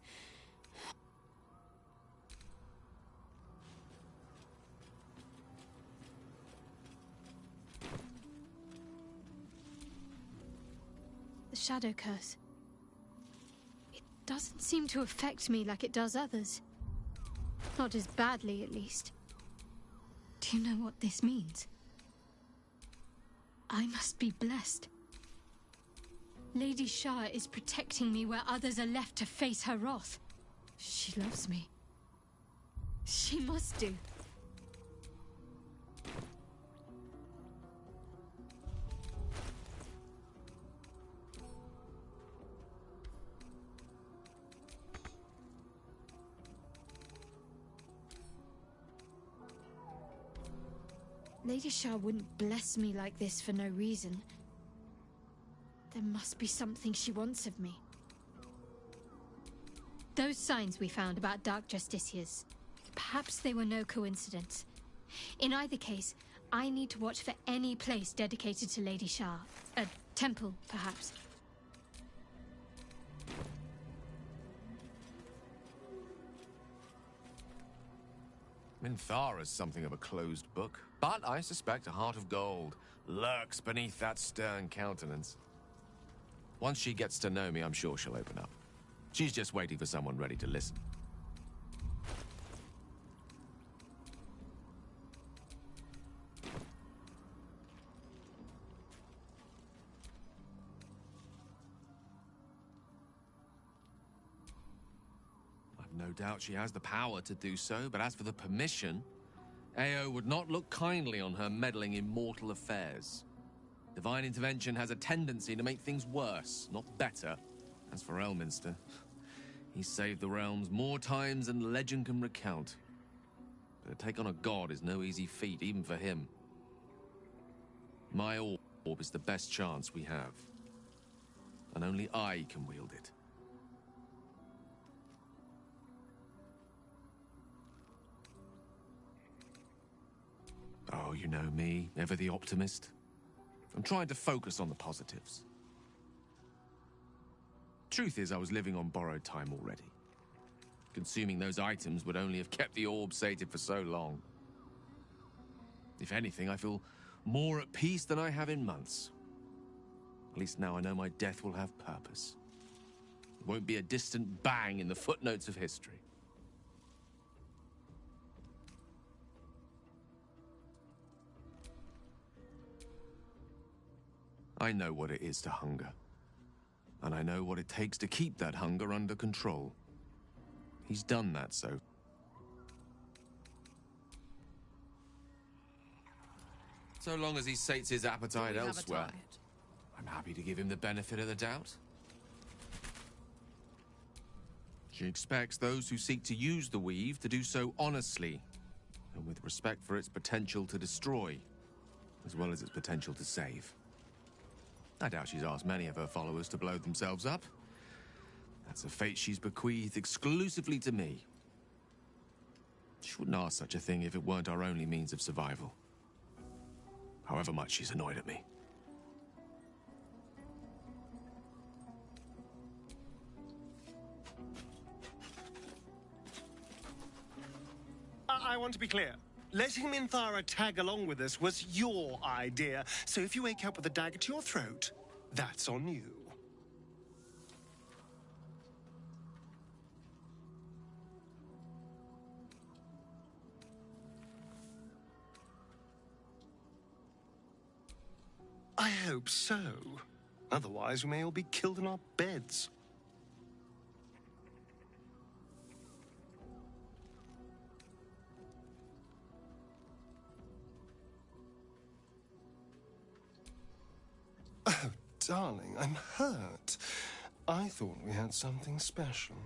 The Shadow Curse. It doesn't seem to affect me like it does others. Not as badly, at least. Do you know what this means? I must be blessed. Lady Shah is protecting me where others are left to face her wrath. She loves me. She must do. Lady Shah wouldn't bless me like this for no reason. There must be something she wants of me. Those signs we found about Dark Justiciars, perhaps they were no coincidence. In either case, I need to watch for any place dedicated to Lady Shah. A temple, perhaps. Minthara's something of a closed book, but I suspect a heart of gold lurks beneath that stern countenance. Once she gets to know me, I'm sure she'll open up. She's just waiting for someone ready to listen. No doubt she has the power to do so, but as for the permission, Ao would not look kindly on her meddling in mortal affairs. Divine intervention has a tendency to make things worse, not better. As for Elminster, he's saved the realms more times than legend can recount. But to take on a god is no easy feat, even for him. My orb is the best chance we have, and only I can wield it. Oh, you know me, ever the optimist. I'm trying to focus on the positives. Truth is, I was living on borrowed time already. Consuming those items would only have kept the orb sated for so long. If anything, I feel more at peace than I have in months. At least now I know my death will have purpose. It won't be a distant bang in the footnotes of history. I know what it is to hunger. And I know what it takes to keep that hunger under control. He's done that, so... So long as he sates his appetite elsewhere, I'm happy to give him the benefit of the doubt. She expects those who seek to use the weave to do so honestly, and with respect for its potential to destroy, as well as its potential to save. I doubt she's asked many of her followers to blow themselves up. That's a fate she's bequeathed exclusively to me. She wouldn't ask such a thing if it weren't our only means of survival. However much she's annoyed at me. I want to be clear. Letting Minthara tag along with us was your idea, so if you wake up with a dagger to your throat, that's on you. I hope so. Otherwise, we may all be killed in our beds. Oh, darling, I'm hurt. I thought we had something special.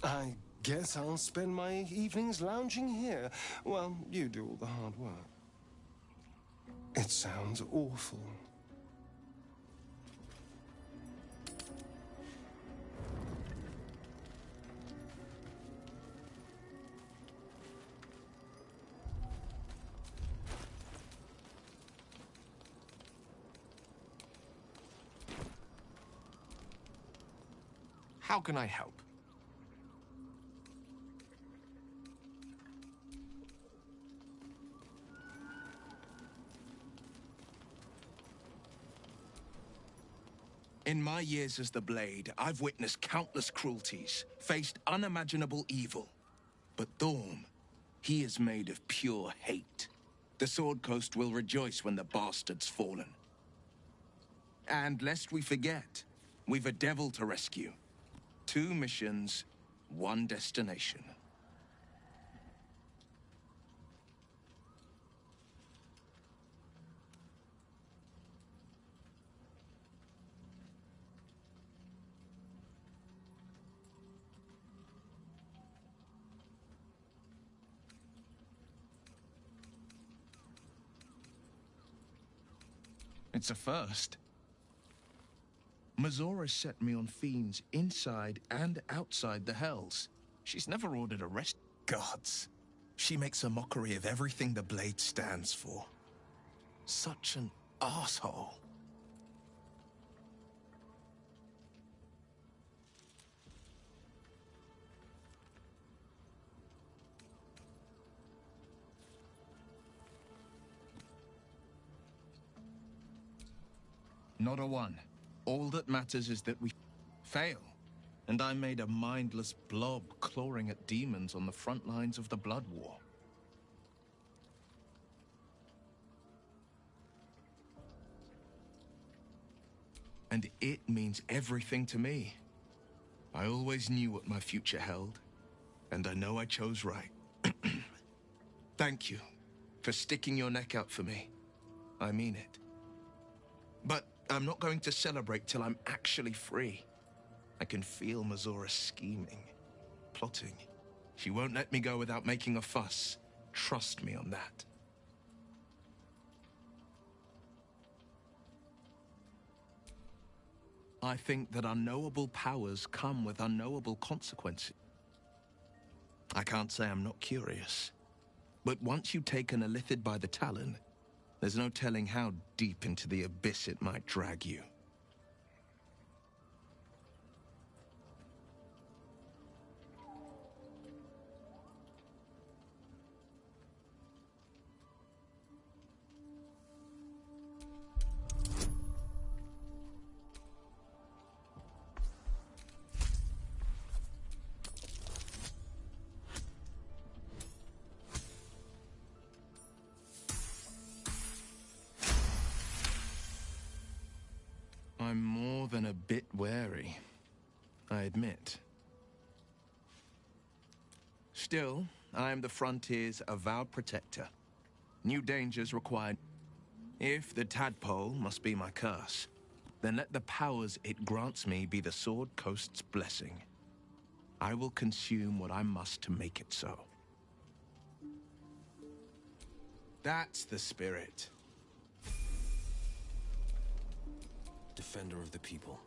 I guess I'll spend my evenings lounging here while you do all the hard work. It sounds awful. How can I help? In my years as the Blade, I've witnessed countless cruelties, faced unimaginable evil. But Thorm, he is made of pure hate. The Sword Coast will rejoice when the bastard's fallen. And lest we forget, we've a devil to rescue. 2 missions, 1 destination. It's a first. Mazora set me on fiends inside and outside the Hells. She's never ordered a rest. Gods. She makes a mockery of everything the Blade stands for. Such an asshole. Not a one. All that matters is that we fail. And I made a mindless blob clawing at demons on the front lines of the Blood War. And it means everything to me. I always knew what my future held, and I know I chose right. Thank you for sticking your neck out for me. I mean it. But I'm not going to celebrate till I'm actually free. I can feel Mazora scheming, plotting. She won't let me go without making a fuss. Trust me on that. I think that unknowable powers come with unknowable consequences. I can't say I'm not curious. But once you take an Illithid by the Talon, there's no telling how deep into the abyss it might drag you. I'm more than a bit wary, I admit. Still, I am the Frontier's avowed protector. New dangers require... If the tadpole must be my curse, then let the powers it grants me be the Sword Coast's blessing. I will consume what I must to make it so. That's the spirit. Defender of the people.